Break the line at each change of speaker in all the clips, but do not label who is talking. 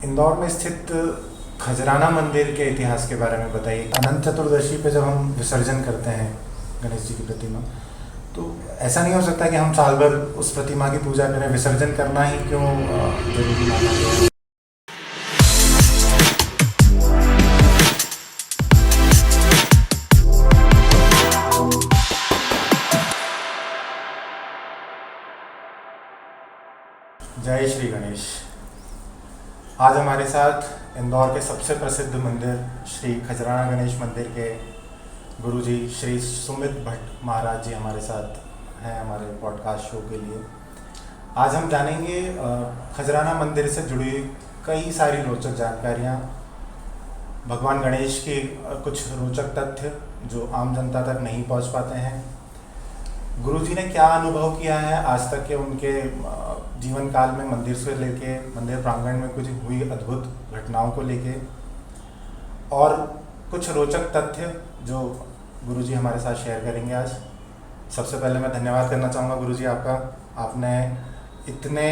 इंदौर में स्थित खजराना मंदिर के इतिहास के बारे में बताइए। अनंत चतुर्दशी पे जब हम विसर्जन करते हैं गणेश जी की प्रतिमा, तो ऐसा नहीं हो सकता कि हम साल भर उस प्रतिमा की पूजा करें? विसर्जन करना ही क्यों जरूरी माना गया है? जय श्री गणेश। आज हमारे साथ इंदौर के सबसे प्रसिद्ध मंदिर श्री खजराना गणेश मंदिर के गुरुजी श्री सुमित भट्ट महाराज जी हमारे साथ हैं हमारे पॉडकास्ट शो के लिए। आज हम जानेंगे खजराना मंदिर से जुड़ी कई सारी रोचक जानकारियाँ, भगवान गणेश के कुछ रोचक तथ्य जो आम जनता तक नहीं पहुंच पाते हैं। गुरुजी ने क्या अनुभव किया है आज तक के उनके जीवन काल में, मंदिर से लेके मंदिर प्रांगण में कुछ हुई अद्भुत घटनाओं को लेके, और कुछ रोचक तथ्य जो गुरुजी हमारे साथ शेयर करेंगे आज। सबसे पहले मैं धन्यवाद करना चाहूँगा गुरुजी आपका। आपने इतने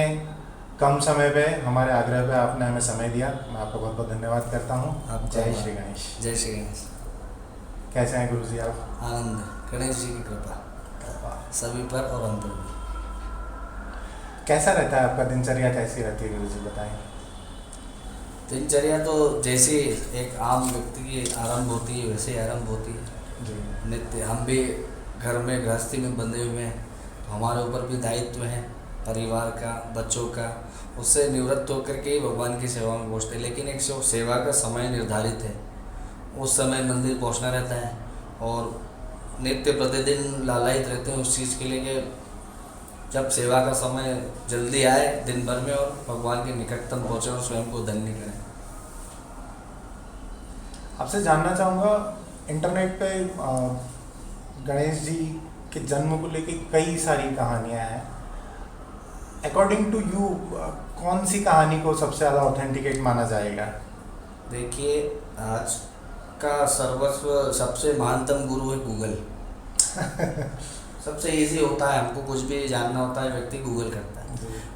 कम समय पे हमारे आग्रह पे आपने हमें समय दिया, मैं आपका बहुत बहुत धन्यवाद करता हूँ। जय श्री गणेश।
जय श्री गणेश।
कैसे हैं गुरुजी आप?
आनंद, गणेश जी की कृपा सभी पर और हम पर भी।
कैसा रहता है आपका दिनचर्या, कैसी रहती है गुरुजी बताएं?
दिनचर्या तो जैसे एक आम व्यक्ति की आरंभ होती है वैसे ही आरंभ होती है
जी।
नित्य। हम भी घर में गृहस्थी में बंधे हुए हैं, तो हमारे ऊपर भी दायित्व है परिवार का, बच्चों का। उससे निवृत्त होकर के ही भगवान की सेवा में पहुँचते, लेकिन एक सेवा का समय निर्धारित है, उस समय मंदिर पहुँचना रहता है और नित्य प्रतिदिन लालायित रहते हैं उस चीज़ के लिए कि जब सेवा का समय जल्दी आए दिन भर में और भगवान के निकटतम पहुँचे और स्वयं को धन्य करें।
आपसे जानना चाहूँगा, इंटरनेट पे गणेश जी के जन्म को लेके कई सारी कहानियाँ हैं। अकॉर्डिंग टू यू कौन सी कहानी को सबसे ज़्यादा ऑथेंटिकेट माना जाएगा?
देखिए, आज का सर्वस्व सबसे महानतम गुरु है गूगल। सबसे इजी होता है, हमको कुछ भी जानना होता है व्यक्ति गूगल करता है,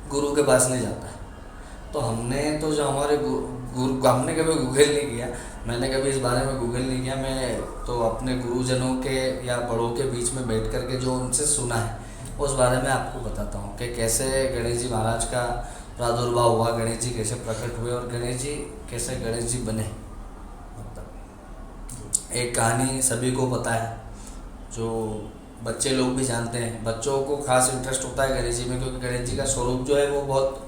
गुरु के पास नहीं जाता है। तो हमने तो जो हमारे गुरु, हमने कभी गूगल नहीं किया, मैंने कभी इस बारे में गूगल नहीं किया। मैं तो अपने गुरुजनों के या बड़ों के बीच में बैठ कर के जो उनसे सुना है उस बारे में आपको बताता हूँ कि कैसे गणेश जी महाराज का प्रादुर्भाव हुआ, गणेश जी कैसे प्रकट हुए और गणेश जी कैसे गणेश जी बने। एक कहानी सभी को पता है, जो बच्चे लोग भी जानते हैं। बच्चों को खास इंटरेस्ट होता है गणेश जी में, क्योंकि गणेश जी का स्वरूप जो है वो बहुत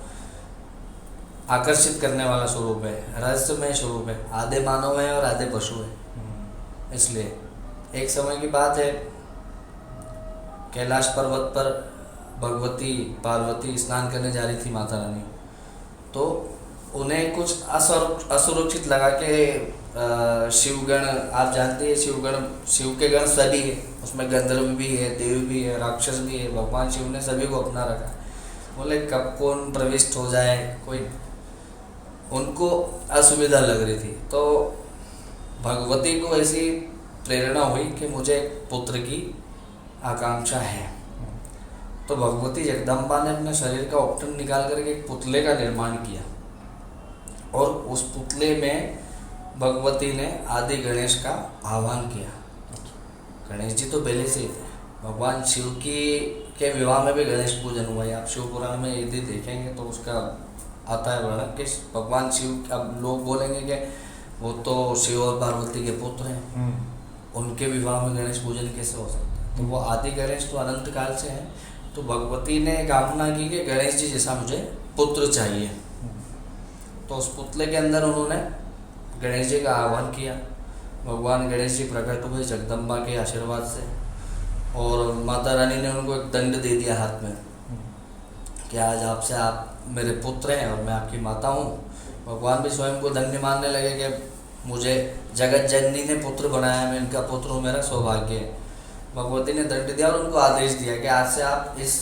आकर्षित करने वाला स्वरूप है, रहस्यमय स्वरूप है। आधे मानव है और आधे पशु है। इसलिए एक समय की बात है, कैलाश पर्वत पर भगवती पार्वती स्नान करने जा रही थी माता रानी, तो उन्हें कुछ असुरक्षित लगा के शिवगण, आप जानते हैं शिव के गण सभी है, उसमें गंधर्व भी है, देव भी है, राक्षस भी है। भगवान शिव ने सभी को अपना रखा है। बोले कब कौन प्रविष्ट हो जाए, कोई उनको असुविधा लग रही थी। तो भगवती को ऐसी प्रेरणा हुई कि मुझे एक पुत्र की आकांक्षा है। तो भगवती जगदम्बा ने अपने शरीर का उपटन निकाल करके एक पुतले का निर्माण किया और उस पुतले में भगवती ने आदि गणेश का आह्वान किया। गणेश जी तो पहले से ही थे। भगवान शिव के विवाह में भी गणेश पूजन हुआ है। आप शिव पुराण में यदि देखेंगे तो उसका आता है वर्णन कि भगवान शिव, अब लोग बोलेंगे कि वो तो शिव और पार्वती के पुत्र हैं, उनके विवाह में गणेश पूजन कैसे हो सकता है? तो वो आदि गणेश तो अनंत काल से हैं। तो भगवती ने कामना की कि गणेश जी जैसा मुझे पुत्र चाहिए। तो उस पुतले के अंदर उन्होंने गणेश जी का आह्वान किया। भगवान गणेश जी प्रकट हुए जगदम्बा के आशीर्वाद से, और माता रानी ने उनको एक दंड दे दिया हाथ में कि आज आपसे आप मेरे पुत्र हैं और मैं आपकी माता हूँ। भगवान भी स्वयं को धन्य मानने लगे कि मुझे जगत जननी ने पुत्र बनाया, मैं इनका पुत्र हूँ, मेरा सौभाग्य है। भगवती ने दंड दिया और उनको आदेश दिया कि आज से आप इस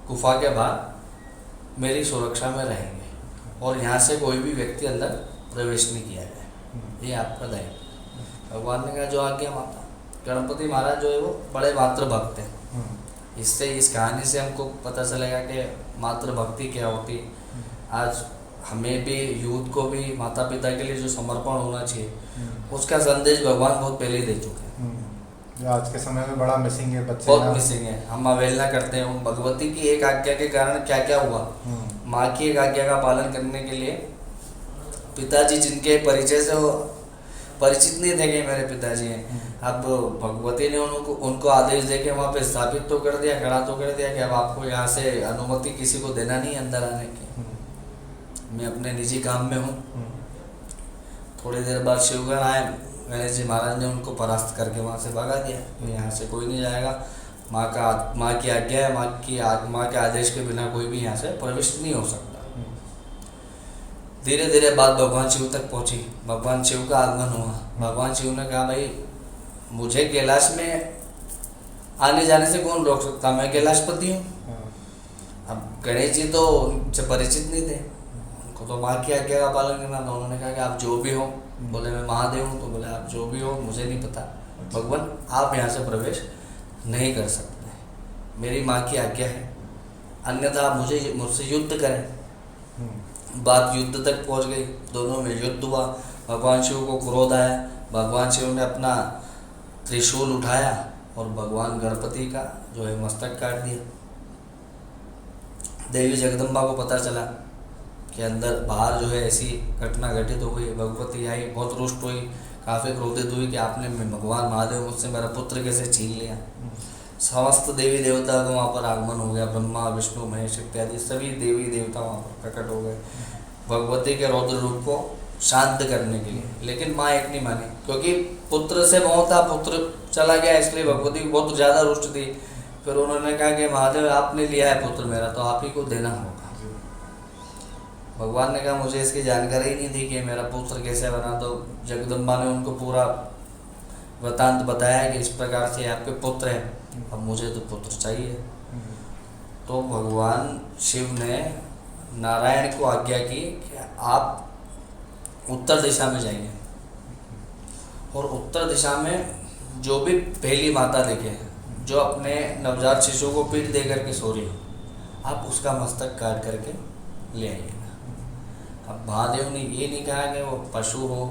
गुफा के बाहर मेरी सुरक्षा में रहेंगे और यहाँ से कोई भी व्यक्ति अंदर प्रवेश नहीं किया जाए, ये आपका दायित्व। भगवान ने कहा जो आज्ञा माता। गणपति महाराज जो है वो बड़े मातृ भक्त हैं। इससे इस कहानी से हमको पता चलेगा कि मातृ भक्ति क्या होती है। आज हमें भी, यूथ को भी माता पिता के लिए जो समर्पण होना चाहिए, उसका संदेश भगवान बहुत पहले ही दे चुके हैं।
जो आज के समय में बड़ा मिसिंग है, बच्चे
बहुत
ना-
मिसिंग है, हम अवहेलना करते हैं। उन भगवती की एक आज्ञा के कारण क्या क्या हुआ, माँ की एक आज्ञा का पालन करने के लिए पिताजी जिनके परिचय से वो परिचित नहीं थे कि मेरे पिताजी हैं, अब भगवती ने उनको आदेश दे के वहाँ पे स्थापित तो कर दिया, खड़ा तो कर दिया कि अब आपको यहाँ से अनुमति किसी को देना नहीं अंदर आने की, मैं अपने निजी काम में हूँ। थोड़ी देर बाद शिवगण आए, गणेश जी महाराज ने उनको परास्त करके वहाँ से भगा दिया, तो यहाँ से कोई नहीं जाएगा, माँ की आज्ञा है, माँ के आदेश के बिना कोई भी यहाँ से प्रविष्ट नहीं हो सकता। धीरे धीरे बात भगवान शिव तक पहुँची, भगवान शिव का आगमन हुआ। भगवान शिव ने कहा, भाई मुझे कैलाश में आने जाने से कौन रोक सकता, मैं कैलाशपति हूँ। अब गणेश जी तो उनसे परिचित नहीं थे, उनको तो माँ की आज्ञा का पालन करना था। उन्होंने कहा कि आप जो भी हो, बोले मैं महादेव हूँ, तो बोले आप जो भी हो मुझे नहीं पता, भगवान आप यहाँ से प्रवेश नहीं कर सकते, मेरी माँ की आज्ञा है, अन्यथा आप मुझसे युद्ध करें। बात युद्ध तक पहुँच गई, दोनों में युद्ध हुआ। भगवान शिव को क्रोध आया, भगवान शिव ने अपना त्रिशूल उठाया और भगवान गणपति का जो है मस्तक काट दिया। देवी जगदम्बा को पता चला कि अंदर बाहर जो है ऐसी घटना घटित हो गई। भगवती आई, बहुत रुष्ट हुई, काफ़ी क्रोधित हुई कि आपने भगवान महादेव मुझसे मेरा पुत्र कैसे छीन लिया। समस्त देवी देवता का वहाँ पर आगमन हो गया, ब्रह्मा विष्णु महेश इत्यादि सभी देवी देवता वहाँ पर प्रकट हो गए भगवती के रौद्र रूप को शांत करने के लिए। लेकिन माँ एक नहीं मानी, क्योंकि पुत्र से मोह था, पुत्र चला गया, इसलिए भगवती बहुत ज़्यादा रुष्ट थी। फिर उन्होंने कहा कि महादेव आपने लिया है पुत्र मेरा, तो आप ही को देना होगा। भगवान ने कहा मुझे इसकी जानकारी ही नहीं थी कि मेरा पुत्र कैसे बना, तो जगदम्बा ने उनको पूरा वृतांत बताया कि इस प्रकार से आपके पुत्र हैं, अब मुझे तो पुत्र चाहिए। तो भगवान शिव ने नारायण को आज्ञा की कि आप उत्तर दिशा में जाइए, और उत्तर दिशा में जो भी पहली माता देखे, जो अपने नवजात शिशु को पीठ दे करके सो रही हो, आप उसका मस्तक काट करके ले आइएगा। अब महादेव ने ये नहीं कहा कि वो पशु हो,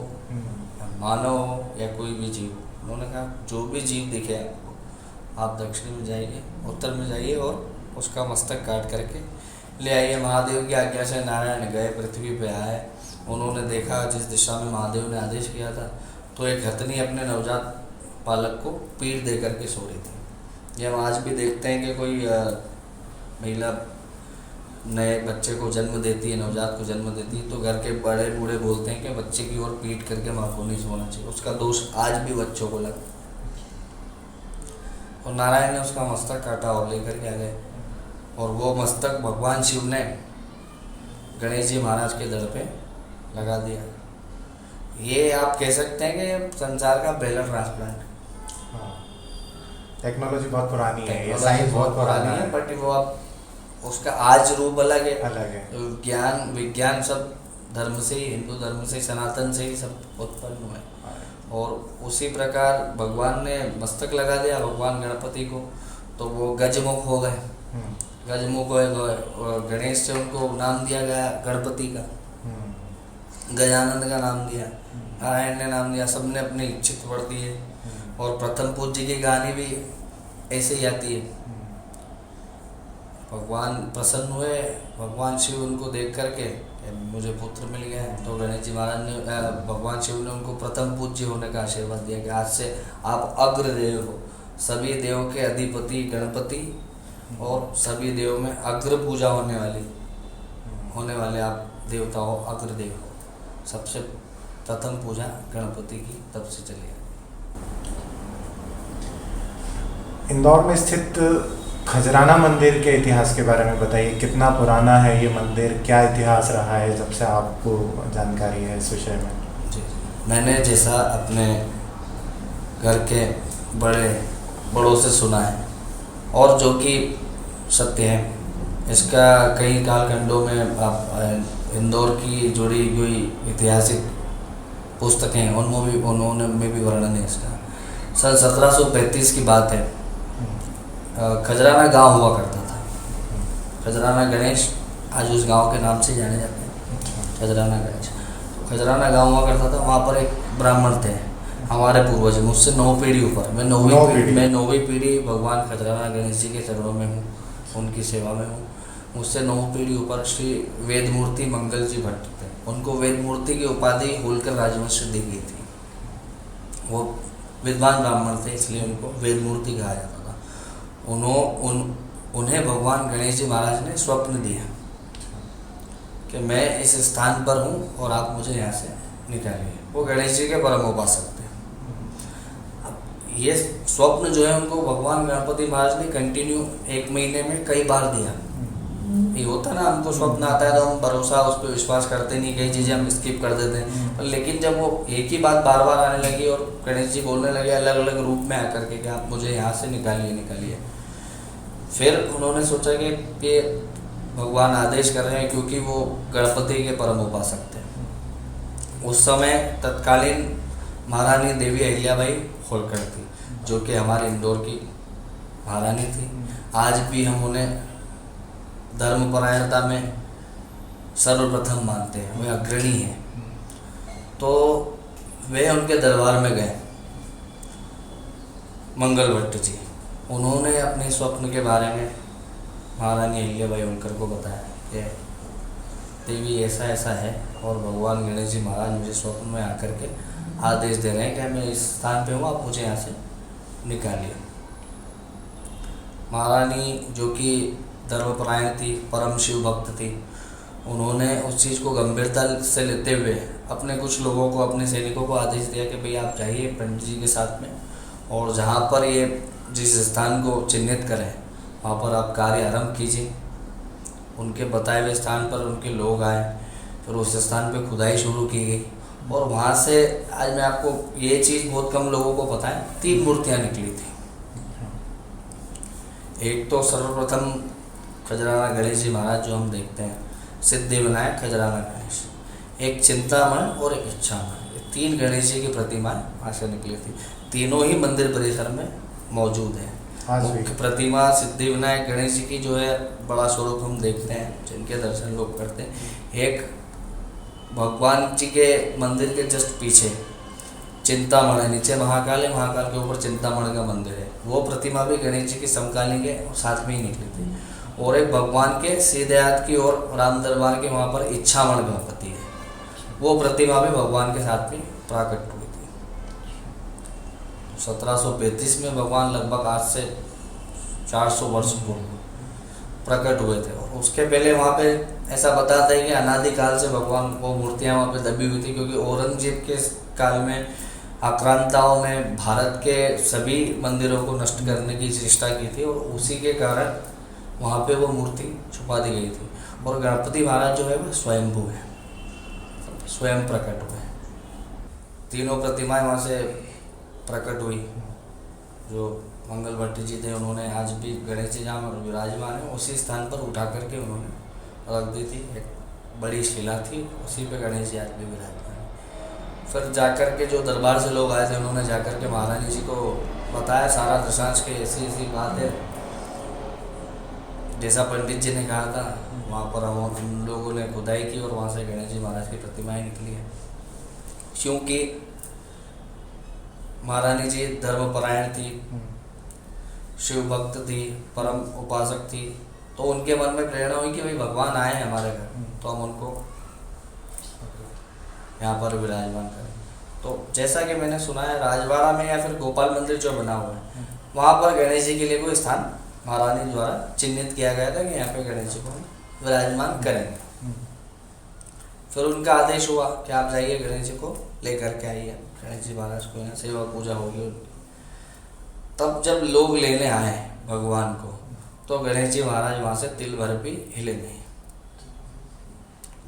मानव हो या कोई भी जीव हो, उन्होंने कहा जो भी जीव दिखे आपको, आप दक्षिण में जाइए, उत्तर में जाइए और उसका मस्तक काट करके ले आइए। महादेव की आज्ञा से नारायण गए, पृथ्वी पे आए, उन्होंने देखा जिस दिशा में महादेव ने आदेश किया था, तो एक हथनी अपने नवजात बालक को पीठ दे करके सो रही थी। ये हम आज भी देखते हैं कि कोई महिला नए बच्चे को जन्म देती है, नवजात को जन्म देती है, तो घर के बड़े बूढ़े बोलते हैं कि बच्चे की ओर पीठ करके माँ को नहीं सोना चाहिए, उसका दोष आज भी बच्चों को लगा। और नारायण ने उसका मस्तक काटा और लेकर के आ गए, और वो मस्तक भगवान शिव ने गणेश जी महाराज के दर पे लगा दिया। ये आप कह सकते हैं कि संसार का पहला ट्रांसप्लांट।
टेक्नोलॉजी बहुत पुरानी है, ये साइंस बहुत पुरानी है,
बट वो अब उसका आज रूप अलग है।
अलग है।
ज्ञान विज्ञान सब धर्म से ही, हिंदू धर्म से, सनातन से ही सब उत्पन्न हुआ है। और उसी प्रकार भगवान ने मस्तक लगा दिया भगवान गणपति को, तो वो गजमुख हो गए। गजमुख हो गणेश से उनको नाम दिया गया गणपति का, गजानंद का नाम दिया, नारायण ने नाम दिया, सबने अपने इच्छित वर दिए। और प्रथम पूज्य की कहानी भी ऐसे ही आती है। भगवान प्रसन्न हुए, भगवान शिव उनको देख करके मुझे पुत्र मिल गया है, तो गणेश जी महाराज ने भगवान शिव ने उनको प्रथम पूज्य होने का आशीर्वाद दिया कि आज से आप अग्रदेव हो, सभी देव के अधिपति गणपति और सभी देव में अग्र पूजा होने वाले आप देवता हो, अग्रदेव हो। सबसे प्रथम पूजा गणपति की तब से चली है।
इंदौर में स्थित खजराना मंदिर के इतिहास के बारे में बताइए, कितना पुराना है ये मंदिर, क्या इतिहास रहा है जब से आपको जानकारी है इस विषय में?
जी, मैंने जैसा अपने घर के बड़ों से सुना है और जो कि सत्य है, इसका कई कालखंडों में आप इंदौर की जुड़ी हुई ऐतिहासिक पुस्तकें हैं, उन्होंने में भी वर्णन है इसका। सन 1735 की बात है। खजराना गांव हुआ करता था। खजराना गणेश आज उस गांव के नाम से जाने जाते हैं। खजराना गणेश। खजराना गाँव हुआ करता था, वहाँ पर एक ब्राह्मण थे हमारे पूर्वज, मुझसे 9 पीढ़ी ऊपर, मैं नौवीं पीढ़ी भगवान खजराना गणेश जी के चरणों में हूँ, उनकी सेवा में हूँ। मुझसे 9 पीढ़ी ऊपर श्री वेदमूर्ति मंगल जी भट्ट थे, उनको वेदमूर्ति की उपाधि होलकर राजवंश से दी गई थी। वो विद्वान ब्राह्मण थे, इसलिए उनको वेदमूर्ति कहा जाता था। उन्हें भगवान गणेश जी महाराज ने स्वप्न दिया कि मैं इस स्थान पर हूँ और आप मुझे यहाँ से निकालिए। वो गणेश जी के परम उपासक थे। अब ये स्वप्न जो है उनको भगवान गणपति महाराज ने कंटिन्यू 1 महीने में कई बार दिया। ये होता ना, हमको स्वप्न आता है तो हम भरोसा, उस पर विश्वास करते नहीं, कई चीज़ें हम स्किप कर देते हैं। लेकिन जब वो एक ही बात बार बार आने लगी और गणेश जी बोलने लगे अलग अलग रूप में आकर के कि आप मुझे यहाँ से निकालिए, फिर उन्होंने सोचा कि ये भगवान आदेश कर रहे हैं, क्योंकि वो गणपति के परम उपासक थे। उस समय तत्कालीन महारानी देवी अहिल्याबाई होलकर थी, जो कि हमारे इंदौर की महारानी थी। आज भी हम उन्हें धर्मपरायणता में सर्वप्रथम मानते हैं, वे अग्रणी हैं। तो वे उनके दरबार में गए, मंगल भट्ट जी। उन्होंने अपने स्वप्न के बारे में महारानी अहिल्याबाई होलकर को बताया कि देवी ऐसा ऐसा है, और भगवान गणेश जी महाराज मुझे स्वप्न में आकर के आदेश दे रहे हैं कि मैं इस स्थान पे हूँ, आप मुझे यहाँ से निकालिए। महारानी जो कि धर्मपरायण थी, परम शिव भक्त थी, उन्होंने उस चीज़ को गंभीरता से लेते हुए अपने कुछ लोगों को, अपने सैनिकों को आदेश दिया कि भाई आप जाइए पंडित जी के साथ में, और जहाँ पर ये जिस स्थान को चिन्हित करें वहाँ पर आप कार्य आरंभ कीजिए। उनके बताए हुए स्थान पर उनके लोग आए, फिर उस स्थान पे खुदाई शुरू की गई, और वहाँ से आज मैं आपको ये चीज़ बहुत कम लोगों को पता है, 3 मूर्तियाँ निकली थी। एक तो सर्वप्रथम खजराना गणेश जी महाराज जो हम देखते हैं, सिद्धि विनायक खजराना गणेश, एक चिंतामण और एक इच्छामण, ये 3 गणेश जी की प्रतिमाएं वहाँ से निकली थी। तीनों ही मंदिर परिसर में मौजूद है। मुख्य प्रतिमा सिद्धि विनायक गणेश जी की जो है बड़ा स्वरूप हम देखते हैं, जिनके दर्शन लोग करते हैं। एक भगवान जी के मंदिर के जस्ट पीछे चिंतामण है, नीचे महाकाल है, महाकाल के ऊपर चिंतामण का मंदिर है। वो प्रतिमा भी गणेश जी की समकालीन है और साथ में ही निकली थी। और एक भगवान के सीधे हाथ की ओर राम दरबार के वहाँ पर इच्छामण गणपति है, वो प्रतिमा भी भगवान के साथ में प्राकट हुई थी। 1735 में भगवान लगभग आज से 400 वर्ष पूर्व प्रकट हुए थे। और उसके पहले वहाँ पे ऐसा बताता है कि अनादिकाल से भगवान वो मूर्तियाँ वहाँ पे दबी हुई थी, क्योंकि औरंगजेब के काल में आक्रांताओं ने भारत के सभी मंदिरों को नष्ट करने की चेष्टा की थी, और उसी के कारण वहाँ पे वो मूर्ति छुपा दी गई थी। और गणपति महाराज जो है वो स्वयंभू है, स्वयं प्रकट हुए। तीनों प्रतिमाएं वहाँ से प्रकट हुई। जो मंगल भट्ट जी थे, उन्होंने आज भी गणेश जी जहाँ विराजमान है उसी स्थान पर उठा करके उन्होंने रख दी थी। एक बड़ी शिला थी, उसी पे गणेश जी आज भी विराजमान है। फिर जाकर के जो दरबार से लोग आए थे, उन्होंने जाकर के महारानी जी को बताया सारा दृष्टांत के ऐसी ऐसी बात है, जैसा पंडित जी ने कहा था। वहाँ पर हम लोगों ने खुदाई की और वहाँ से गणेश जी महाराज की प्रतिमाएं निकली है। क्योंकि महारानी जी धर्मपरायण थी, शिव भक्त थी, परम उपासक थी, तो उनके मन में प्रेरणा हुई कि भाई भगवान आए हमारे घर, तो हम उनको यहाँ पर विराजमान करें। तो जैसा कि मैंने सुना है, राजवाड़ा में या फिर गोपाल मंदिर जो बना हुआ है, वहाँ पर गणेश जी के लिए कोई स्थान महारानी द्वारा चिन्हित किया गया था कि यहाँ पे गणेश जी को विराजमान करेंगे। फिर उनका आदेश हुआ कि आप जाइए गणेश जी को लेकर के आइए, गणेश जी महाराज को यहाँ सेवा पूजा होगी उनकी। तब जब लोग लेने आए भगवान को, तो गणेश जी महाराज वहाँ से तिल भर भी हिले नहीं।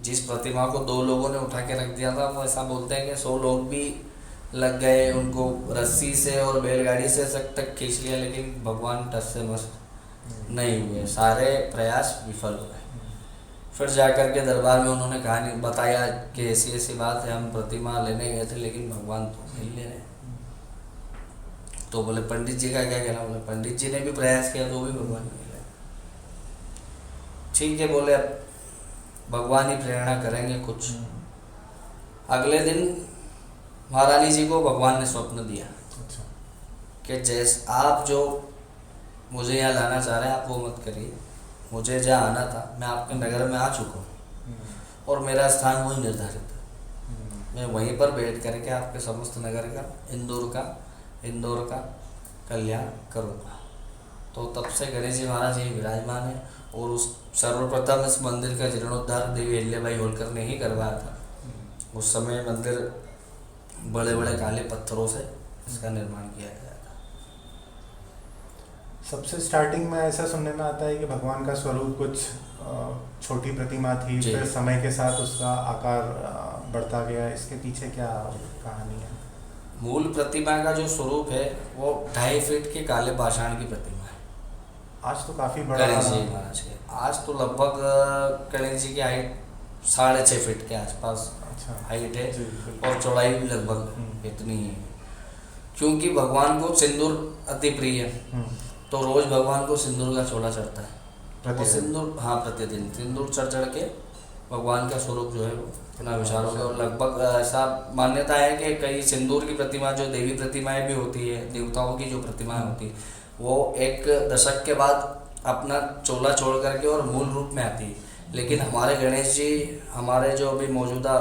जिस प्रतिमा को 2 लोगों ने उठा के रख दिया था, वो ऐसा बोलते हैं कि 100 लोग भी लग गए, उनको रस्सी से और बैलगाड़ी से तक खींच लिया, लेकिन भगवान टस से मस नहीं हुए, सारे प्रयास विफल हुए। फिर जाकर के दरबार में उन्होंने कहानी बताया कि ऐसी ऐसी बात है, हम प्रतिमा लेने गए थे लेकिन भगवान तो नहीं ले रहे। तो बोले पंडित जी का क्या कहना? बोले पंडित जी ने भी प्रयास किया तो भी भगवान नहीं ले। ठीक है, बोले अब भगवान ही प्रेरणा करेंगे कुछ। अगले दिन महारानी जी को भगवान ने स्वप्न दिया
अच्छा।
कि जैसे आप जो मुझे यहाँ लाना चाह रहे हैं आप वो मत करिए, मुझे जहाँ आना था मैं आपके नगर में आ चुका हूँ और मेरा स्थान वही निर्धारित है। मैं वहीं पर बैठ करके आपके समस्त नगर का इंदौर का कल्याण करूँगा। तो तब से गणेश जी महाराज यही विराजमान है और उस सर्वप्रथम इस मंदिर का जीर्णोद्धार देवी अहिल्याबाई होलकर ने ही करवाया था। उस समय मंदिर बड़े बड़े काले पत्थरों से इसका निर्माण किया गया था।
सबसे स्टार्टिंग में ऐसा सुनने में आता है कि भगवान का स्वरूप कुछ छोटी प्रतिमा थी,
जी।
फिर समय के साथ उसका आकार बढ़ता गया। इसके पीछे क्या कहानी है?
मूल प्रतिमा का जो स्वरूप है वो 2.5 फीट के काले पाषाण की प्रतिमा है।
आज तो काफ़ी बड़ा।
गणेश जी महाराज के आज तो लगभग गणेश जी की हाइट 6.5 फीट के आसपास
अच्छा
हाइट है
जी, बिल्कुल।
और चौड़ाई भी लगभग इतनी ही है। क्योंकि भगवान को सिंदूर अति प्रिय है तो रोज भगवान को सिंदूर का चोला चढ़ता है। वो सिंदूर प्रतिदिन सिंदूर चढ़ के भगवान का स्वरूप जो है वो इतना विशाल हो गया। और लगभग ऐसा मान्यता है कि कई सिंदूर की प्रतिमा जो देवी प्रतिमाएं भी होती है, देवताओं की जो प्रतिमाएं होती है, वो 1 दशक के बाद अपना चोला छोड़ करके और मूल रूप में आती है। लेकिन हमारे गणेश जी, हमारे जो अभी मौजूदा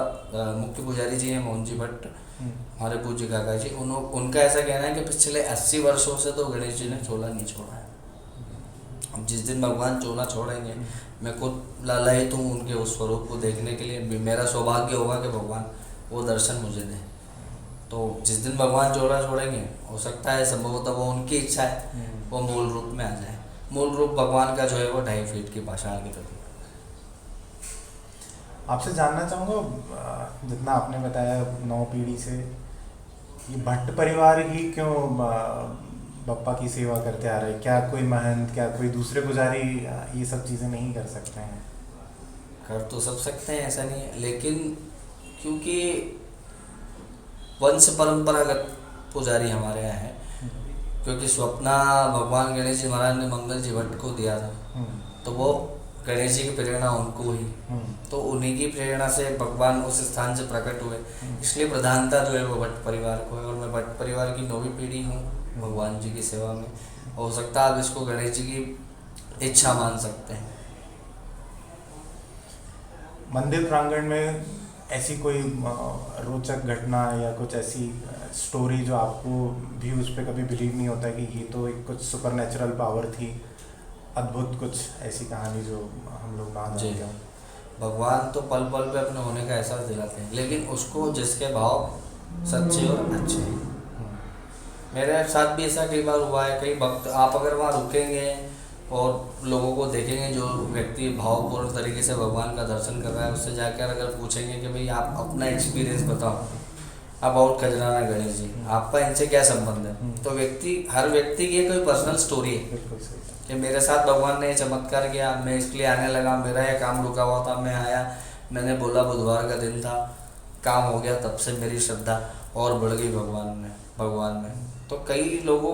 मुख्य पुजारी जी हैं मोहन जी भट्ट, हमारे पूज्य काका जी, उनका ऐसा कहना है कि पिछले 80 वर्षों से तो गणेश जी ने चोला नहीं छोड़ा है। अब जिस दिन भगवान चोला छोड़ेंगे मैं खुद लालायित हूँ उनके उस स्वरूप को देखने के लिए। मेरा सौभाग्य होगा कि भगवान वो दर्शन मुझे दें। तो जिस दिन भगवान चोला छोड़ेंगे हो सकता है संभवतः वो उनकी इच्छा है वो मूल रूप में आ जाए। मूल रूप भगवान का जो है वो 2.5 फीट की पाषाण की प्रतिमा।
आपसे जानना चाहूँगा, जितना आपने बताया 9 पीढ़ी से ये भट्ट परिवार ही क्यों बप्पा की सेवा करते आ रहे? क्या कोई महंत, क्या कोई दूसरे पुजारी ये सब चीज़ें नहीं कर सकते हैं?
कर तो सब सकते हैं, ऐसा नहीं है, लेकिन क्योंकि वंश परंपरागत पुजारी हमारे यहाँ है, क्योंकि स्वप्ना भगवान गणेश जी महाराज ने मंगल जी भट्ट को दिया था तो वो गणेश जी की प्रेरणा उनको हुई तो उन्हीं की प्रेरणा से भगवान उस स्थान से प्रकट हुए। इसलिए प्रधानता जो है वो भट्ट परिवार को है और मैं भट्ट परिवार की 9वीं पीढ़ी हूँ भगवान जी की सेवा में। हो सकता है आप इसको गणेश जी की इच्छा मान सकते हैं।
मंदिर प्रांगण में ऐसी कोई रोचक घटना या कुछ ऐसी स्टोरी जो आपको भी उस पर कभी बिलीव नहीं होता कि ये तो एक कुछ सुपरनेचुरल पावर थी, अद्भुत कुछ ऐसी कहानी जो हम लोग ना जानते हों?
भगवान तो पल पल पे अपने होने का एहसास दिलाते हैं, लेकिन उसको जिसके भाव सच्चे और अच्छे हैं। मेरे साथ भी ऐसा कई बार हुआ है। कई भक्त आप अगर वहाँ रुकेंगे और लोगों को देखेंगे जो व्यक्ति भावपूर्ण तरीके से भगवान का दर्शन कर रहा है, उससे जाकर अगर पूछेंगे कि भाई आप अपना एक्सपीरियंस बताओ अबाउट खजराना गणेश जी, आपका इनसे क्या संबंध है, तो हर व्यक्ति की कोई पर्सनल स्टोरी है कि मेरे साथ भगवान ने चमत्कार किया, मैं इसलिए आने लगा, मेरा यह काम रुका हुआ था, मैं आया, मैंने बोला बुधवार का दिन था, काम हो गया, तब से मेरी श्रद्धा और बढ़ गई भगवान में। तो कई लोगों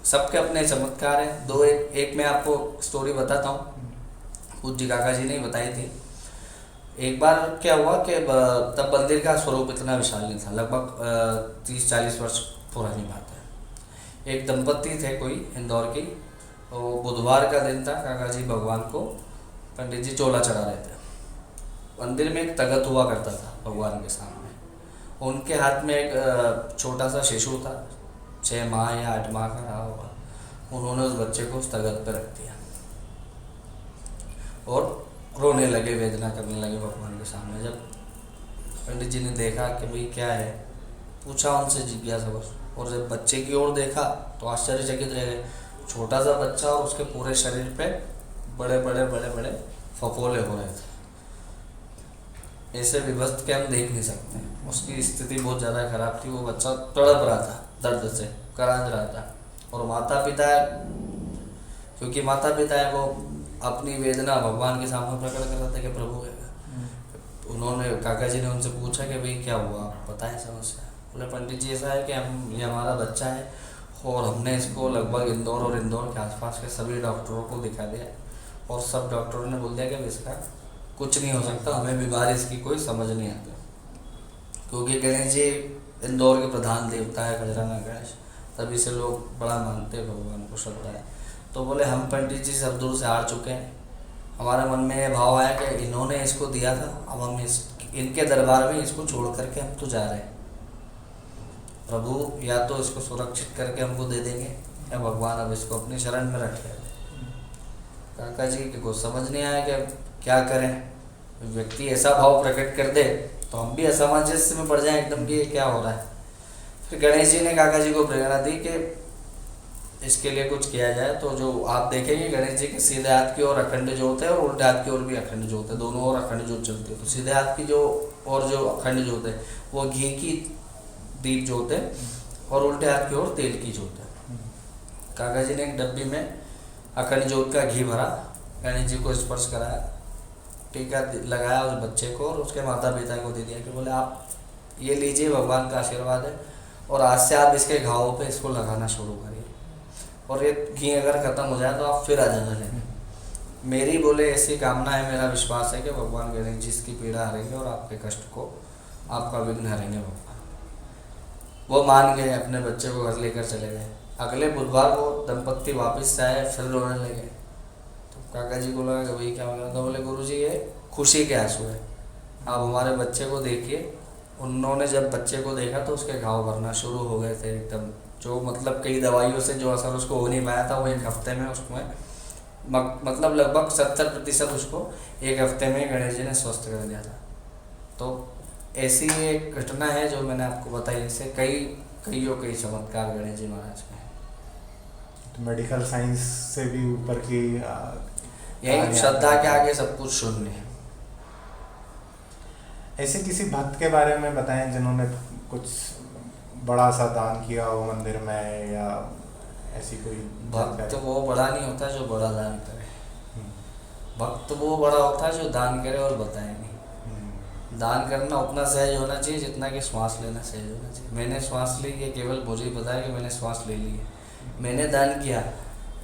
सबके अपने चमत्कार हैं। एक मैं आपको स्टोरी बताता हूँ, पूज्य काका जी ने बताई थी। एक बार क्या हुआ कि तब मंदिर का स्वरूप इतना विशाल नहीं था, लगभग 30-40 वर्ष पुरानी बात है। एक दंपत्ति थे कोई इंदौर की, तो बुधवार का दिन था, काका जी भगवान को पंडित जी चोला चढ़ा रहे थे। मंदिर में एक तगत हुआ करता था भगवान के सामने, उनके हाथ में एक छोटा सा शिशु था, 6 माह या 8 माह का रहा होगा। उन्होंने उस बच्चे को उस तगत पर रख दिया और रोने लगे, वेदना करने लगे भगवान के सामने। जब पंडित जी ने देखा कि भाई क्या है, पूछा उनसे जिज्ञासावश, और जब बच्चे की ओर देखा तो आश्चर्यचकित रह गए। छोटा सा बच्चा और उसके पूरे शरीर पे बड़े बड़े फफोले हो रहे थे। ऐसे विभस्त के हम देख नहीं सकते। उसकी स्थिति बहुत ज़्यादा खराब थी, वो बच्चा तड़प रहा था, दर्द से करांज रहा था। और माता पिता, क्योंकि माता पिता है, वो अपनी वेदना भगवान के सामने प्रकट कर रहे थे कि प्रभु है। उन्होंने काका जी ने उनसे पूछा कि भाई क्या हुआ, आप बताएं समस्या। बोले पंडित जी ऐसा है कि ये हमारा बच्चा है और हमने इसको लगभग इंदौर और इंदौर के आसपास के सभी डॉक्टरों को दिखा दिया और सब डॉक्टरों ने बोल दिया कि इसका कुछ नहीं हो सकता, हमें बीमारी इसकी कोई समझ नहीं आती, क्योंकि गणेश जी इंदौर के प्रधान देवता है खजराना गणेश, तभी से लोग बड़ा मानते हैं भगवान को, श्रद्धा है। तो बोले हम पंडित जी सब दूर से हार चुके हैं, हमारे मन में ये भाव आया कि इन्होंने इसको दिया था, अब हम इनके दरबार में इसको छोड़ करके हम तो जा रहे हैं, प्रभु या तो इसको सुरक्षित करके हमको दे देंगे या भगवान अब इसको अपनी शरण में रख ले। काका जी को समझ नहीं आया कि क्या करें, व्यक्ति ऐसा भाव प्रकट कर दे तो हम भी असमंजस में पड़ जाएं एकदम कि ये क्या हो रहा है। फिर गणेश जी ने काका जी को प्रेरणा दी कि इसके लिए कुछ किया जाए। तो जो आप देखेंगे गणेश जी के सीधे हाथ की ओर अखंड ज्योत है और उल्टे हाथ की ओर भी अखंड ज्योत है, दोनों ओर अखंड ज्योत चलती है। तो सीधे हाथ की जो और जो अखंड ज्योत है वो घी की दीप ज्योत है और उल्टे हाथ की ओर तेल की ज्योत है। काका जी ने एक डब्बी में अखंड ज्योत का घी भरा, गणेश जी को स्पर्श कराया, टीका लगाया उस बच्चे को और उसके माता पिता को दे दिया कि बोले आप ये लीजिए, भगवान का आशीर्वाद है और आज से आप इसके घावों पे इसको लगाना शुरू करिए और ये घी अगर ख़त्म हो जाए तो आप फिर आ जाना लेने। मेरी बोले ऐसी कामना है, मेरा विश्वास है कि भगवान गणेश जी इसकी पीड़ा हरेंगे और आपके कष्ट को, आपका विघ्न हरेंगे भगवान। वो मान गए, अपने बच्चे को घर लेकर चले गए। अगले बुधवार को दंपत्ति वापस से आए, फिर रोने लगे। तो काका जी को लगा कि भाई क्या हो गया, तो बोले गुरुजी ये खुशी के आंसू है, आप हमारे बच्चे को देखिए। उन्होंने जब बच्चे को देखा तो उसके घाव भरना शुरू हो गए थे एकदम, जो मतलब कई दवाइयों से जो असर उसको हो नहीं पाया था वो एक हफ्ते में उसमें मतलब लगभग 70% उसको एक हफ्ते में गणेश जी ने स्वस्थ कर दिया था। तो ऐसी एक घटना है जो मैंने आपको बताई, इससे कई चमत्कार गणेश जी महाराज के।
तो मेडिकल साइंस से भी ऊपर की
यही श्रद्धा के आगे सब कुछ शून्य है।
ऐसे किसी भक्त के बारे में बताएं जिन्होंने कुछ बड़ा सा दान किया हो मंदिर में, या ऐसी कोई
भक्त वो बड़ा नहीं होता जो बड़ा दान करे, भक्त वो बड़ा होता है जो दान करे और बताए नहीं। दान करना उतना सहज होना चाहिए जितना कि श्वास लेना सहज होना चाहिए। मैंने श्वास ली, ये केवल मुझे ही पता है कि मैंने श्वास ले ली है, मैंने दान किया,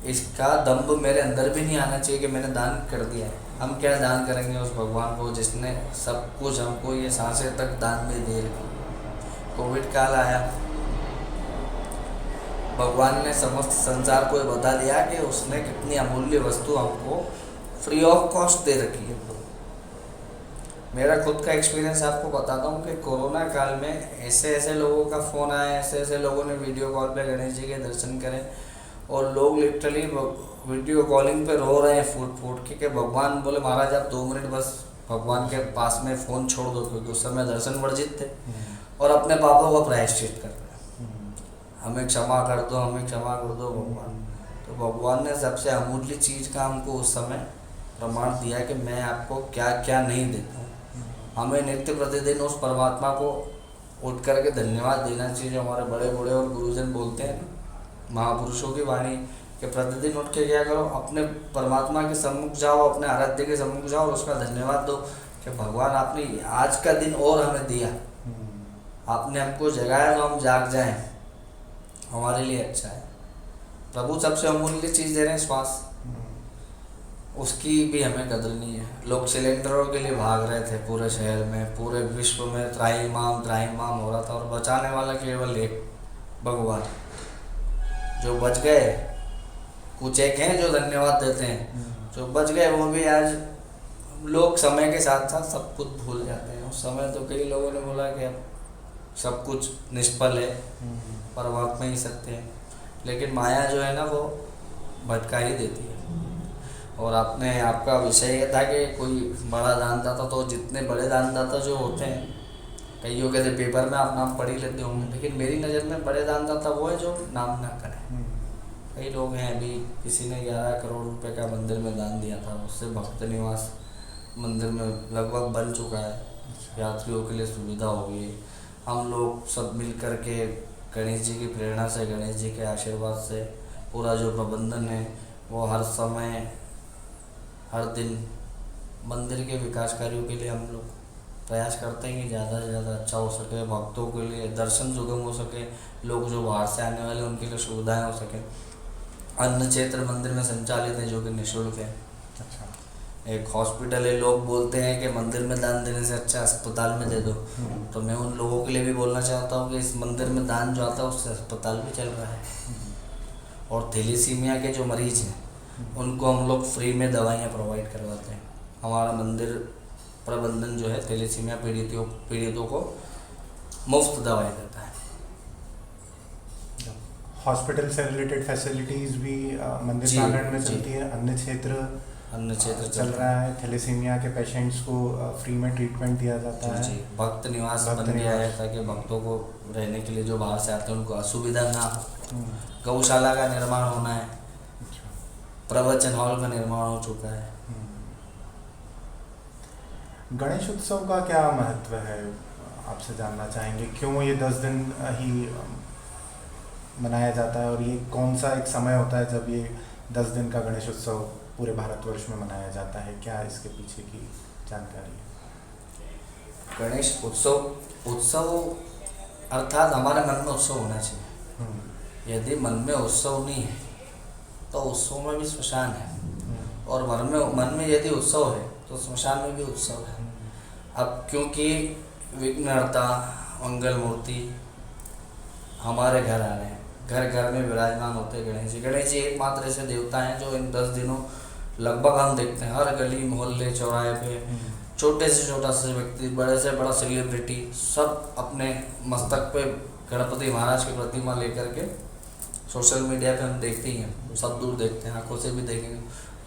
इसका दम्भ मेरे अंदर भी नहीं आना चाहिए कि मैंने दान कर दिया है। हम क्या दान करेंगे उस भगवान को जिसने सब कुछ हमको ये सांसें तक दान में दे रखी। कोविड काल आया, भगवान ने समस्त संसार को बता दिया कि उसने कितनी अमूल्य वस्तु हमको फ्री ऑफ कॉस्ट दे रखी है। मेरा खुद का एक्सपीरियंस आपको बताता हूँ कि कोरोना काल में ऐसे लोगों का फ़ोन आया, ऐसे लोगों ने वीडियो कॉल पे गणेश जी के दर्शन करें और लोग लिटरली वीडियो कॉलिंग पे रो रहे हैं फूट फूट के कि भगवान बोले महाराज आप 2 मिनट बस भगवान के पास में फ़ोन छोड़ दो, क्योंकि उस समय दर्शन वर्जित थे और अपने पापों का प्रायश्चित कर रहे हैं। हमें क्षमा कर दो, हमें क्षमा कर दो भगवान। तो भगवान ने सबसे अमूल्य चीज़ का हमको उस समय प्रमाण दिया कि मैं आपको क्या क्या नहीं देता हूँ। हमें नित्य प्रतिदिन उस परमात्मा को उठ करके धन्यवाद देना चाहिए, जो हमारे बड़े बूढ़े और गुरुजन बोलते हैं, महापुरुषों की वाणी कि प्रतिदिन उठ के क्या करो, अपने परमात्मा के सम्मुख जाओ, अपने आराध्य के सम्मुख जाओ और उसका धन्यवाद दो कि भगवान आपने आज का दिन और हमें दिया, आपने हमको जगाया तो हम जाग जाएं, हमारे लिए अच्छा है। प्रभु सबसे अमूल्य चीज़ दे रहे हैं श्वास, उसकी भी हमें कदर नहीं है। लोग सिलेंडरों के लिए भाग रहे थे पूरे शहर में, पूरे विश्व में त्राहिमाम हो रहा था और बचाने वाला केवल एक भगवान। जो बच गए, कुछ एक हैं जो धन्यवाद देते हैं, जो बच गए वो भी आज लोग समय के साथ साथ सब कुछ भूल जाते हैं। उस समय तो कई लोगों ने बोला कि अब सब कुछ निष्फल है, परमात्मा ही सत्य है, लेकिन माया जो है ना वो भटका ही देती है। और आपका विषय ये था कि कोई बड़ा दानदाता, तो जितने बड़े दानदाता जो होते हैं, कईयों के पेपर में आप नाम पढ़ ही लेते होंगे, लेकिन मेरी नज़र में बड़े दानदाता वो है जो नाम ना करें। कई लोग हैं, अभी किसी ने 11 करोड़ रुपए का मंदिर में दान दिया था, उससे भक्त निवास मंदिर में लगभग बन चुका है, यात्रियों के लिए सुविधा हो गई है। हम लोग सब मिल कर के गणेश जी की प्रेरणा से, गणेश जी के आशीर्वाद से पूरा जो प्रबंधन है वो हर समय हर दिन मंदिर के विकास कार्यों के लिए हम लोग प्रयास करते हैं कि ज़्यादा से ज़्यादा अच्छा हो सके, भक्तों के लिए दर्शन सुगम हो सके, लोग जो बाहर से आने वाले उनके लिए सुविधाएं हो सके। अन्न क्षेत्र मंदिर में संचालित है जो कि निःशुल्क है।
अच्छा।
एक हॉस्पिटल है, लोग बोलते हैं कि मंदिर में दान देने से अच्छा अस्पताल में दे दो। तो मैं उन लोगों के लिए भी बोलना चाहता हूँ कि इस मंदिर में दान जो आता है उससे अस्पताल भी चल रहा है। और थैलेसीमिया के जो मरीज हैं उनको हम लोग फ्री में दवाइयाँ प्रोवाइड करवाते हैं। हमारा मंदिर प्रबंधन जो है थैलेसीमिया पीड़ितों को मुफ्त दवाई देता है।
हॉस्पिटल से रिलेटेड फैसिलिटीज भी मंदिर
जी,
प्रांगण में
जी।
चलती है। अन्य क्षेत्र चल
चल
रहा है। थैलेसीमिया के पेशेंट्स को फ्री में ट्रीटमेंट दिया जाता
जी
है।
जी, भक्त निवास
भक्त
बन गया है
निवास।
ताकि भक्तों को रहने के लिए जो बाहर से आते हैं उनको असुविधा ना हो।
हम्म,
गौशाला का निर्माण होना है,
अच्छा।
प्रवचन हॉल का निर्माण हो चुका है।
गणेश उत्सव का क्या महत्व है, आपसे जानना चाहेंगे। क्यों ये 10 दिन ही मनाया जाता है और ये कौन सा एक समय होता है जब ये 10 दिन का गणेश उत्सव पूरे भारतवर्ष में मनाया जाता है? क्या इसके पीछे की जानकारी है?
गणेश उत्सव अर्थात हमारे मन में उत्सव होना चाहिए।
हम्म,
यदि मन में उत्सव नहीं है तो उत्सव में भी श्मशान है,
हम्म,
और मन में यदि उत्सव है तो श्मशान में भी उत्सव है। अब क्योंकि विघ्नहर्ता मंगल मूर्ति हमारे घर आ रहे हैं, घर घर में विराजमान होते हैं गणेश जी। गणेश जी एकमात्र ऐसे देवता हैं जो इन 10 दिनों लगभग हम देखते हैं हर गली मोहल्ले चौराहे पे छोटे से छोटा से व्यक्ति, बड़े से बड़ा सेलिब्रिटी सब अपने मस्तक पे गणपति महाराज की प्रतिमा लेकर के सोशल मीडिया पे हम देखते ही हैं, सब दूर देखते हैं, आंखों से भी देखेंगे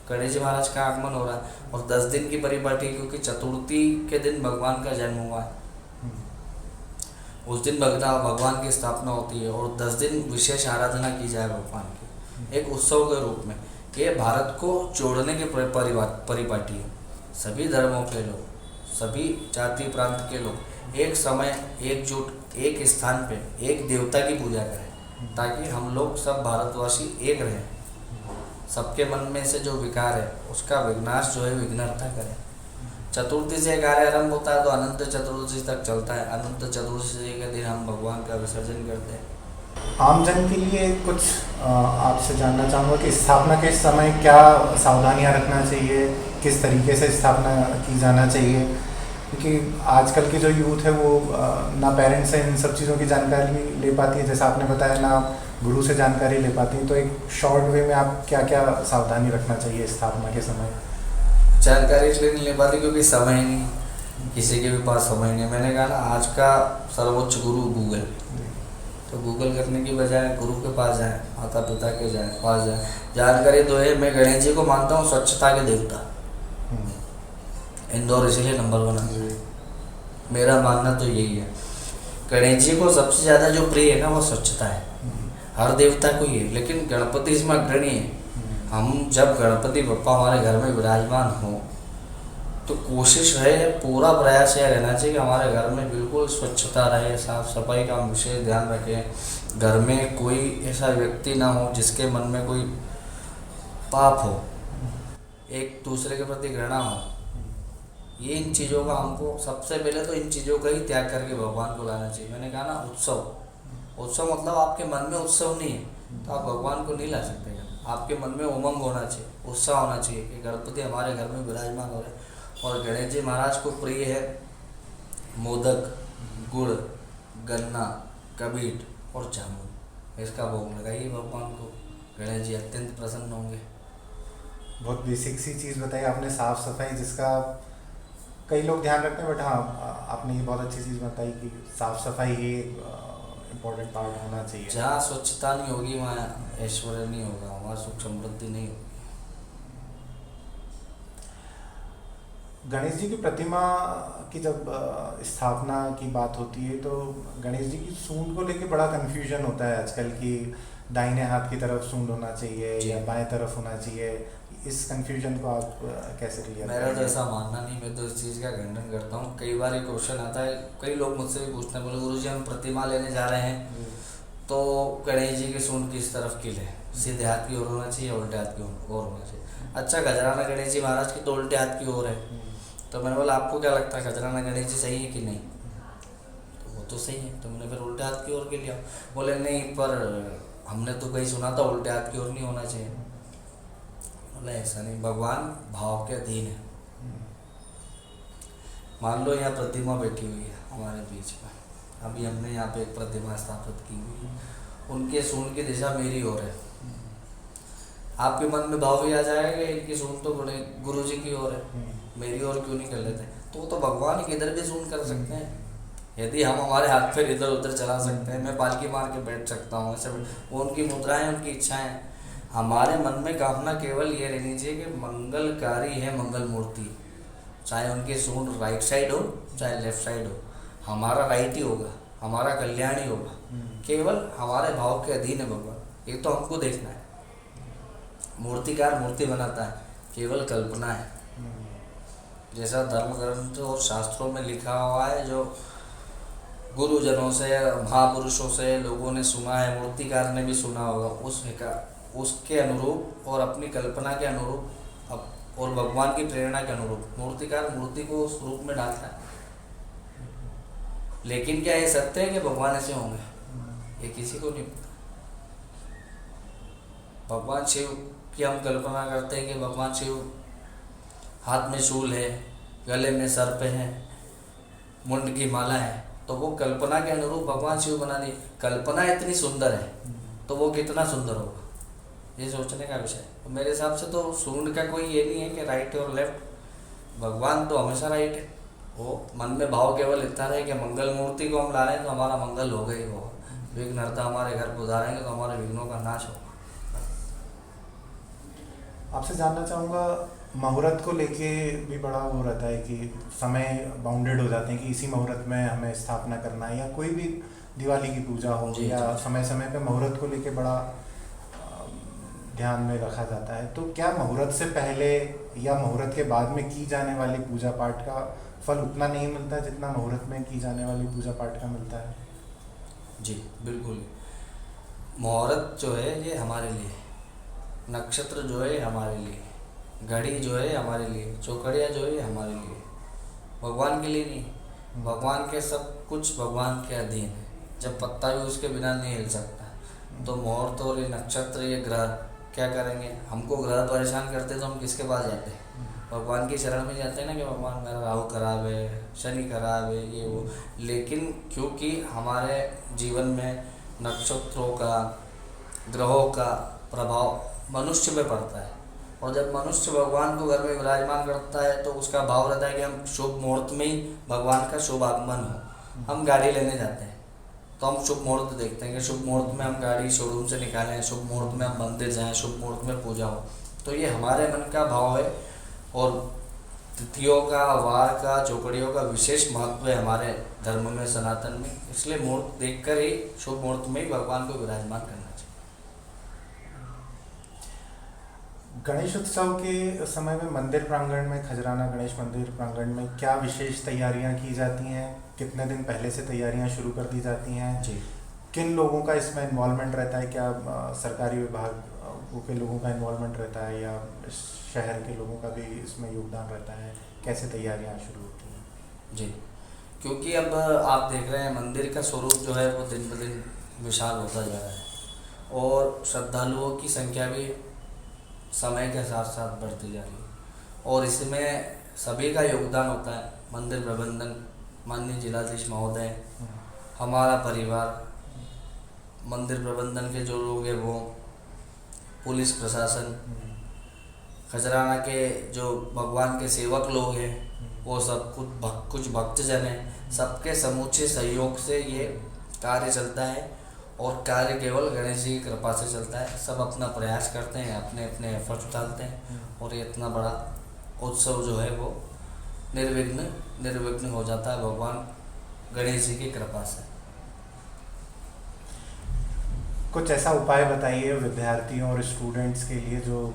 गणेश जी महाराज का आगमन हो रहा है। और 10 दिन की परिपाटी, क्योंकि चतुर्थी के दिन भगवान का जन्म हुआ है, उस दिन भगवान की स्थापना होती है और 10 दिन विशेष आराधना की जाए भगवान की एक उत्सव के रूप में। ये भारत को जोड़ने की परिपाटी है। सभी धर्मों के लोग, सभी जाति प्रांत के लोग एक समय एकजुट एक स्थान पे एक देवता की पूजा करें ताकि हम लोग सब भारतवासी एक रहें। सबके मन में से जो विकार है उसका विनाश जो है विघ्नहर्ता करें। चतुर्थी से कार्य आरंभ होता है तो अनंत चतुर्दशी तक चलता है। अनंत चतुर्दशी के दिन हम भगवान का विसर्जन करते हैं।
आमजन के लिए कुछ आपसे जानना चाहूँगा कि स्थापना के समय क्या सावधानियां रखना चाहिए, किस तरीके से स्थापना की जाना चाहिए, क्योंकि आजकल की जो यूथ है वो ना पेरेंट्स से इन सब चीज़ों की जानकारी ले पाती है, जैसा आपने बताया, ना गुरु से जानकारी ले पाती है। तो एक शॉर्ट वे में आप क्या क्या सावधानी रखना चाहिए स्थापना के समय?
जानकारी इसलिए नहीं ले पाती क्योंकि समय नहीं, किसी के भी पास समय नहीं। मैंने कहा ना, आज का सर्वोच्च गुरु गूगल, तो गूगल करने की बजाय गुरु के पास जाए, माता पिता के पास जाए, जानकारी तो है। मैं गणेश जी को मानता हूँ स्वच्छता के देवता। इंदौर इसलिए नंबर 1 है, मेरा मानना तो यही है। गणेश जी को सबसे ज़्यादा जो प्रिय है ना वो स्वच्छता है। हर देवता को ही है, लेकिन गणपति इसमें अग्रणी है। हम जब गणपति बप्पा हमारे घर में विराजमान हो तो कोशिश है, पूरा प्रयास यह रहना चाहिए कि हमारे घर में बिल्कुल स्वच्छता रहे, साफ सफाई का हम विशेष ध्यान रखें। घर में कोई ऐसा व्यक्ति ना हो जिसके मन में कोई पाप हो, एक दूसरे के प्रति घृणा हो। ये इन चीज़ों का हमको सबसे पहले तो इन चीज़ों का ही त्याग करके भगवान को लाना चाहिए। मैंने कहा ना, उत्सव मतलब आपके मन में उत्सव नहीं है तो आप भगवान को नहीं ला सकते। आपके मन में उमंग होना चाहिए, उत्साह होना चाहिए कि गणपति हमारे घर में विराजमान हो रहे हैं। और गणेश जी महाराज को प्रिय है मोदक, गुड़, गन्ना, कबीट और जामुन। इसका भोग लगाइए भगवान को, गणेश जी अत्यंत प्रसन्न होंगे।
बहुत बेसिक सी चीज़ बताई आपने, साफ सफाई, जिसका कई लोग ध्यान रखते हैं, बट हाँ आपने ये बहुत अच्छी चीज़ बताई कि साफ सफाई ही इम्पोर्टेंट पार्ट होना चाहिए।
जहाँ स्वच्छता नहीं होगी वहाँ ऐश्वर्य नहीं होगा, वहाँ सुख समृद्धि नहीं होगी।
गणेश जी की प्रतिमा की जब स्थापना की बात होती है तो गणेश जी की सूंड को लेके बड़ा कन्फ्यूजन होता है आजकल, कि दाहिने हाथ की तरफ सूंड होना चाहिए या बाएं तरफ होना चाहिए। इस कन्फ्यूजन को आप कैसे क्लियर?
मेरा तो ऐसा मानना नहीं, मैं तो इस चीज़ का खंडन करता हूँ। कई बार ये क्वेश्चन आता है, कई लोग मुझसे भी पूछते हैं, बोले गुरुजी हम प्रतिमा लेने जा रहे हैं तो गणेश जी की सूंड किस तरफ की ले, सीधे हाथ की ओर होना चाहिए, उल्टे हाथ की ओर होना चाहिए। अच्छा, गजराना गणेश जी महाराज की तो उल्टे हाथ की ओर है, तो मैंने बोला आपको क्या लगता है गजराना गणेश जी सही है कि नहीं? तो वो तो सही है, तो मैंने फिर उल्टे हाथ की ओर के लिया। बोले नहीं, पर हमने तो कहीं सुना था उल्टे हाथ की ओर नहीं होना चाहिए। बोला ऐसा नहीं, भगवान भाव के अधीन है। मान लो यहाँ प्रतिमा बैठी हुई है हमारे बीच में, अभी हमने यहाँ पे एक प्रतिमा स्थापित की हुई है, उनके सूंड की दिशा मेरी ओर है। आपके मन में भाव भी आ जाएगा कि इनकी सूंड तो बड़े गुरु जी की ओर है, मेरी ओर क्यों नहीं कर लेते? तो वो तो भगवान किधर भी सूंड कर सकते हैं। यदि हम हमारे हाथ पैर इधर उधर चला सकते हैं, मैं पालकी मार के बैठ सकता हूँ, ऐसे वो उनकी मुद्राएं, उनकी इच्छाएं। हमारे मन में कामना केवल ये रहनी चाहिए कि मंगलकारी है मंगल मूर्ति, चाहे उनकी सूंड राइट साइड हो चाहे लेफ्ट साइड हो, हमारा राइट ही होगा, हमारा कल्याण ही होगा। केवल हमारे भाव के अधीन है भगवान, ये तो हमको देखना है। मूर्तिकार मूर्ति बनाता है, केवल कल्पना है। जैसा धर्म ग्रंथ और शास्त्रों में लिखा हुआ है, जो गुरुजनों से महापुरुषों से लोगों ने सुना है, मूर्तिकार ने भी सुना होगा, उसके अनुरूप और अपनी कल्पना के अनुरूप और भगवान की प्रेरणा के अनुरूप मूर्तिकार मूर्ति को उस रूप में डालता है। लेकिन क्या ये सत्य है कि भगवान ऐसे होंगे? ये किसी को नहीं पता। भगवान शिव की हम कल्पना करते हैं कि भगवान शिव हाथ में शूल है, गले में सर्प है, मुंड की माला है, तो वो कल्पना के अनुरूप भगवान शिव बना दी। कल्पना इतनी सुंदर है तो वो कितना सुंदर होगा, ये सोचने का विषय है। तो मेरे हिसाब से तो सूंड का कोई ये नहीं है कि राइट और लेफ्ट, भगवान तो हमेशा राइट है। वो मन में भाव केवल इतना रहे कि मंगल मूर्ति को हम ला रहे हैं तो हमारा मंगल होगा ही होगा, विघ्नहर्ता हमारे घर को उधारेंगे तो हमारे विघ्नों का नाश होगा।
आपसे जानना चाहूँगा, मुहूर्त को लेके भी बड़ा वो रहता है कि समय बाउंडेड हो जाते हैं कि इसी मुहूर्त में हमें स्थापना करना है, या कोई भी दिवाली की पूजा हो या समय समय पे मुहूर्त को लेके बड़ा ध्यान में रखा जाता है। तो क्या मुहूर्त से पहले या मुहूर्त के बाद में की जाने वाली पूजा पाठ का फल उतना नहीं मिलता जितना मुहूर्त में की जाने वाली पूजा पाठ का मिलता है?
जी बिल्कुल। मुहूर्त जो है ये हमारे लिए, नक्षत्र जो है हमारे लिए, घड़ी जो है हमारे लिए, चौकड़िया जो है हमारे लिए, भगवान के लिए नहीं। भगवान के सब कुछ भगवान के अधीन है। जब पत्ता भी उसके बिना नहीं हिल सकता, तो मुहूर्त और ये नक्षत्र ये ग्रह क्या करेंगे? हमको ग्रह परेशान करते तो हम किसके पास जाते हैं? भगवान की शरण में जाते हैं ना कि भगवान मेरा राहु खराब है, शनि खराब है, ये वो। लेकिन क्योंकि हमारे जीवन में नक्षत्रों का, ग्रहों का प्रभाव मनुष्य पे पड़ता है, और जब मनुष्य भगवान को घर में विराजमान करता है तो उसका भाव रहता है कि हम शुभ मुहूर्त में ही भगवान का शुभ आगमन हो। हम गाड़ी लेने जाते हैं तो हम शुभ मुहूर्त देखते हैं कि शुभ मुहूर्त में हम गाड़ी शोरूम से निकालें, शुभ मुहूर्त में हम मंदिर जाएं, शुभ मुहूर्त में पूजा हो। तो ये हमारे मन का भाव है, और तिथियों का, वार का, चौकड़ियों का विशेष महत्व है हमारे धर्म में, सनातन में। इसलिए मुहूर्त देखकर ही, शुभ मुहूर्त में ही भगवान को विराजमान करना चाहिए।
गणेश उत्सव के समय में मंदिर प्रांगण में, खजराना गणेश मंदिर प्रांगण में क्या विशेष तैयारियां की जाती हैं? कितने दिन पहले से तैयारियां शुरू कर दी जाती हैं
जी?
किन लोगों का इसमें इन्वॉल्वमेंट रहता है? क्या सरकारी विभाग के लोगों का इन्वॉल्वमेंट रहता है या शहर के लोगों का भी इसमें योगदान रहता है? कैसे तैयारियां शुरू होती हैं?
जी, क्योंकि अब आप देख रहे हैं मंदिर का स्वरूप जो है वो दिन ब दिन विशाल होता जा रहा है, और श्रद्धालुओं की संख्या भी समय के साथ साथ बढ़ती जा रही है, और इसमें सभी का योगदान होता है। मंदिर प्रबंधन, माननीय जिलाधीश महोदय, हमारा परिवार, मंदिर प्रबंधन के जो लोग हैं वो, पुलिस प्रशासन, खजराना के जो भगवान के सेवक लोग हैं वो सब, कुछ भक्तजन हैं, सबके समूचे सहयोग से ये कार्य चलता है। और कार्य केवल गणेश जी की कृपा से चलता है। सब अपना प्रयास करते हैं, अपने अपने एफर्ट्स डालते हैं, और ये इतना बड़ा उत्सव जो है वो निर्विघ्न हो जाता है भगवान गणेश जी की कृपा से।
कुछ ऐसा उपाय बताइए विद्यार्थियों और स्टूडेंट्स के लिए जो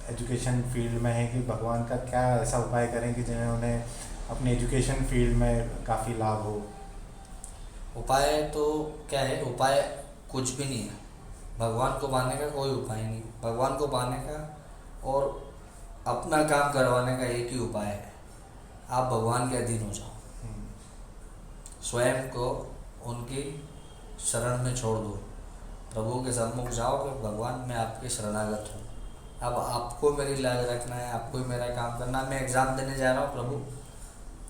एजुकेशन फील्ड में है, कि भगवान का क्या ऐसा उपाय करें कि जिन्हें उन्हें अपनी एजुकेशन फील्ड में काफ़ी लाभ हो।
उपाय तो क्या है? उपाय कुछ भी नहीं है। भगवान को पाने का कोई उपाय नहीं। भगवान को पाने का और अपना काम करवाने का एक ही उपाय है, आप भगवान के अधीन हो जाओ, स्वयं को उनकी शरण में छोड़ दो, प्रभु के सम्मुख जाओ कि भगवान मैं आपके शरणागत हूँ, अब आपको मेरी लाज रखना है, आपको ही मेरा काम करना है। मैं एग्ज़ाम देने जा रहा हूँ प्रभु,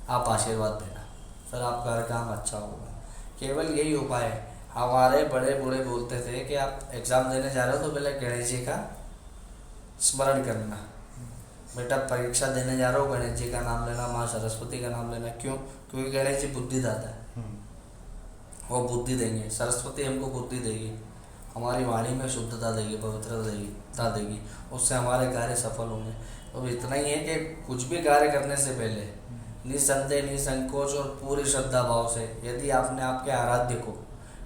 आप आशीर्वाद देना, फिर आपका हर काम अच्छा होगा। केवल यही उपाय है। हमारे बड़े बूढ़े बोलते थे कि आप एग्ज़ाम देने जा रहे हो तो पहले गणेश जी का स्मरण करना। बेटा परीक्षा देने जा रहे हो, गणेश जी का नाम लेना, माँ सरस्वती का नाम लेना। क्यों? क्योंकि गणेश जी बुद्धिदाता है, वो बुद्धि देंगे। सरस्वती हमको बुद्धि देगी, हमारी वाणी में शुद्धता देगी, पवित्रता देगी, उससे हमारे कार्य सफल होंगे। तो इतना ही है कि कुछ भी कार्य करने से पहले निसंदेह, निसंकोच और पूरी श्रद्धा भाव से, यदि आपने आपके आराध्य को,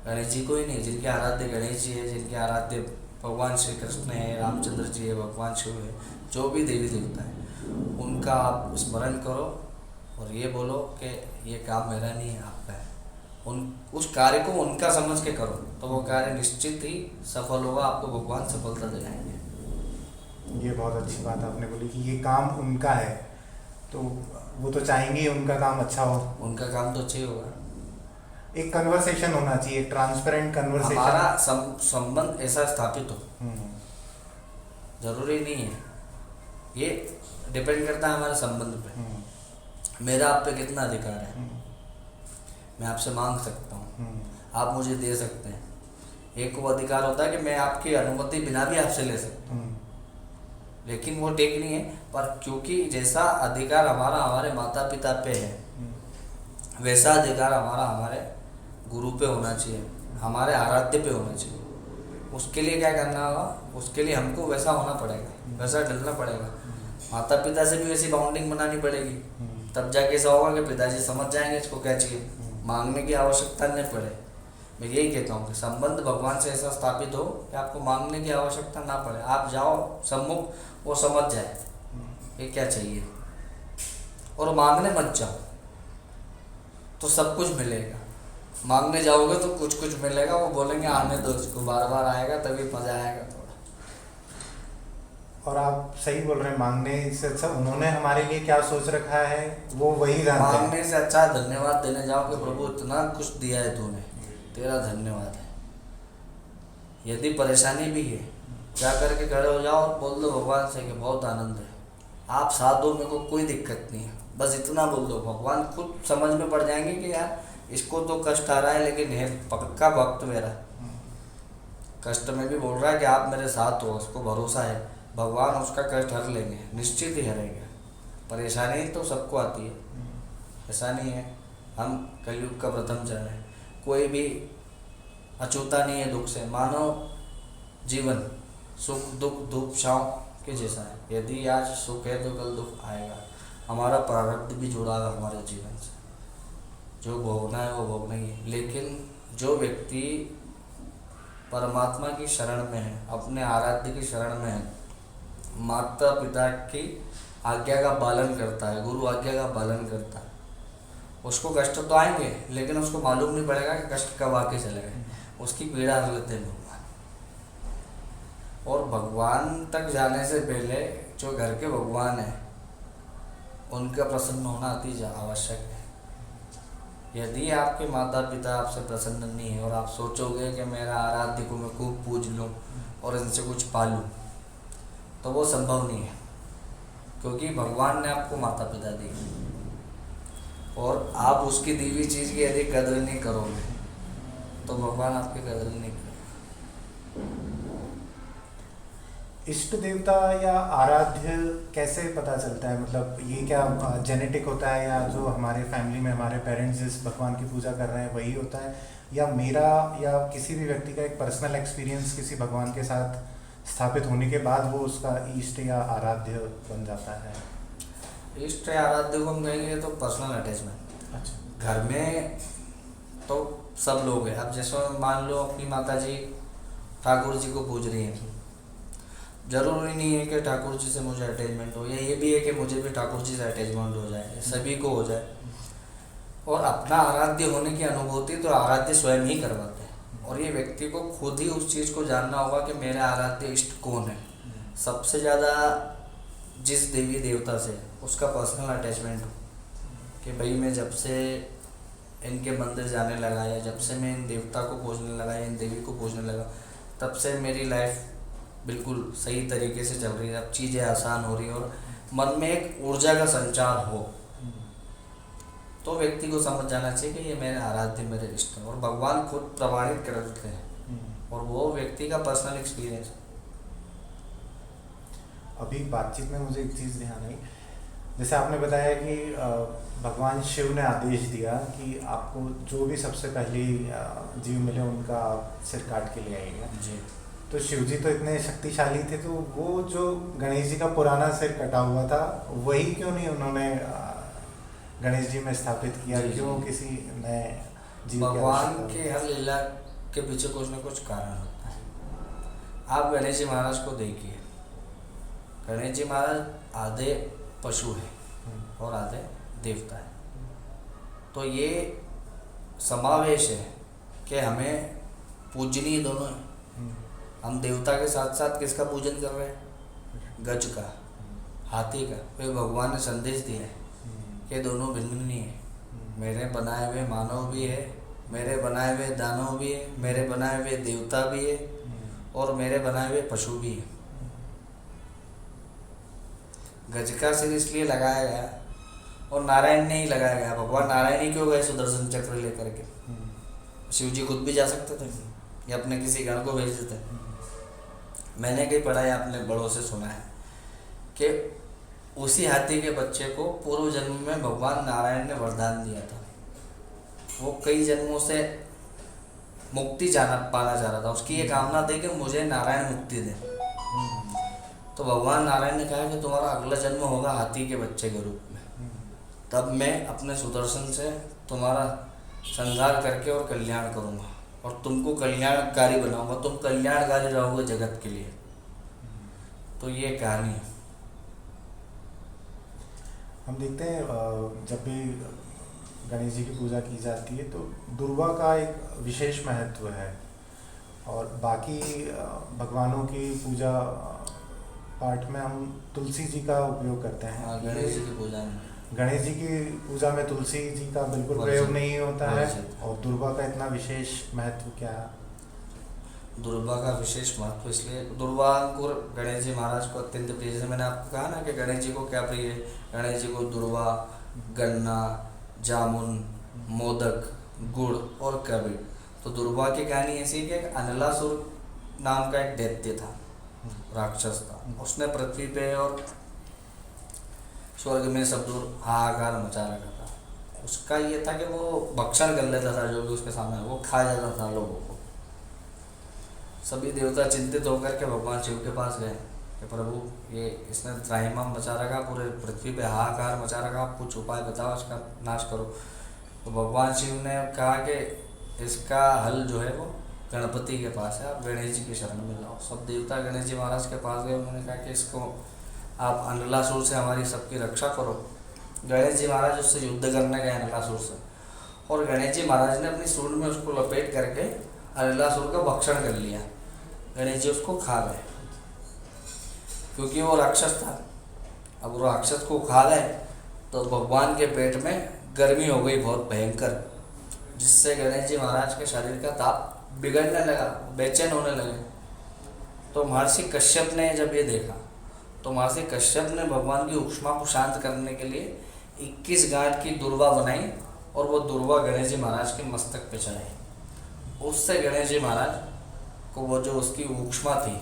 गणेश जी को ही नहीं, जिनके आराध्य गणेश जी है, जिनके आराध्य भगवान श्री कृष्ण है, रामचंद्र जी है, भगवान शिव है, जो भी देवी देवता है, उनका आप स्मरण करो और ये बोलो कि ये काम मेरा नहीं है, आपका है। उस कार्य को उनका समझ के करो तो वो कार्य निश्चित ही सफल होगा, आपको भगवान सफलता दिलाएंगे।
ये बहुत अच्छी बात आपने बोली कि ये काम उनका है, तो वो तो चाहेंगे उनका काम अच्छा हो।
उनका काम तो अच्छा ही होगा।
एक कन्वर्सेशन होना चाहिए, ट्रांसपेरेंट कन्वर्सेशन।
हमारा संबंध ऐसा स्थापित हो, जरूरी नहीं है, ये डिपेंड करता है हमारे संबंध पे। मेरा आप पे कितना अधिकार है, मैं आपसे मांग सकता हूँ, आप मुझे दे सकते हैं। एक वो अधिकार होता है कि मैं आपकी अनुमति बिना भी आपसे ले सकता हूँ, लेकिन वो ठीक नहीं है। पर क्योंकि जैसा अधिकार हमारा हमारे माता पिता पे है, वैसा अधिकार हमारा हमारे गुरु पे होना चाहिए, हमारे आराध्य पे होना चाहिए। उसके लिए क्या करना होगा? उसके लिए हमको वैसा होना पड़ेगा, वैसा डलना पड़ेगा। माता पिता से भी वैसी बाउंडिंग बनानी पड़ेगी, तब जाके ऐसा होगा कि पिताजी समझ जाएंगे इसको क्या चाहिए, मांगने की आवश्यकता नहीं पड़े। मैं यही कहता हूँ कि संबंध भगवान से ऐसा स्थापित हो कि आपको मांगने की आवश्यकता ना पड़े। आप जाओ सम्मुख, वो समझ जाए ये क्या चाहिए, और मांगने मत जाओ तो सब कुछ मिलेगा। मांगने जाओगे तो कुछ कुछ मिलेगा, वो बोलेंगे आने दो इसको, बार बार आएगा तभी मजा आएगा थोड़ा।
और आप सही बोल रहे हैं, मांगने से अच्छा उन्होंने हमारे लिए क्या सोच रखा है वो वही जानते हैं।
मांगने से अच्छा धन्यवाद देने जाओ कि प्रभु इतना कुछ दिया है तूने, तेरा धन्यवाद है। यदि परेशानी भी है, जा करके खड़े हो जाओ और बोल दो भगवान से कि बहुत आनंद है, आप साथ दो, मेरे को कोई दिक्कत नहीं है, बस इतना बोल दो। भगवान खुद समझ में पड़ जाएंगे कि यार इसको तो कष्ट आ रहा है, लेकिन है पक्का भक्त मेरा, कष्ट में भी बोल रहा है कि आप मेरे साथ हो, उसको भरोसा है, भगवान उसका कष्ट हर लेंगे, निश्चित ही हरेंगे। परेशानी तो सबको आती है, ऐसा नहीं है। हम कलयुग का प्रथम चरण है, कोई भी अछूता नहीं है दुख से। मानव जीवन सुख दुख धूप छाँव के जैसा है, यदि आज सुख है तो कल दुख आएगा। हमारा प्रारब्ध भी जुड़ा है हमारे जीवन से, जो भोगना है वो भोगना ही है। लेकिन जो व्यक्ति परमात्मा की शरण में है, अपने आराध्य की शरण में है, माता पिता की आज्ञा का पालन करता है, गुरु आज्ञा का पालन करता है, उसको कष्ट तो आएंगे, लेकिन उसको मालूम नहीं पड़ेगा कि कष्ट कब आके चले गए, उसकी पीड़ा हर लेते हैं भगवान। और भगवान तक जाने से पहले जो घर के भगवान हैं उनका प्रसन्न होना अति आवश्यक है। यदि आपके माता पिता आपसे प्रसन्न नहीं है और आप सोचोगे कि मेरा आराध्य को मैं खूब पूज लूँ और इनसे कुछ पालूँ, तो वो संभव नहीं है, क्योंकि भगवान ने आपको माता पिता दी और आप उसकी दी हुई चीज़ की यदि कदर नहीं करोगे तो भगवान आपकी कदर नहीं करेगा।
इष्ट देवता या आराध्य कैसे पता चलता है? मतलब ये क्या जेनेटिक होता है, या जो हमारे फैमिली में हमारे पेरेंट्स जिस भगवान की पूजा कर रहे हैं वही होता है, या मेरा या किसी भी व्यक्ति का एक पर्सनल एक्सपीरियंस किसी भगवान के साथ स्थापित होने के बाद वो उसका इष्ट या आराध्य बन जाता है?
इष्ट या आराध्य को हम कहेंगे तो पर्सनल अटैचमेंट।
अच्छा।
घर में तो सब लोग हैं। अब जैसे मान लो अपनी माता जी ठाकुर जी को पूज रही हैं, जरूरी नहीं है कि ठाकुर जी से मुझे अटैचमेंट हो, या ये भी है कि मुझे भी ठाकुर जी से अटैचमेंट हो जाए, सभी को हो जाए। और अपना आराध्य होने की अनुभूति तो आराध्य स्वयं ही करवाते हैं, और ये व्यक्ति को खुद ही उस चीज़ को जानना होगा कि मेरा आराध्य इष्ट कौन है। सबसे ज़्यादा जिस देवी देवता से उसका पर्सनल अटैचमेंट हो, कि भाई मैं जब से इनके मंदिर जाने लगा, या जब से मैं इन देवता को पूजने लगा, या इन देवी को पूजने लगा, तब से मेरी लाइफ बिल्कुल सही तरीके से चल रही है, अब चीज़ें आसान हो रही है, और मन में एक ऊर्जा का संचार हो, तो व्यक्ति को समझ जाना चाहिए कि ये मेरे आराध्य, मेरे इष्ट हैं, और भगवान खुद प्रमाणित कर देते हैं, और वो व्यक्ति का पर्सनल एक्सपीरियंस है।
अभी बातचीत में मुझे एक चीज़ ध्यान आई, जैसे आपने बताया कि भगवान शिव ने आदेश दिया कि आपको जो भी सबसे पहली जीव मिले उनका आप सिर काट के ले आइएगा
जी।
तो शिव जी तो इतने शक्तिशाली थे, तो वो जो गणेश जी का पुराना सिर कटा हुआ था वही क्यों नहीं उन्होंने गणेश जी में स्थापित किया?
जी, जी।
क्यों किसी नए जीव की
भगवान
आवश्यकता
के हर लीला के पीछे कुछ न कुछ कारण होता है। आप गणेश जी महाराज को देखिए, गणेश जी महाराज आधे पशु है और आधे देवता है, तो ये समावेश है कि हमें पूजनीय दोनों है। हम देवता के साथ साथ किसका पूजन कर रहे हैं? गज का, हाथी का। फिर भगवान ने संदेश दिया है कि दोनों भिन्न नहीं है, मेरे बनाए हुए मानव भी है, मेरे बनाए हुए दानव भी है, मेरे बनाए हुए देवता भी है, और मेरे बनाए हुए पशु भी है। गज का सिर इसलिए लगाया गया, और नारायण ने ही लगाया गया। भगवान नारायण ही क्यों गए सुदर्शन चक्र लेकर के? शिव जी खुद भी जा सकते थे या अपने किसी गण को भेज देते। मैंने कहीं पढ़ा है, आपने बड़ों से सुना है कि उसी हाथी के बच्चे को पूर्व जन्म में भगवान नारायण ने वरदान दिया था। वो कई जन्मों से मुक्ति पाना चाह रहा था, उसकी ये कामना थी कि मुझे नारायण मुक्ति दे। तो भगवान नारायण ने कहा कि तुम्हारा अगला जन्म होगा हाथी के बच्चे के रूप में, तब मैं अपने सुदर्शन से तुम्हारा संहार करके और कल्याण करूँगा, और तुमको कल्याणकारी बनाऊंगा, तुम कल्याणकारी रहोगे जगत के लिए। तो ये कहानी है।
हम देखते हैं जब भी गणेश जी की पूजा की जाती है तो दुर्वा का एक विशेष महत्व है, और बाकी भगवानों की पूजा पाठ में हम तुलसी जी का उपयोग करते हैं।
गणेश जी की पूजा में,
गणेश जी की पूजा में तुलसी जी का बिल्कुल प्रयोग नहीं होता है, और दुर्वा का इतना विशेष महत्व क्या है?
दुर्वा का विशेष महत्व इसलिए, दुर्वा अंकुर गणेश जी महाराज को अत्यंत प्रिय। जैसे मैंने आपको कहा ना कि गणेश जी को क्या प्रिय है, गणेश जी को दुर्वा, गन्ना, जामुन, मोदक, गुड़ और कबीर। तो दुर्वा की कहानी ऐसी है कि अनलासुर नाम का एक दैत्य था, राक्षस था। उसने पृथ्वी पे और स्वर्ग में सब दूर हाहाकार मचा रखा था। उसका ये था कि वो भक्षण कर लेता था, जो भी उसके सामने वो खा जाता था लोगों को। सभी देवता चिंतित होकर के भगवान शिव के पास गए कि प्रभु, ये इसने त्राहिमाम मचा रखा, पूरे पृथ्वी पे हाहाकार मचा रखा, आप कुछ उपाय बताओ, इसका नाश करो। तो भगवान शिव ने कहा कि इसका हल जो है वो गणपति के पास है, आप गणेश जी की शरण में जाओ। सब देवता गणेश जी महाराज के पास गए। उन्होंने कहा कि इसको आप अनलासुर से हमारी सबकी रक्षा करो। गणेश जी महाराज उससे युद्ध करने गए अनलासुर से, और गणेश जी महाराज ने अपनी सूंड में उसको लपेट करके अनलासुर का भक्षण कर लिया। गणेश जी उसको खा गए, क्योंकि वो राक्षस था। अब वो राक्षस को खा गए तो भगवान के पेट में गर्मी हो गई बहुत भयंकर, जिससे गणेश जी महाराज के शरीर का ताप बिगड़ने लगा, बेचैन होने लगे। तो महर्षि कश्यप ने जब ये देखा तो महर्षि कश्यप ने भगवान की उष्मा को शांत करने के लिए 21 गांठ की दुर्वा बनाई, और वो दुर्वा गणेश जी महाराज के मस्तक पे चढ़ाई। उससे गणेश जी महाराज को वो जो उसकी उष्मा थी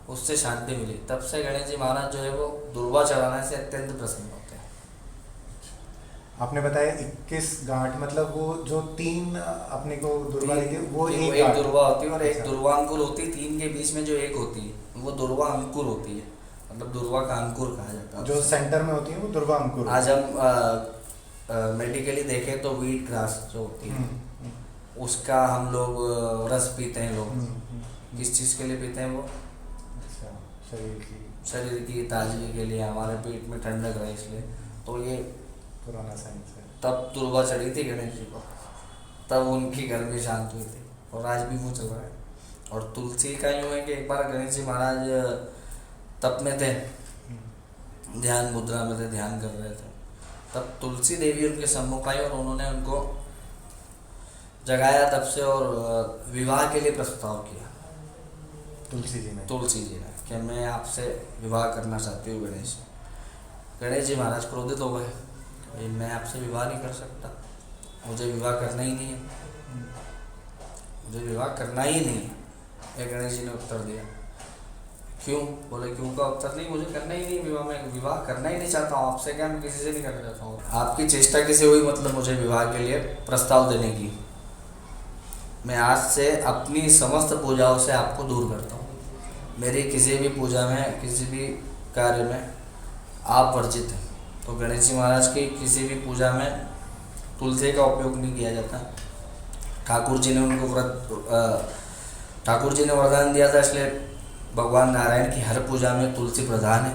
उससे शांति मिली। तब से गणेश जी महाराज जो है वो दुर्वा चढ़ाने से अत्यंत प्रसन्न होते हैं।
आपने बताया 21 गांठ, मतलब वो जो 3 अपने को दुर्वा देती है वो
एक
गांठ।
दुर्वा होती है और एक
अच्छा।
दुर्वा अंकुर होती है। 3 के बीच में जो एक होती है वो दुर्वा अंकुर होती है, मतलब दुर्वा का अंकुर कहा जाता है।
जो सेंटर में होती है वो दुर्वा अंकुर।
आज हम मेडिकली देखें तो वीट ग्रास जो होती है उसका हम लोग रस पीते हैं। लोग किस चीज़ के लिए पीते हैं? वो
अच्छा,
शरीर की ताजगी के लिए, हमारे पेट में ठंडक रहे इसलिए। तो ये
पुराना साइंस है।
तब दुर्वा चढ़ी थी गणेश जी को, तब उनकी गर्मी शांत हुई थी, और आज भी वो चल रहा है। और तुलसी का यूँ है कि एक बार गणेश जी महाराज तप में थे, ध्यान मुद्रा में थे, ध्यान कर रहे थे। तब तुलसी देवी उनके सम्मुख आई और उन्होंने उनको जगाया तब से, और विवाह के लिए प्रस्ताव किया
तुलसी जी ने
कि मैं आपसे विवाह करना चाहती हूँ गणेश जी महाराज क्रोधित हो गए, मैं आपसे विवाह नहीं कर सकता। मुझे विवाह करना ही नहीं है, मुझे विवाह करना ही नहीं है। ये गणेश जी ने उत्तर दिया। क्यों? बोले क्यों का उत्तर नहीं, मुझे करना ही नहीं विवाह, मैं विवाह करना ही नहीं चाहता हूँ आपसे, क्या मैं किसी से नहीं करना चाहता हूँ। आपकी चेष्टा कैसे हुई मतलब मुझे विवाह के लिए प्रस्ताव देने की? मैं आज से अपनी समस्त पूजाओं से आपको दूर करता हूँ। मेरी किसी भी पूजा में, किसी भी कार्य में आप वर्जित हैं। तो गणेश जी महाराज की किसी भी पूजा में तुलसी का उपयोग नहीं किया जाता। ठाकुर जी ने वरदान दिया था, इसलिए भगवान नारायण की हर पूजा में तुलसी प्रधान है।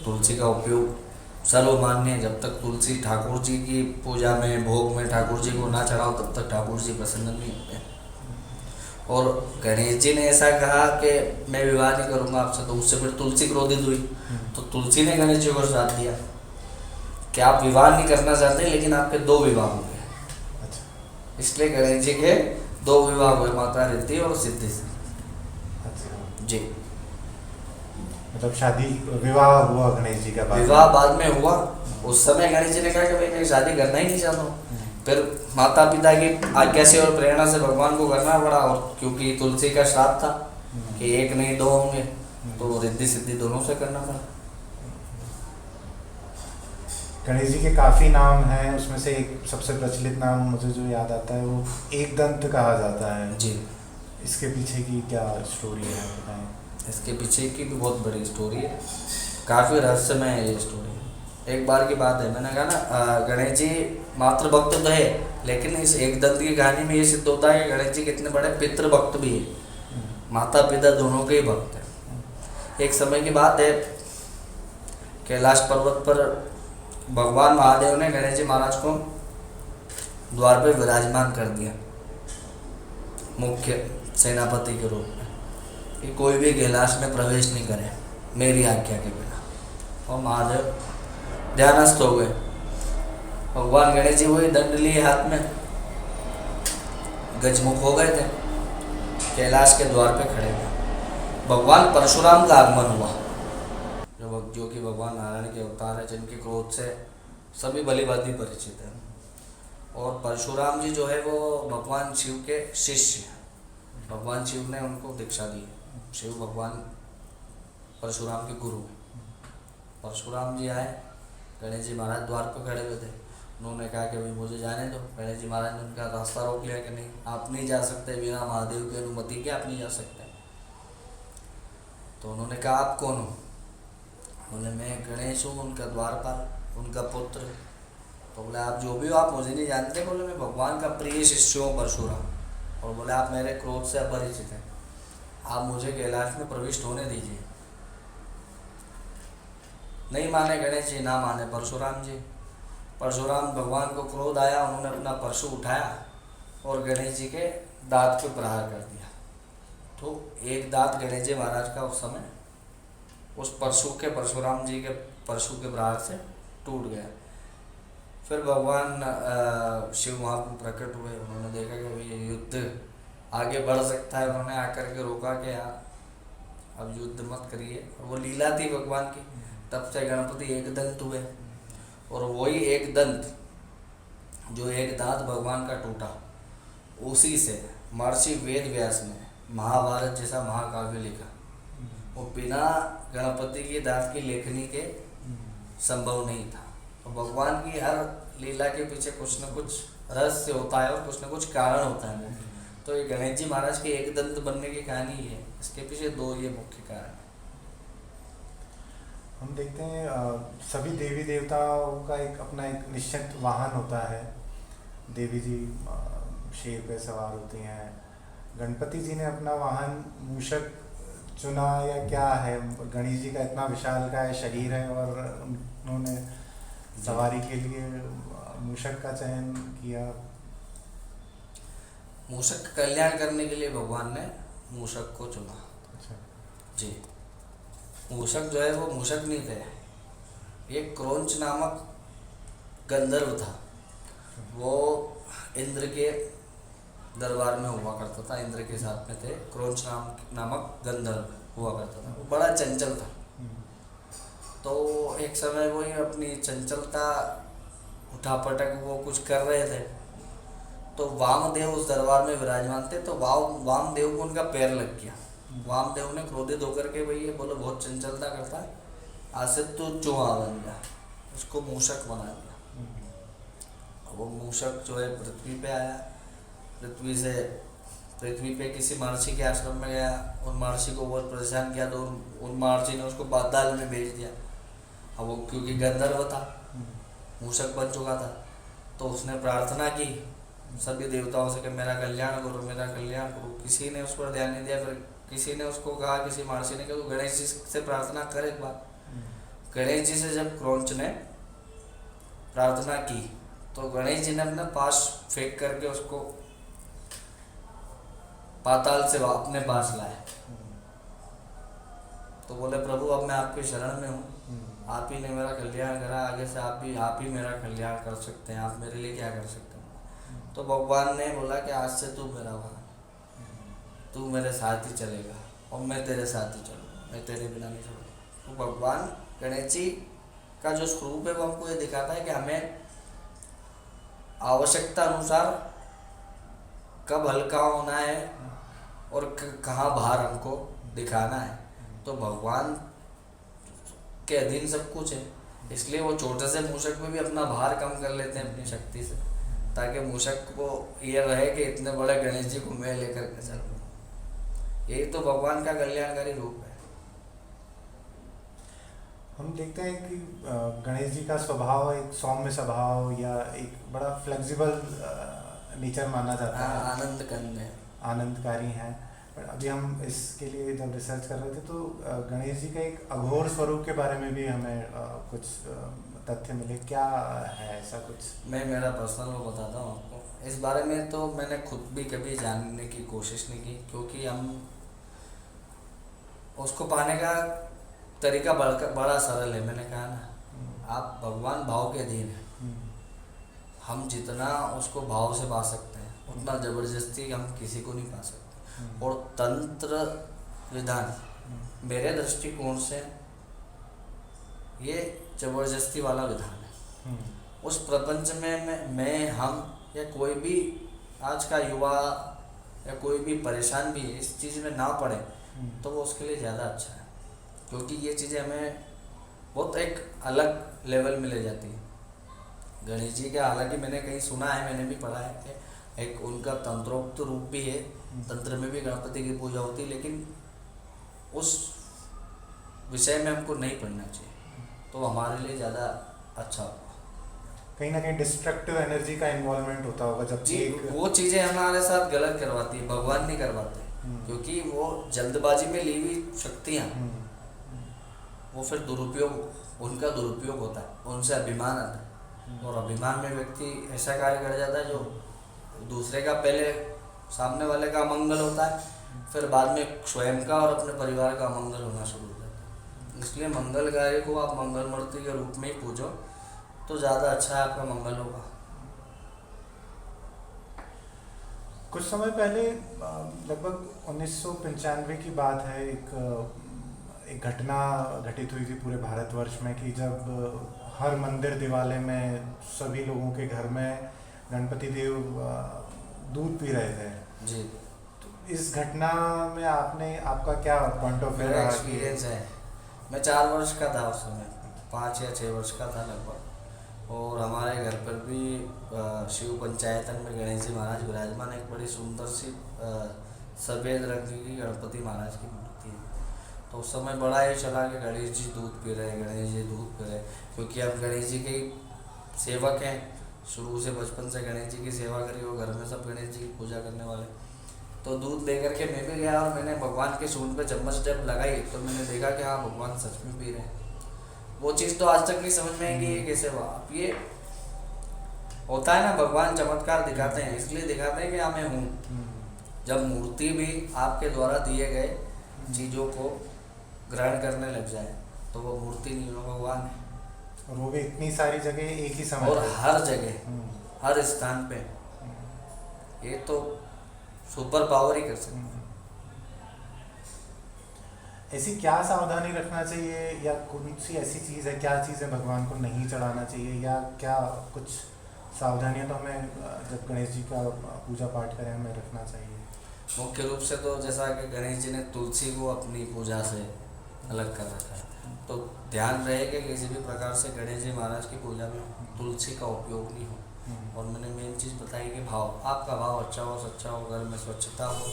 तुलसी का उपयोग सर्वमान्य है। जब तक तुलसी ठाकुर जी की पूजा में, भोग में ठाकुर जी को ना चढ़ाओ, तब तक ठाकुर जी प्रसन्न नहीं होते। और गणेश जी ने ऐसा कहा कि मैं विवाह नहीं करूँगा आपसे, तो उससे फिर तुलसी क्रोधित हुई। तो तुलसी ने गणेश जी को साथ दिया कि आप विवाह नहीं करना चाहते, लेकिन आपके 2 विवाह हुए। इसलिए गणेश जी के 2 विवाह हुए, माता रिद्धि और सिद्धि से। जी,
मतलब शादी विवाह हुआ गणेश जी का बाद
विवाह बाद में हुआ। उस समय गणेश जी ने कहा कि भाई मैं शादी करना ही नहीं चाहता हूँ। फिर माता पिता की आज्ञा से और प्रेरणा से भगवान को करना पड़ा, और क्योंकि तुलसी का श्राप था कि 1 नहीं 2 होंगे, तो रिद्धि सिद्धि दोनों से करना पड़ा।
गणेश जी के काफ़ी नाम हैं, उसमें से एक सबसे प्रचलित नाम मुझे जो याद आता है वो एक दंत कहा जाता है।
जी,
इसके पीछे की क्या स्टोरी है बताएं।
इसके पीछे की भी बहुत बड़ी स्टोरी है, काफ़ी रहस्यमय है ये स्टोरी। एक बार की बात है, मैंने कहा ना गणेश जी मातृ भक्त तो है, लेकिन इस एक दंत की कहानी में ये सिद्ध होता है कि गणेश जी कितने बड़े पितृ भक्त भी है। माता पिता दोनों के ही भक्त हैं। एक समय की बात है, कैलाश पर्वत पर भगवान महादेव ने गणेश जी महाराज को द्वार पर विराजमान कर दिया, मुख्य सेनापति के रूप में, कि कोई भी कैलाश में प्रवेश नहीं करे मेरी आज्ञा के बिना। और महादेव ध्यानस्थ हो गए। भगवान गणेश जी वही दंड लिए हाथ में, गजमुख हो गए थे, कैलाश के द्वार पे खड़े थे। भगवान परशुराम का आगमन हुआ, जो कि भगवान नारायण के अवतार है, जिनके क्रोध से सभी भलीभांति परिचित हैं। और परशुराम जी जो है वो भगवान शिव के शिष्य हैं। भगवान शिव ने उनको दीक्षा दी है। शिव भगवान परशुराम के गुरु हैं। परशुराम जी आए, गणेश जी महाराज द्वार पर खड़े हुए थे। उन्होंने कहा कि भाई मुझे जाने दो। गणेश जी महाराज ने उनका रास्ता रोक लिया कि नहीं, आप नहीं जा सकते, बिना महादेव की अनुमति के आप नहीं जा सकते। तो उन्होंने कहा आप कौन हो? बोले मैं गणेश हूँ, उनका द्वारपाल, उनका पुत्र। तो बोले आप जो भी हो, आप मुझे नहीं जानते। बोले मैं भगवान का प्रिय शिष्य हूँ परशुराम। और बोले आप मेरे क्रोध से अपरिचित हैं, आप मुझे कैलाश में प्रविष्ट होने दीजिए। नहीं माने गणेश जी, ना माने परशुराम जी। परशुराम भगवान को क्रोध आया, उन्होंने अपना परशु उठाया और गणेश जी के दांत पे प्रहार कर दिया। तो एक दांत गणेश जी महाराज का उस समय उस परशु के, परशुराम जी के परशु के प्रहार से टूट गया। फिर भगवान शिव वहाँ पर प्रकट हुए। उन्होंने देखा कि ये युद्ध आगे बढ़ सकता है। उन्होंने आकर के रोका कि यार अब युद्ध मत करिए। और वो लीला थी भगवान की। तब से गणपति एक दंत हुए। और वही एक दंत, जो एक दांत भगवान का टूटा, उसी से महर्षि वेद व्यास ने महाभारत जैसा महाकाव्य लिखा। वो बिना गणपति के दांत की लेखनी के संभव नहीं था। तो भगवान की हर लीला के पीछे कुछ न कुछ रहस्य होता है और कुछ न कुछ कारण होता है। तो ये गणेश जी महाराज के एक दंत बनने की कहानी है, इसके पीछे 2 ये मुख्य कारण है।
हम देखते हैं सभी देवी देवताओं का एक अपना एक निश्चित वाहन होता है। देवी जी शेर पे सवार होती हैं, गणपति जी ने अपना वाहन मूषक चुना या क्या है? गणेश जी का इतना विशालकाय शरीर है और उन्होंने सवारी के लिए मूषक का चयन किया।
मूषक का कल्याण करने के लिए भगवान ने मूषक को चुना।
अच्छा
जी, मूषक जो है वो मूषक नहीं थे, एक क्रौंच नामक गंधर्व था। वो इंद्र के दरबार में हुआ करता था, इंद्र के साथ में थे। क्रौंच नामक गंधर्व हुआ करता था। वो बड़ा चंचल था। तो एक समय वो ही अपनी चंचलता उठापटक वो कुछ कर रहे थे, तो वामदेव उस दरबार में विराजमान थे, तो वामदेव को उनका पैर लग गया। वामदेव ने क्रोधित होकर के भाई ये बोले बहुत चंचलता करता है, आज से तू चूहा बन गया, उसको मूषक बना दिया। वो मूषक जो है पृथ्वी पे आया, पृथ्वी पे किसी महर्षि के आश्रम में गया, उन महर्षि को बहुत परेशान किया, तो उन महर्षि ने उसको पाताल में भेज दिया। अब वो क्योंकि गंधर्व था, मूषक बन चुका था, तो उसने प्रार्थना की सभी देवताओं से कि मेरा कल्याण करो, मेरा कल्याण करो। किसी ने उस पर ध्यान नहीं दिया। फिर किसी ने उसको कहा, किसी महर्षि ने कहा तो गणेश जी से प्रार्थना कर एक बार। गणेश जी से जब क्रौंच ने प्रार्थना की तो गणेश जी ने अपना पास फेंक करके उसको पाताल से अपने पास लाए। तो बोले प्रभु अब मैं आपके शरण में हूँ, आप ही ने मेरा कल्याण करा, आगे से आप ही मेरा कल्याण कर सकते हैं, आप मेरे लिए क्या कर सकते हैं। तो भगवान ने बोला कि आज से तू मेरा भाई, तू मेरे साथ ही चलेगा और मैं तेरे साथ ही चलूँगा, मैं तेरे बिना नहीं चलूँगा। तो भगवान गणेश जी का जो स्वरूप है वो हमको ये दिखाता है कि हमें आवश्यकता अनुसार कब हल्का होना है और कहाँ भार हमको दिखाना है। तो भगवान के अधीन सब कुछ है, इसलिए वो छोटे से मूषक में भी अपना भार कम कर लेते हैं अपनी शक्ति से, ताकि मूषक को ये रहे कि इतने बड़े गणेश जी को मैं लेकर के चलूँ। यही तो भगवान का कल्याणकारी रूप है।
हम देखते हैं कि गणेश जी का स्वभाव एक सौम्य स्वभाव या एक बड़ा फ्लेक्सिबल नेचर माना जाता है,
आनंद कंद है,
आनंदकारी हैं। पर अभी हम इसके लिए जब रिसर्च कर रहे थे तो गणेश जी का एक अघोर स्वरूप के बारे में भी हमें कुछ तथ्य मिले। क्या है ऐसा कुछ?
मैं मेरा पर्सनल वो बताता हूँ आपको। इस बारे में तो मैंने खुद भी कभी जानने की कोशिश नहीं की, क्योंकि हम उसको पाने का तरीका बड़ा सरल है। मैंने कहा ना, आप भगवान भाव के अधीन है, हम जितना उसको भाव से पा सकते हैं उतना ज़बरदस्ती हम किसी को नहीं पा सकते। और तंत्र विधान मेरे दृष्टिकोण से ये ज़बरदस्ती वाला विधान है। उस प्रपंच में मैं हम या कोई भी आज का युवा या कोई भी परेशान भी है इस चीज़ में ना पड़े तो वो उसके लिए ज़्यादा अच्छा है, क्योंकि ये चीज़ें हमें बहुत एक अलग लेवल में ले जाती है। गणेश जी का हालांकि मैंने कहीं सुना है, मैंने भी पढ़ा है कि एक उनका तंत्रोक्त रूप भी है, तंत्र में भी गणपति की पूजा होती है, लेकिन उस विषय में हमको नहीं पढ़ना चाहिए, तो हमारे लिए ज़्यादा अच्छा होगा।
कहीं ना कहीं डिस्ट्रक्टिव एनर्जी का इन्वॉल्वमेंट होता होगा जब
जी, वो चीज़ें हमारे साथ गलत करवाती है, भगवान नहीं करवाते, क्योंकि वो जल्दबाजी में ली हुई शक्तियाँ वो फिर उनका दुरुपयोग होता है, उनसे अभिमान आता है, और अभिमान में व्यक्ति ऐसा कार्य कर जाता है जो दूसरे का पहले सामने वाले का अमंगल होता है, फिर बाद में स्वयं का और अपने परिवार का अमंगल होना शुरू हो जाता है। इसलिए मंगल कार्य को आप मंगल मूर्ति के रूप में ही पूजो तो ज़्यादा अच्छा है, आपका मंगल होगा।
कुछ समय पहले लगभग 1995 की बात है, एक घटना घटित हुई थी पूरे भारतवर्ष में कि जब हर मंदिर दिवाले में सभी लोगों के घर में गणपति देव दूध पी रहे थे
जी।
तो इस घटना में आपका क्या पॉइंट ऑफ व्यू
मेरा
रहा?
एक्सपीरियंस है, मैं 4 वर्ष का था उस समय, 5 या 6 वर्ष का था लगभग, और हमारे घर पर भी शिव पंचायतन में गणेश जी महाराज विराजमान, एक बड़ी सुंदर सी सफ़ेद रंग की गणपति महाराज की मूर्ति है। तो उस समय बड़ा ही चला कि गणेश जी दूध पी रहे, गणेश जी दूध पी रहे, क्योंकि हम गणेश जी के सेवक हैं, शुरू से बचपन से गणेश जी की सेवा करी, वो घर में सब गणेश जी की पूजा करने वाले। तो दूध लेकर के मैं भी गया और मैंने भगवान के सूंड पे चम्मच जब लगाई तो मैंने देखा कि हाँ भगवान सच में पी रहे हैं। वो चीज़ तो आज तक नहीं समझ में आएगी ये कैसे हुआ। अब ये होता है ना, भगवान चमत्कार दिखाते हैं, इसलिए दिखाते हैं कि हाँ मैं हूँ। जब मूर्ति भी आपके द्वारा दिए गए चीज़ों को ग्रहण करने लग जाए तो वो मूर्ति नहीं, वो भगवान है,
और वो भी इतनी सारी जगह एक ही समय
और हर जगह हर स्थान पे। ये तो सुपर पावर ही कर सकते हैं।
ऐसी क्या सावधानी रखना चाहिए या कौन सी ऐसी चीज़ है, क्या चीज़ है भगवान को नहीं चढ़ाना चाहिए, या क्या कुछ सावधानियां तो हमें जब गणेश जी का पूजा पाठ करें हमें रखना चाहिए।
मुख्य रूप से तो जैसा कि गणेश जी ने तुलसी को अपनी पूजा से अलग कर रखा है, तो ध्यान रहे कि किसी भी प्रकार से गणेश जी महाराज की पूजा में तुलसी का उपयोग नहीं हो। और मैंने मेन चीज़ बताई कि भाव, आपका भाव अच्छा हो, सच्चा हो, घर में स्वच्छता हो,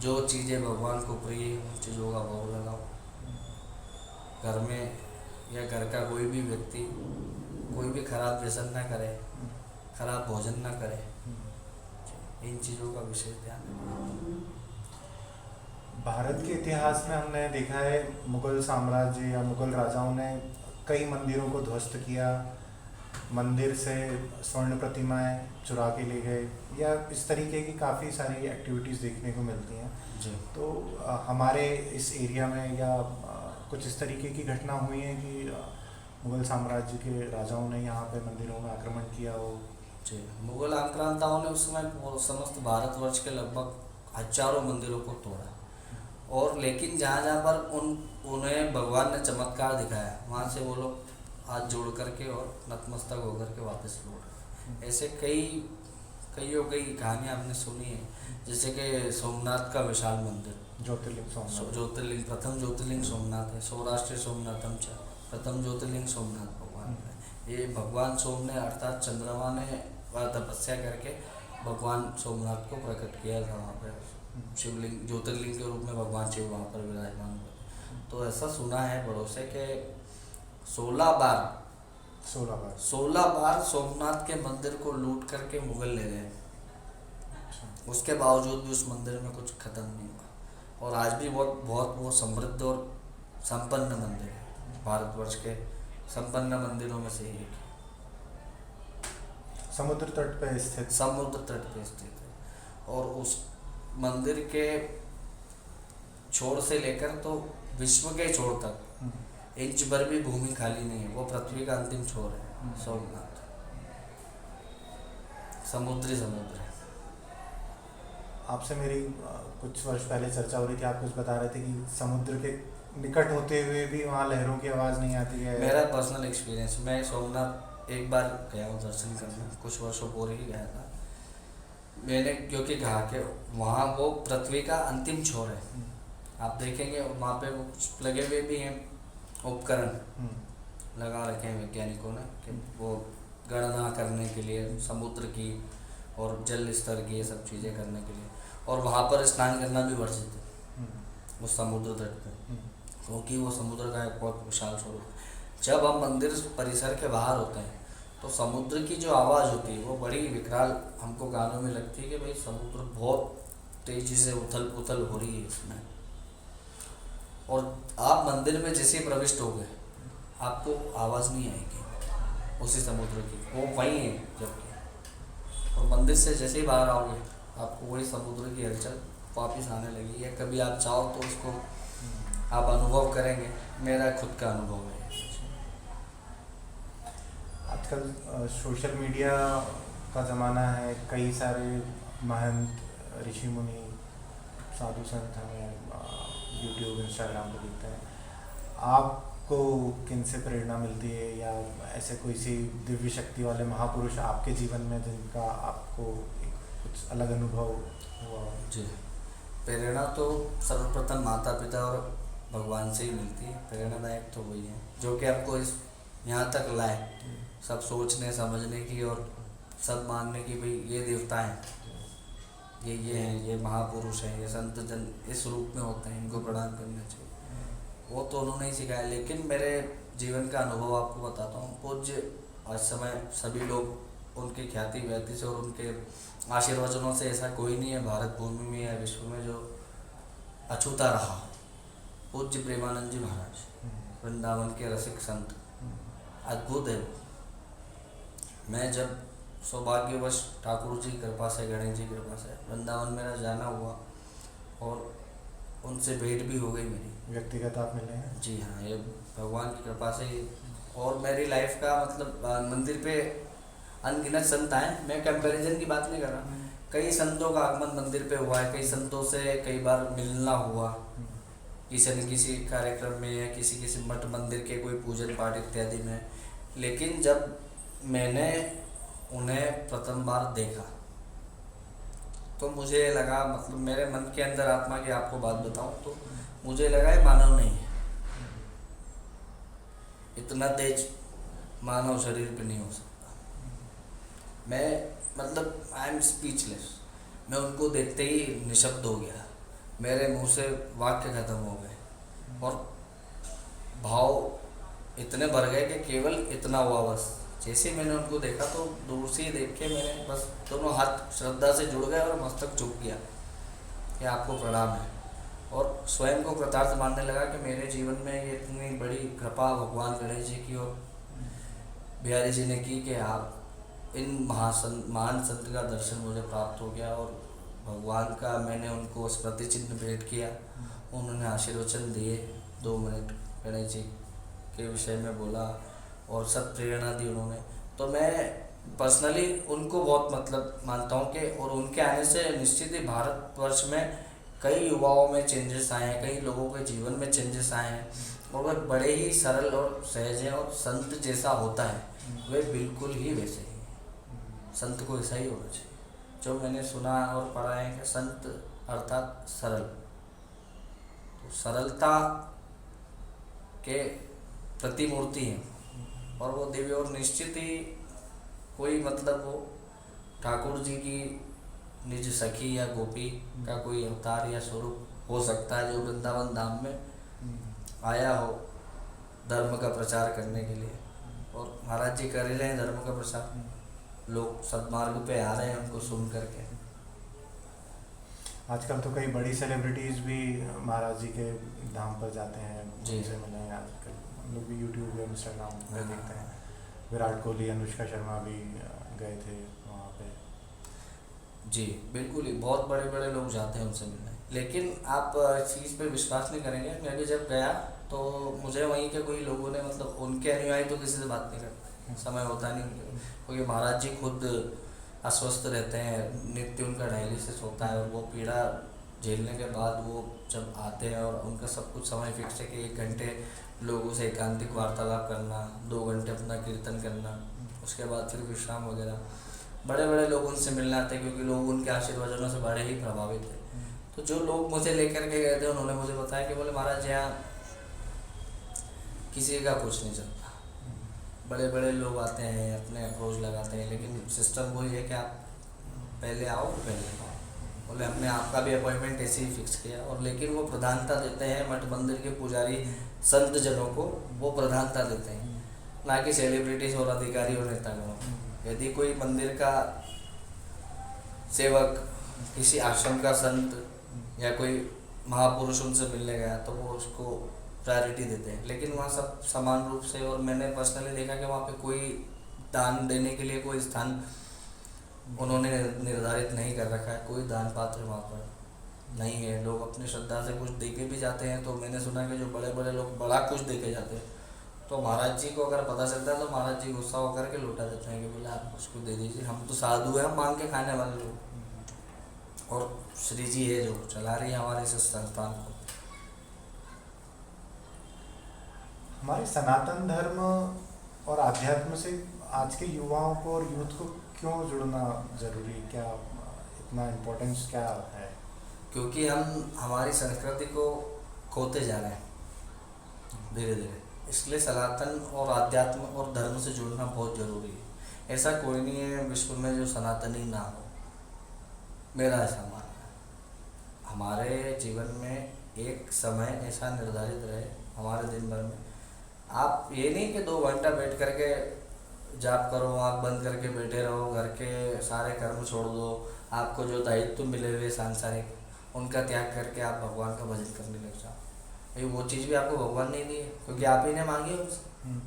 जो चीज़ें भगवान को प्रिय है उन चीज़ों का भोग लगाओ। घर में या घर का कोई भी व्यक्ति कोई भी खराब व्यसन ना करे, खराब भोजन ना करे, इन चीज़ों का विशेष ध्यान रखें।
भारत के इतिहास में हमने देखा है मुगल साम्राज्य या मुगल राजाओं ने कई मंदिरों को ध्वस्त किया, मंदिर से स्वर्ण प्रतिमाएं चुरा के ले गए, या इस तरीके की काफ़ी सारी एक्टिविटीज़ देखने को मिलती हैं।
जी,
तो हमारे इस एरिया में या कुछ इस तरीके की घटना हुई है कि मुगल साम्राज्य के राजाओं ने यहाँ पे मंदिरों में आक्रमण किया हो?
जी। मुगल आक्रांताओं ने उस समय समस्त भारतवर्ष के लगभग हजारों मंदिरों को तोड़ा, और लेकिन जहाँ जहाँ पर उन्हें भगवान ने चमत्कार दिखाया वहाँ से वो लोग हाथ जोड़ करके और नतमस्तक होकर के वापस लौट। ऐसे कई कहानियाँ आपने सुनी है, जैसे कि सोमनाथ का विशाल मंदिर,
ज्योतिर्लिंग सोमनाथ।
ज्योतिर्लिंग, प्रथम ज्योतिर्लिंग सोमनाथ है, सौराष्ट्र सोमनाथम च, प्रथम ज्योतिर्लिंग सोमनाथ भगवान का है। ये भगवान सोम ने अर्थात चंद्रमा ने तपस्या करके भगवान सोमनाथ को प्रकट किया था वहाँ पर। शिवलिंग ज्योतिर्लिंग के रूप में भगवान शिव वहाँ पर विराजमान हुए। तो ऐसा सुना है बड़ों से कि 16 बार सोमनाथ के मंदिर को लूट करके मुगल ले गए। उसके बावजूद भी उस मंदिर में कुछ खत्म नहीं हुआ, और आज भी बहुत वो समृद्ध और संपन्न मंदिर है, भारतवर्ष के संपन्न मंदिरों में से एक है।
समुद्र तट पे स्थित।
समुद्र तट पे स्थित है, और उस मंदिर के छोर से लेकर तो विश्व के छोर तक इंच भर भी भूमि खाली नहीं है, वो पृथ्वी का अंतिम छोर है सोमनाथ। समुद्र है।
आपसे मेरी कुछ वर्ष पहले चर्चा हो रही थी, आप कुछ बता रहे थे कि समुद्र के निकट होते हुए भी वहाँ लहरों की आवाज़ नहीं आती है।
मेरा पर्सनल एक्सपीरियंस, मैं सोमनाथ एक बार गया हूँ दर्शन करने, कुछ वर्षों पूर्व ही गया था मैंने, क्योंकि कहा कि वहाँ वो पृथ्वी का अंतिम छोर है। आप देखेंगे वहाँ पे वो कुछ लगे हुए भी हैं उपकरण लगा रखे हैं वैज्ञानिकों ने, कि वो गणना करने के लिए समुद्र की और जल स्तर की ये सब चीज़ें करने के लिए, और वहाँ पर स्नान करना भी वर्जित है उस समुद्र तट पे, क्योंकि वो समुद्र का एक बहुत विशाल स्वरूप है। जब हम मंदिर परिसर के बाहर होते हैं तो समुद्र की जो आवाज़ होती है वो बड़ी विकराल हमको कानों में लगती है कि भाई समुद्र बहुत तेज़ी से उथल पुथल हो रही है इसमें। और आप मंदिर में जैसे ही प्रविष्ट हो गए आपको आवाज़ नहीं आएगी उसी समुद्र की, वो वहीं है जबकि, और मंदिर से जैसे ही बाहर आओगे आपको वही समुद्र की हलचल वापस आने लगी है। कभी आप चाहो तो उसको आप अनुभव करेंगे, मेरा खुद का अनुभव है।
आजकल सोशल मीडिया का ज़माना है, कई सारे महंत, ऋषि मुनि, साधु संत हमें यूट्यूब इंस्टाग्राम पर दिखते हैं। आपको किन से प्रेरणा मिलती है, या ऐसे कोई सी दिव्य शक्ति वाले महापुरुष आपके जीवन में जिनका आपको कुछ अलग अनुभव हुआ?
जी, प्रेरणा तो सर्वप्रथम माता पिता और भगवान से ही मिलती है। प्रेरणादायक तो वही है जो कि आपको इस यहाँ तक लाए, सब सोचने समझने की और सब मानने की, भाई ये देवता हैं, ये हैं, ये महापुरुष हैं, ये संत जन इस रूप में होते हैं, इनको प्रणाम करना चाहिए। वो तो उन्होंने ही सिखाया। लेकिन मेरे जीवन का अनुभव आपको बताता हूँ। पूज्य आज समय सभी लोग उनकी ख्याति व्याति से और उनके आशीर्वचनों से ऐसा कोई नहीं है भारत भूमि में या विश्व में जो अछूता रहा। पूज्य प्रेमानंद जी महाराज, वृंदावन के रसिक संत, अद्भुत है। मैं जब सौभाग्यवश ठाकुर जी कृपा से, गणेश जी कृपा से वृंदावन मेरा जाना हुआ और उनसे भेंट भी हो गई मेरी।
व्यक्तिगत आप मिले हैं?
जी हाँ, ये भगवान की कृपा से ही। और मेरी लाइफ का मतलब मंदिर पे अनगिनत संत आए, मैं कंपैरिजन की बात नहीं कर रहा। कई संतों का आगमन मंदिर पे हुआ है, कई संतों से कई बार मिलना हुआ, किसी न किसी कार्यक्रम में या किसी मठ मंदिर के कोई पूजन पाठ इत्यादि में। लेकिन जब मैंने उन्हें प्रथम बार देखा तो मुझे लगा, मतलब मेरे मन के अंदर आत्मा की आपको बात बताऊं तो मुझे लगा ये मानव नहीं है, इतना तेज मानव शरीर पे नहीं हो सकता। मैं मतलब आई एम स्पीचलेस, मैं उनको देखते ही निशब्द हो गया, मेरे मुंह से वाक्य खत्म हो गए और भाव इतने भर गए कि केवल इतना हुआ बस। जैसे ही मैंने उनको देखा तो दूर से ही देख के मैंने बस दोनों हाथ श्रद्धा से जुड़ गए और मस्तक झुक गया कि आपको प्रणाम है, और स्वयं को कृतार्थ मानने लगा कि मेरे जीवन में ये इतनी बड़ी कृपा भगवान गणेश जी की और बिहारी जी ने की कि आप इन महान संत का दर्शन मुझे प्राप्त हो गया, और भगवान का मैंने उनको स्मृति चिन्ह भेंट किया, उन्होंने आशीर्वचन दिए, 2 मिनट गणेश जी के विषय में बोला और सब प्रेरणा दी उन्होंने। तो मैं पर्सनली उनको बहुत मतलब मानता हूँ कि, और उनके आने से निश्चित ही भारतवर्ष में कई युवाओं में चेंजेस आए हैं, कई लोगों के जीवन में चेंजेस आए हैं, और वह बड़े ही सरल और सहज हैं, और संत जैसा होता है वे बिल्कुल ही वैसे ही हैं। संत को ऐसा ही होना चाहिए। जो मैंने सुना और पढ़ा है कि संत अर्थात सरल, तो सरलता के प्रतिमूर्ति हैं, और वो दिव्य, और निश्चित ही कोई मतलब वो ठाकुर जी की निज सखी या गोपी का कोई अवतार या स्वरूप हो सकता है, जो वृंदावन धाम में आया हो धर्म का प्रचार करने के लिए, और महाराज जी कर रहे हैं धर्म का प्रचार, लोग सदमार्ग पे आ रहे हैं उनको सुन करके।
आजकल तो कई बड़ी सेलिब्रिटीज़ भी महाराज जी के धाम पर जाते हैं,
जी।
उनसे मिलने हैं। आजकल हम लोग भी यूट्यूब या इंस्टाग्राम पे
हाँ।
देखते हैं। विराट कोहली, अनुष्का शर्मा भी गए थे वहाँ पे।
जी बिल्कुल ही, बहुत बड़े बड़े लोग जाते हैं उनसे मिलने, लेकिन आप इस चीज़ पे विश्वास नहीं करेंगे, मैं भी जब गया तो मुझे वहीं के कोई लोगों ने, मतलब उनके अनुयायी तो किसी से बात नहीं करते, समय होता नहीं उनके, क्योंकि महाराज जी खुद अस्वस्थ रहते हैं, नित्य उनका डायलिसिस होता है, और वो पीड़ा झेलने के बाद वो जब आते हैं, और उनका सब कुछ समय फिक्स है कि 1 घंटे लोगों से एकांतिक वार्तालाप करना, 2 घंटे अपना कीर्तन करना, उसके बाद फिर विश्राम वगैरह। बड़े बड़े लोग उनसे मिलने आते हैं, क्योंकि लोग उनके आशीर्वचनों से बड़े ही प्रभावित थे। तो जो लोग मुझे लेकर के गए थे उन्होंने मुझे बताया कि बोले महाराज यहाँ किसी का कुछ नहीं चलता, बड़े बड़े लोग आते हैं, अपने अप्रोच लगाते हैं, लेकिन सिस्टम वही है कि आप पहले आओ। बोले हमने आपका भी अपॉइंटमेंट ऐसे ही फिक्स किया, और लेकिन वो प्रधानता देते हैं मठ मंदिर के पुजारी संत जनों को, वो प्रधानता देते हैं, ना कि सेलिब्रिटीज और अधिकारी और नेतागणों। यदि कोई मंदिर का सेवक, किसी आश्रम का संत या कोई महापुरुष उनसे मिलने गया तो वो उसको प्रायोरिटी देते हैं, लेकिन वहाँ सब समान रूप से। और मैंने पर्सनली देखा कि वहाँ पे कोई दान देने के लिए कोई स्थान उन्होंने निर्धारित नहीं कर रखा है, कोई दान पात्र वहाँ पर नहीं है। लोग अपनी श्रद्धा से कुछ दे के भी जाते हैं, तो मैंने सुना कि जो बड़े बड़े लोग बड़ा कुछ दे के जाते हैं, तो महाराज जी को अगर पता चलता है तो महाराज जी गुस्सा होकर के लौटा देते हैं कि बोले आप उसको दे दीजिए, हम तो साधु हैं, हम मांग के खाने वाले लोग। और श्री जी है जो चला रही है हमारे इस संस्थान को।
हमारे सनातन धर्म और आध्यात्म से आज के युवाओं को और यूथ को क्यों जुड़ना जरूरी, क्या इतना इम्पोर्टेंस क्या है?
क्योंकि हम हमारी संस्कृति को खोते जा रहे हैं धीरे धीरे, इसलिए सनातन और आध्यात्म और धर्म से जुड़ना बहुत ज़रूरी है। ऐसा कोई नहीं है विश्व में जो सनातनी ना हो, मेरा ऐसा मानना है। हमारे जीवन में एक समय ऐसा निर्धारित रहे हमारे दिन भर में, आप ये नहीं कि 2 घंटा बैठ करके जाप करो, आँख बंद करके बैठे रहो, घर के सारे कर्म छोड़ दो, आपको जो दायित्व मिले हुए सांसारिक उनका त्याग करके आप भगवान का भजन करने लग जाओ। भाई वो चीज़ भी आपको भगवान नहीं दी है, क्योंकि आप ही ने मांगी है उनसे,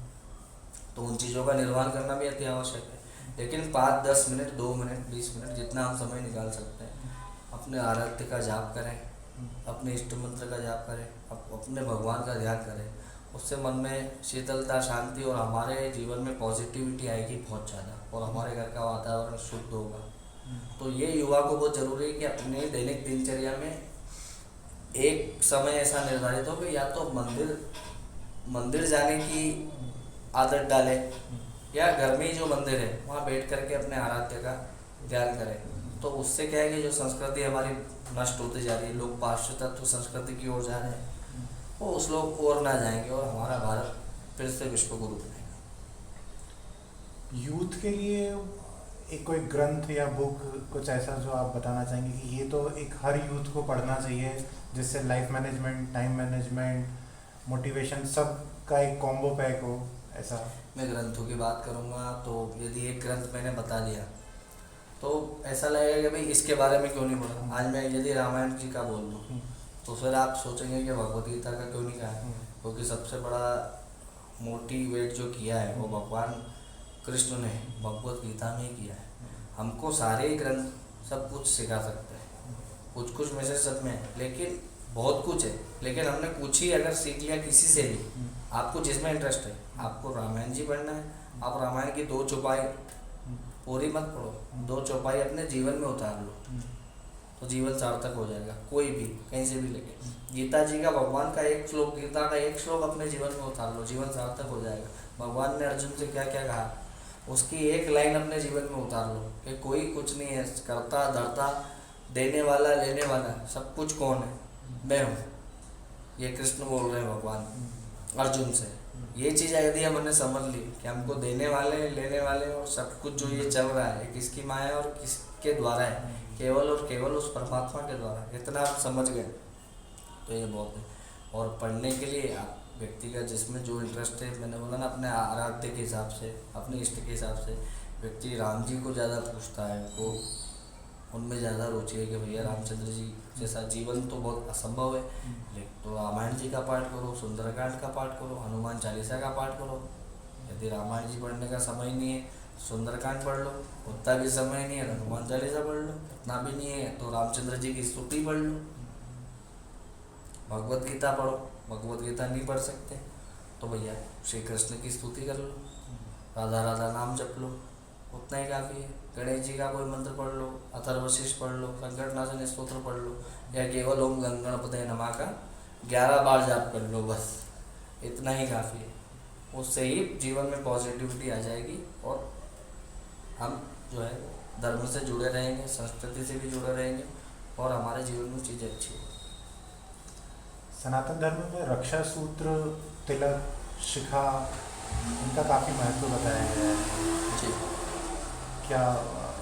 तो उन चीज़ों का निर्वहन करना भी अति आवश्यक है। लेकिन 5, 10 मिनट, 2 मिनट, 20 मिनट जितना हम समय निकाल सकते हैं, अपने आराध्य का जाप करें, अपने इष्ट मंत्र का जाप करें, अपने भगवान का ध्यान करें, उससे मन में शीतलता, शांति और हमारे जीवन में पॉजिटिविटी आएगी बहुत ज़्यादा, और हमारे घर का वातावरण शुद्ध होगा। तो ये युवा को बहुत ज़रूरी है कि अपने दैनिक दिनचर्या में एक समय ऐसा निर्धारित हो कि या तो मंदिर जाने की आदत डालें, या घर में ही जो मंदिर है वहाँ बैठ करके अपने आराध्य का ध्यान करें। तो उससे क्या है कि जो संस्कृति हमारी नष्ट होती जा रही है, लोग पाश्चात्य संस्कृति की ओर जा रहे हैं, वो उस लोग और ना जाएंगे और हमारा भारत फिर से विश्व गुरु बनेगा।
यूथ के लिए एक कोई ग्रंथ या बुक कुछ ऐसा जो आप बताना चाहेंगे कि ये तो एक हर यूथ को पढ़ना चाहिए, जिससे life management, time management, motivation सब का एक कॉम्बो पैक हो, ऐसा?
मैं ग्रंथों की बात करूँगा तो यदि एक ग्रंथ मैंने बता दिया तो ऐसा लगेगा कि भाई इसके बारे में क्यों नहीं बोला। आज मैं यदि रामायण जी का बोल दूँ तो फिर आप सोचेंगे कि भगवद गीता का क्यों नहीं कहा है, क्योंकि सबसे बड़ा मोटिवेट जो किया है वो भगवान कृष्ण ने भगवद गीता में ही किया है। हमको सारे ग्रंथ सब कुछ सिखा सकते हैं, कुछ कुछ में से सब में है, लेकिन बहुत कुछ है, लेकिन हमने कुछ ही अगर सीख लिया किसी से भी, आपको जिसमें इंटरेस्ट है, आपको रामायण जी पढ़ना है, आप रामायण की 2 चौपाई पूरी मत पढ़ो, 2 चौपाई अपने जीवन में उतार लो तो जीवन सार्थक हो जाएगा। कोई भी कहीं से भी लेके गीता जी का, भगवान का एक श्लोक, गीता का एक श्लोक अपने जीवन में उतार लो, जीवन सार्थक हो जाएगा। भगवान ने अर्जुन से क्या क्या कहा, उसकी एक लाइन अपने जीवन में उतार लो कि कोई कुछ नहीं है, करता धरता, देने वाला लेने वाला, सब कुछ कौन है, मैं हूँ। ये कृष्ण बोल रहे हैं भगवान अर्जुन से। ये चीज़ यदि हमने समझ ली कि हमको देने वाले लेने वाले और सब कुछ जो ये चल रहा है किसकी माया और किसके द्वारा है, केवल और केवल उस परमात्मा के द्वारा, इतना आप समझ गए तो ये बहुत है। और पढ़ने के लिए आप व्यक्ति का जिसमें जो इंटरेस्ट है, मैंने बोला ना, अपने आराध्य के हिसाब से, अपने इष्ट के हिसाब से, व्यक्ति राम जी को ज़्यादा पूछता है, वो उनमें ज़्यादा रुचि है कि भैया रामचंद्र जी जैसा जीवन तो बहुत असंभव है, लेकिन तो रामायण जी का पाठ करो, सुंदरकांड का पाठ करो, हनुमान चालीसा का पाठ करो। यदि रामायण जी पढ़ने का समय नहीं है सुंदरकांड पढ़ लो, उतना भी समय नहीं है हनुमान चालीसा पढ़ लो, उतना भी नहीं है तो रामचंद्र जी की स्तुति पढ़ लो, भगवत गीता पढ़ो। भगवत गीता नहीं पढ़ सकते तो भैया श्री कृष्ण की स्तुति कर लो, राधा राधा नाम जप लो, उतना ही काफ़ी है। गणेश जी का कोई मंत्र पढ़ लो, अथर्वशीष पढ़ लो, संकटनाशन स्तोत्र पढ़ लो, या केवल ओम गणपतये नमः का 11 बार जाप कर लो, बस इतना ही काफ़ी है। उससे ही जीवन में पॉजिटिविटी आ जाएगी और हम जो है धर्म से जुड़े रहेंगे, संस्कृति से भी जुड़े रहेंगे और हमारे जीवन में चीज़ें अच्छी होगी।
सनातन धर्म में रक्षा सूत्र, तिलक, शिखा, इनका काफ़ी महत्व बताया गया है
जी।
क्या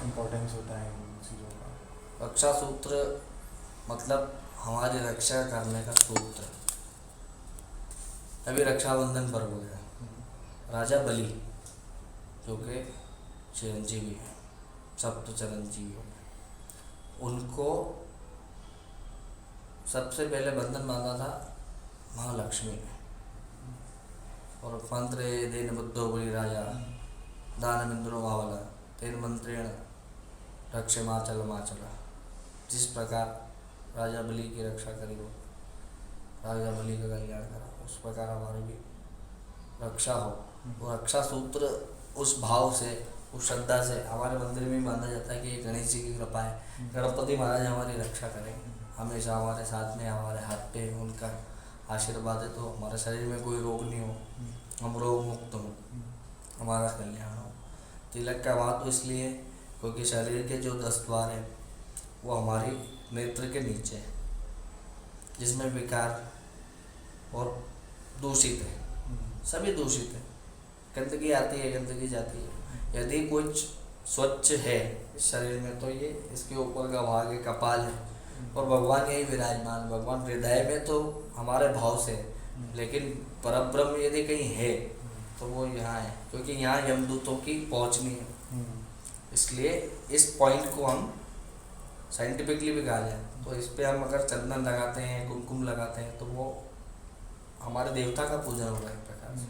इम्पोर्टेंस होता है इन चीज़ों का?
रक्षा सूत्र मतलब हमारी रक्षा करने का सूत्र। अभी रक्षाबंधन पर्व हो गया, राजा बलि जो कि चिरंजीवी हैं, सप्त चिरंजीवी हो गए, उनको सबसे पहले बंधन बांधा था महालक्ष्मी ने। और मंत्रे देन बुद्धो बलि राजा दानमिंद्रो मावला तेन मंत्रेण रक्षे माचल माचला। जिस प्रकार राजा बलि की रक्षा करी हो, राजा बलि का कल्याण करा, उस प्रकार हमारी भी रक्षा हो। वो रक्षा सूत्र उस भाव से, उस श्रद्धा से हमारे मंदिर में बांधा जाता है कि ये गणेश जी की कृपा है, गणपति महाराज हमारी रक्षा करेंगे, हमेशा हमारे साथ में, हमारे हाथ पे उनका आशीर्वाद है तो हमारे शरीर में कोई रोग नहीं हो, हम रोग मुक्त हों, हमारा कल्याण हो। तिलक का महत्व इसलिए क्योंकि शरीर के जो 10 द्वार हैं वो हमारी नेत्र के नीचे है, जिसमें विकार और दूषित है, सभी दूषित है, गंदगी आती है, गंदगी जाती है। यदि कुछ स्वच्छ है इस शरीर में तो ये इसके ऊपर का भाग है, कपाल है, और भगवान यही विराजमान, भगवान हृदय में तो हमारे भाव से, लेकिन परब्रह्म यदि कहीं है तो वो यहाँ है, क्योंकि यहाँ यमदूतों की पहुँच नहीं है। इसलिए इस पॉइंट को हम साइंटिफिकली भी कहा जाए तो इस पे हम अगर चंदन लगाते हैं, कुमकुम लगाते हैं तो वो हमारे देवता का पूजन होगा एक प्रकार से,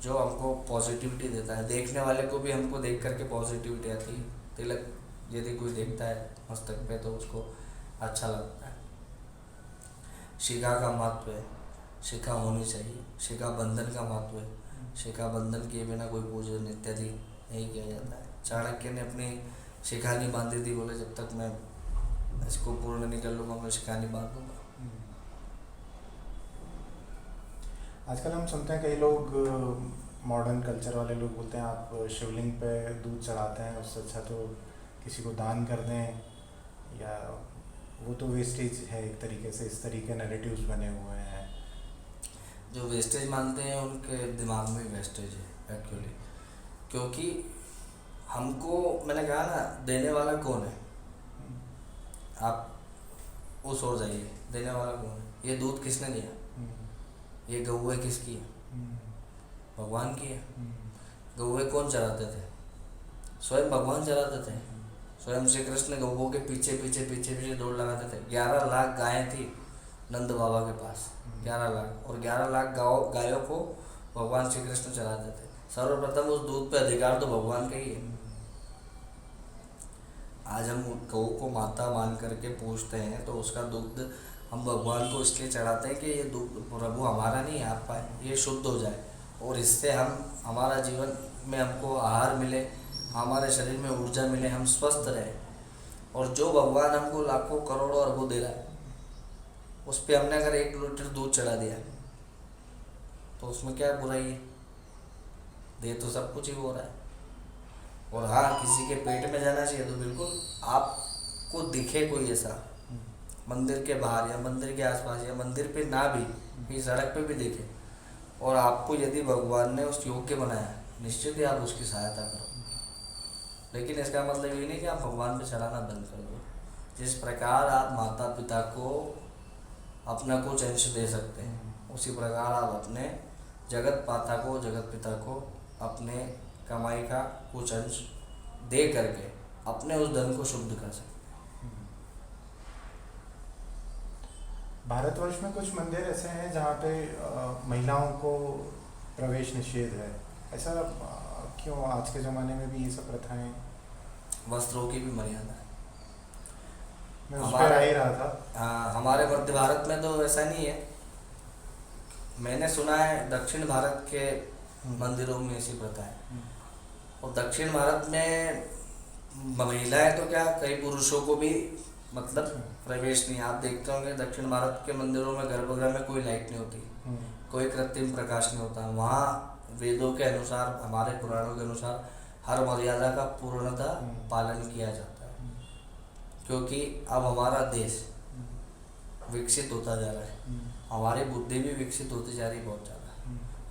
जो हमको पॉजिटिविटी देता है। देखने वाले को भी हमको देख करके पॉजिटिविटी आती है। तिलक यदि कोई देखता है मस्तक पे तो उसको अच्छा लगता है। शिखा का महत्व है, शिखा होनी चाहिए। शिखा बंधन का महत्व है, शिखा बंधन किए बिना कोई पूजन इत्यादि नहीं किया जाता है। चाणक्य ने अपनी शिखा नहीं बांधी थी, बोले जब तक मैं इसको पूर्ण नहीं कर लूँगा मैं शिखा नहीं बांधूंगा।
आजकल हम सुनते हैं कई लोग मॉडर्न कल्चर वाले लोग बोलते हैं आप शिवलिंग पे दूध चढ़ाते हैं, उससे अच्छा तो किसी को दान कर दें, या वो तो वेस्टेज है एक तरीके से, इस तरीके नैरेटिव्स बने हुए हैं।
जो वेस्टेज मानते हैं उनके दिमाग में वेस्टेज है एक्चुअली, क्योंकि हमको मैंने कहा ना देने वाला कौन है, आप उस ओर जाइए, देने वाला कौन है, ये दूध किसने दिया, ये गौए किसकी है, भगवान की है। गौए कौन चराते थे, स्वयं भगवान चराते थे। स्वयं श्री कृष्ण गौओं के पीछे पीछे पीछे पीछे दौड़ लगाते थे। 11 लाख गायें थी नंद बाबा के पास, 11 लाख, और 11 लाख गायों को भगवान श्री कृष्ण चराते थे। सर्वप्रथम उस दूध पे अधिकार तो भगवान का ही है। आज हम गौ को माता मान करके पूछते हैं तो उसका दूध हम भगवान को इसलिए चढ़ाते हैं कि ये दूध प्रभु हमारा नहीं है, आप पाए, ये शुद्ध हो जाए और इससे हम हमारा जीवन में हमको आहार मिले, हमारे शरीर में ऊर्जा मिले, हम स्वस्थ रहें। और जो भगवान हमको लाखों करोड़ों अरबों दे रहा है, उस पर हमने अगर 1 लीटर दूध चढ़ा दिया तो उसमें क्या बुराई है, दे तो सब कुछ ही हो रहा है। और हाँ, किसी के पेट में जाना चाहिए तो बिल्कुल आपको दिखे कोई ऐसा मंदिर के बाहर या मंदिर के आसपास या मंदिर पे ना भी सड़क पे भी दिखे, और आपको यदि भगवान ने उस योग्य बनाया, निश्चित ही आप उसकी सहायता करो। लेकिन इसका मतलब ये नहीं कि आप भगवान पे चढ़ाना बंद कर दो। जिस प्रकार आप माता पिता को अपना कुछ अंश दे सकते हैं, उसी प्रकार आप अपने जगत पिता को अपने कमाई का कुछ अंश दे करके अपने उस धन को शुद्ध कर सकते हैं।
भारतवर्ष में कुछ मंदिर ऐसे हैं जहाँ पे महिलाओं को प्रवेश निषेध है, ऐसा क्यों? आज के ज़माने में भी ये सब प्रथाएं?
वस्त्रों की भी मर्यादा है।
मैं उस पर आ ही रहा था।
हाँ, हमारे मध्य भारत में तो ऐसा नहीं है। मैंने सुना है दक्षिण भारत के मंदिरों में ऐसी प्रथा है। और दक्षिण भारत में महिलाएं तो क्या, कई पुरुषों को भी मतलब प्रवेश नहीं। आप देखते होंगे दक्षिण भारत के मंदिरों में गर्भगृह में कोई लाइट नहीं होती, कोई कृत्रिम प्रकाश नहीं होता। वहाँ वेदों के अनुसार, हमारे पुराणों के अनुसार हर मर्यादा का पूर्णतः पालन किया जाता है, क्योंकि अब हमारा देश विकसित होता जा रहा है, हमारी बुद्धि भी विकसित होती जा रही है बहुत ज़्यादा,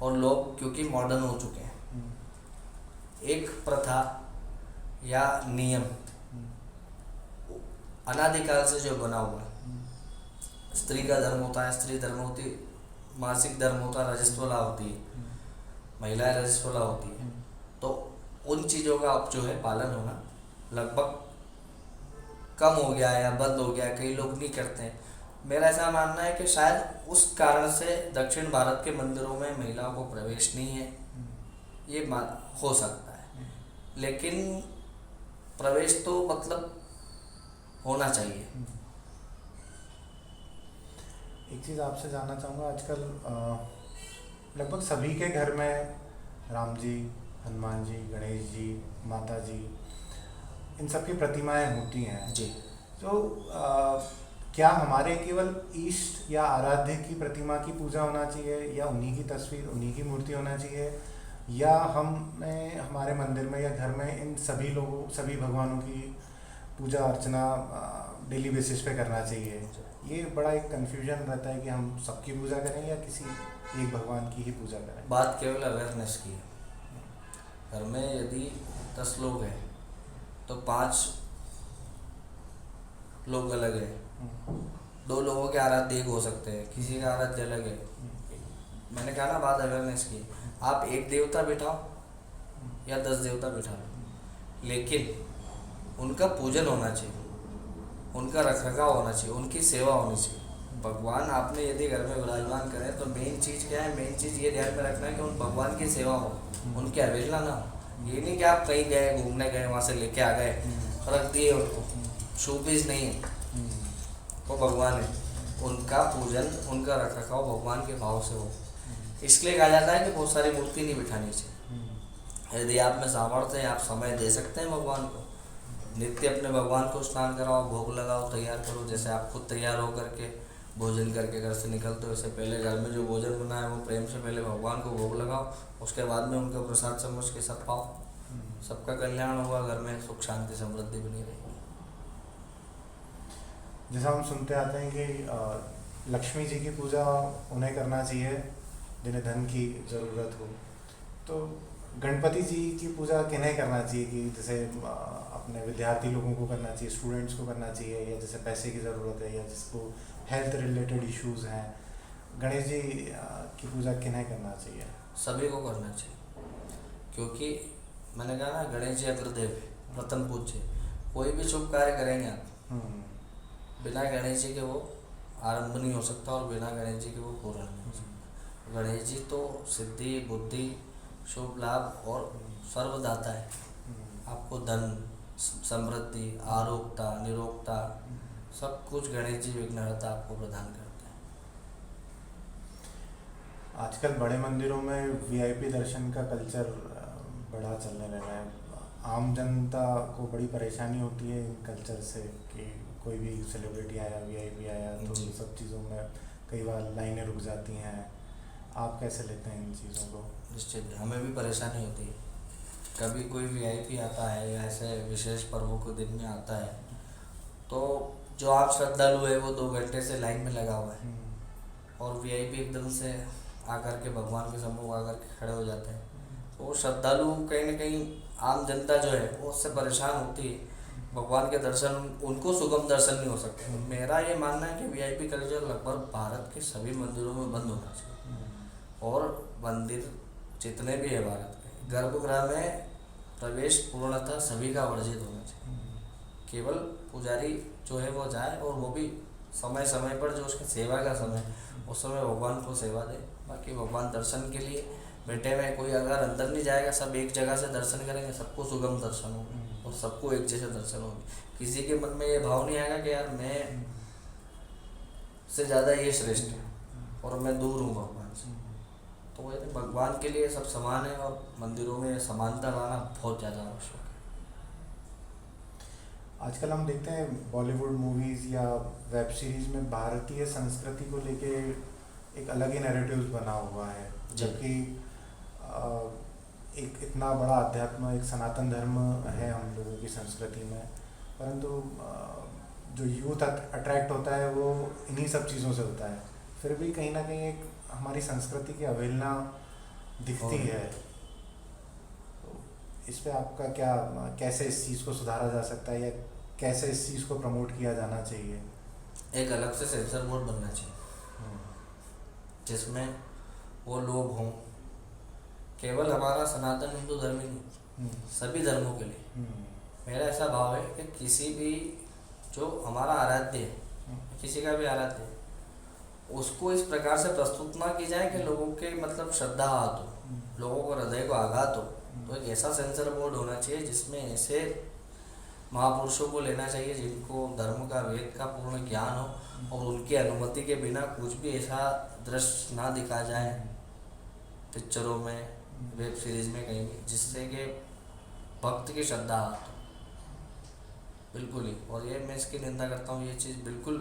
और लोग क्योंकि मॉडर्न हो चुके हैं। एक प्रथा या नियम अनादिकाल से जो बना हुआ है, स्त्री का धर्म होता है, स्त्री धर्म होती, मासिक धर्म होता है, रजस्वला होती है, महिलाएं रजस्वला होती है। तो उन चीज़ों का अब जो है पालन होना लगभग कम हो गया है या बंद हो गया है, कई लोग नहीं करते हैं। मेरा ऐसा मानना है कि शायद उस कारण से दक्षिण भारत के मंदिरों में महिलाओं को प्रवेश नहीं है, ये हो सकता है। लेकिन प्रवेश तो मतलब होना चाहिए।
एक चीज़ आपसे जानना चाहूँगा, आजकल लगभग सभी के घर में राम जी, हनुमान जी, गणेश जी, माता जी, इन सब की प्रतिमाएं होती हैं
जी।
तो क्या हमारे केवल इष्ट या आराध्य की प्रतिमा की पूजा होना चाहिए, या उन्हीं की तस्वीर, उन्हीं की मूर्ति होना चाहिए, या हमें हमारे मंदिर में या घर में इन सभी लोगों, सभी भगवानों की पूजा अर्चना डेली बेसिस पे करना चाहिए? ये बड़ा एक कन्फ्यूजन रहता है कि हम सबकी पूजा करें या किसी एक भगवान की ही पूजा करें।
बात केवल अवेयरनेस की है। घर में यदि 10 लोग हैं तो 5 लोग अलग हैं, 2 लोगों के आराध्य एक हो सकते हैं, किसी का आराध्य अलग है। मैंने कहा ना, बात अवेयरनेस की। आप एक देवता बिठाओ या 10 देवता बिठाओ, लेकिन उनका पूजन होना चाहिए, उनका रखरखाव होना चाहिए, उनकी सेवा होनी चाहिए। भगवान आपने यदि घर में विराजमान करें तो मेन चीज़ क्या है? मेन चीज़ ये ध्यान में रखना है कि उन भगवान की सेवा हो, उनकी अवहेलना ना हो। ये नहीं कि आप कहीं गए, घूमने गए, वहाँ से लेके आ गए, रख दिए उनको। शोपीस नहीं है, वो भगवान है। उनका पूजन, उनका रखरखाव भगवान के भाव से हो। इसलिए कहा जाता है कि बहुत सारी मूर्ति नहीं बिठानी चाहिए। यदि आप में सामर्थ्य है, आप समय दे सकते हैं भगवान को, नित्य अपने भगवान को स्नान कराओ, भोग लगाओ, तैयार करो। जैसे आप खुद तैयार होकर के भोजन करके घर से निकलते हो, इससे पहले घर में जो भोजन बना है वो प्रेम से पहले भगवान को भोग लगाओ, उसके बाद में उनका प्रसाद समझ के सब पाओ। सबका कल्याण होगा, घर में सुख शांति समृद्धि बनी रहेगी।
जैसा हम सुनते आते हैं कि लक्ष्मी जी की पूजा उन्हें करना चाहिए जिन्हें धन की ज़रूरत हो, तो गणपति जी की पूजा किन्हें करना चाहिए? कि जैसे अपने विद्यार्थी लोगों को करना चाहिए, स्टूडेंट्स को करना चाहिए, या जैसे पैसे की ज़रूरत है या जिसको हेल्थ रिलेटेड इश्यूज़ हैं, गणेश जी की पूजा किन्हें करना चाहिए?
सभी को करना चाहिए, क्योंकि मैंने कहा ना, गणेश जी अग्रदेव है, प्रथम पूज्य। कोई भी शुभ कार्य करेंगे आप, बिना गणेश जी के वो आरंभ नहीं हो सकता और बिना गणेश जी के वो पूर्ण नहीं हो सकता। गणेश जी तो सिद्धि, बुद्धि, शुभ लाभ और सर्वदाता है। आपको धन, समृद्धि, आरोग्यता, निरोगता, सब कुछ गणेश जी विघ्नहर्ता आपको प्रदान करते हैं।
आजकल बड़े मंदिरों में वीआईपी दर्शन का कल्चर बड़ा चलने लगा है। आम जनता को बड़ी परेशानी होती है इन कल्चर से कि कोई भी सेलिब्रिटी आया, वीआईपी आया, तो
जी।
सब चीज़ों में कई बार लाइनें रुक जाती हैं। आप कैसे लेते हैं इन चीज़ों को?
निश्चित हमें भी परेशानी होती है। कभी कोई वीआईपी आता है या ऐसे विशेष पर्वों के दिन में आता है, तो जो आप श्रद्धालु है वो 2 घंटे से लाइन में लगा हुआ है, और वीआईपी एकदम से आकर के भगवान के सम्मुख आकर के खड़े हो जाते हैं। तो वो श्रद्धालु कहीं ना कहीं, आम जनता जो है वो उससे परेशान होती है। भगवान के दर्शन उनको सुगम दर्शन नहीं हो सकते। मेरा ये मानना है कि वीआईपी कल्चर लगभग भारत के सभी मंदिरों में बंद होना चाहिए, और मंदिर जितने भी है भारत के, गर्भगृह में प्रवेश पूर्णतः सभी का वर्जित होना चाहिए। केवल पुजारी जो है वो जाए, और वो भी समय समय पर, जो उसकी सेवा का समय उस समय भगवान को सेवा दे। बाकी भगवान दर्शन के लिए बैठे हुए, कोई अगर अंदर नहीं जाएगा, सब एक जगह से दर्शन करेंगे, सबको सुगम दर्शन होगा और सबको एक जैसे दर्शन होंगे। किसी के मन में ये भाव नहीं आएगा कि यार मैं से ज़्यादा ये श्रेष्ठ है और मैं दूर हूँ भगवान से। तो वो भगवान के लिए सब समान है, और मंदिरों में समानता लाना बहुत ज़्यादा आवश्यक है।
आजकल हम देखते हैं बॉलीवुड मूवीज़ या वेब सीरीज़ में भारतीय संस्कृति को लेके एक अलग ही नैरेटिव्स बना हुआ है, जबकि एक इतना बड़ा अध्यात्म, एक सनातन धर्म है हम लोगों की संस्कृति में, परंतु जो यूथ अट्रैक्ट होता है वो इन्हीं सब चीज़ों से होता है। फिर भी कहीं ना कहीं एक हमारी संस्कृति की अवहेलना दिखती है। तो इस पे आपका क्या, कैसे इस चीज़ को सुधारा जा सकता है, या कैसे इस चीज़ को प्रमोट किया जाना चाहिए?
एक अलग से सेंसर बोर्ड बनना चाहिए, जिसमें वो लोग हों, केवल हमारा सनातन हिंदू धर्म ही नहीं, सभी धर्मों के लिए। मेरा ऐसा भाव है कि किसी भी जो हमारा आराध्य है, किसी का भी आराध्य है, उसको इस प्रकार से प्रस्तुत ना की जाए कि लोगों के मतलब श्रद्धा आहत हो, लोगों को हृदय को आघात हो। तो एक ऐसा सेंसर बोर्ड होना चाहिए जिसमें ऐसे महापुरुषों को लेना चाहिए जिनको धर्म का, वेद का पूर्ण ज्ञान हो, और उनकी अनुमति के बिना कुछ भी ऐसा दृश्य ना दिखा जाए पिक्चरों में, वेब सीरीज में, कहीं भी, जिससे कि भक्त की श्रद्धा आहत हो। बिल्कुल ही, और ये मैं इसकी निंदा करता हूँ, ये चीज़ बिल्कुल,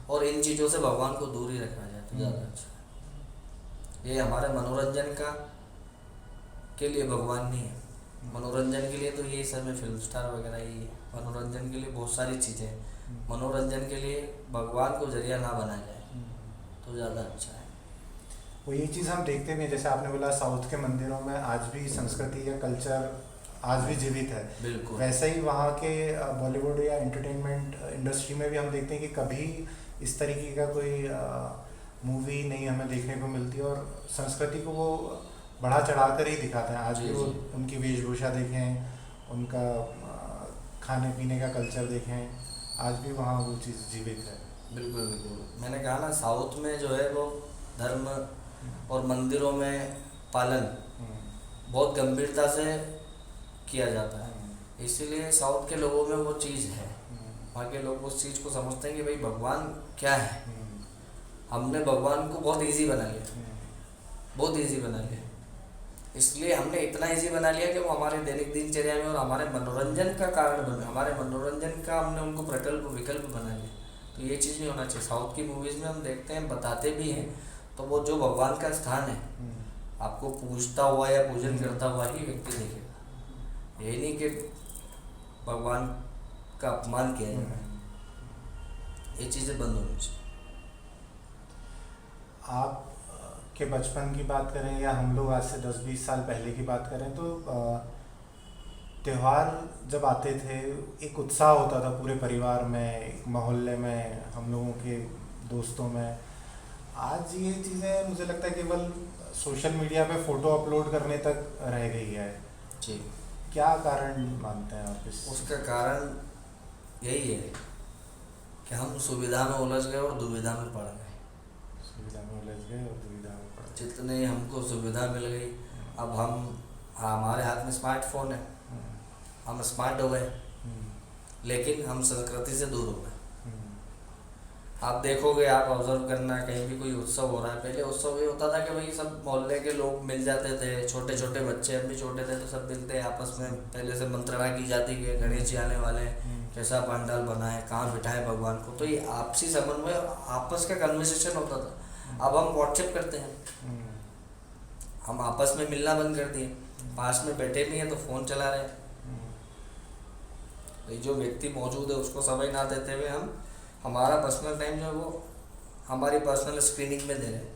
और इन चीज़ों से भगवान को दूर ही रखा जाए तो ज़्यादा अच्छा है। ये हमारे मनोरंजन का के लिए भगवान नहीं है। मनोरंजन के लिए तो ये सब फिल्म स्टार वगैरह ही है। मनोरंजन के लिए बहुत सारी चीज़ें हैं, मनोरंजन के लिए भगवान को जरिया ना बनाया जाए तो ज़्यादा अच्छा है।
वो ये चीज़ हम देखते भी हैं, जैसे आपने बोला साउथ के मंदिरों में आज भी संस्कृति या कल्चर आज भी जीवित है।
बिल्कुल
वैसे ही वहाँ के बॉलीवुड या एंटरटेनमेंट इंडस्ट्री में भी हम देखते हैं कि कभी इस तरीके का कोई मूवी नहीं हमें देखने को मिलती, और संस्कृति को वो बढ़ा चढ़ा कर ही दिखाते हैं। आज भी वो उनकी वेशभूषा देखें, उनका खाने पीने का कल्चर देखें, आज भी वहाँ वो चीज़ जीवित है।
बिल्कुल बिल्कुल, मैंने कहा ना, साउथ में जो है वो धर्म और मंदिरों में पालन बहुत गंभीरता से किया जाता है, इसीलिए साउथ के लोगों में वो चीज़ है। वहाँ के लोग उस चीज़ को समझते हैं कि भाई भगवान क्या है। हमने भगवान को बहुत इजी बना लिया, बहुत इजी बना लिया, इसलिए हमने इतना इजी बना लिया कि वो हमारे दैनिक दिनचर्या में और हमारे मनोरंजन का कारण बने, हमारे मनोरंजन का हमने उनको प्रकल्प विकल्प बना लिया। तो ये चीज़ नहीं होना चाहिए। साउथ की मूवीज़ में हम देखते हैं, बताते भी हैं, तो वो जो भगवान का स्थान है आपको पूजता हुआ या पूजन करता हुआ ही व्यक्ति देखेगा, यही नहीं कि भगवान का अपमान किया जाए। ये चीज़ें बंद होनी चाहिए।
आप के बचपन की बात करें या हम लोग आज से 10-20 साल पहले की बात करें तो त्यौहार जब आते थे एक उत्साह होता था पूरे परिवार में, एक मोहल्ले में, हम लोगों के दोस्तों में। आज ये चीज़ें मुझे लगता है केवल सोशल मीडिया पे फ़ोटो अपलोड करने तक रह गई है।
जी,
क्या कारण मानते हैं आप इस?
उसका कारण यही है कि हम सुविधा में उलझ गए और दुविधा में पड़ गए।
सुविधा में उलझ गए और दुविधा में पड़ गए।
जितने हमको सुविधा मिल गई, अब हमारे हाथ में स्मार्टफोन है, हम स्मार्ट हो गए, लेकिन हम संस्कृति से दूर हो गए। आप देखोगे, आप ऑब्जर्व करना, कहीं भी कोई उत्सव हो रहा है, पहले उत्सव ये होता था कि भाई सब मोहल्ले के लोग मिल जाते थे, छोटे छोटे बच्चे, हम भी छोटे थे तो सब मिलते हैं आपस में, पहले से मंत्रणा की जाती कि गणेश जी आने वाले हैं, कैसा पंडाल बना है, कहाँ बिठाए भगवान को, तो ये आपसी समन्वय, आपस का कन्वर्सेशन होता था। अब हम व्हाट्सएप करते हैं, हम आपस में मिलना बंद कर दिए, पास में बैठे भी हैं तो फ़ोन चला रहे हैं। जो व्यक्ति मौजूद है उसको समय ना देते हुए हम हमारा पर्सनल टाइम जो है वो हमारी पर्सनल स्क्रीनिंग में दे रहे हैं।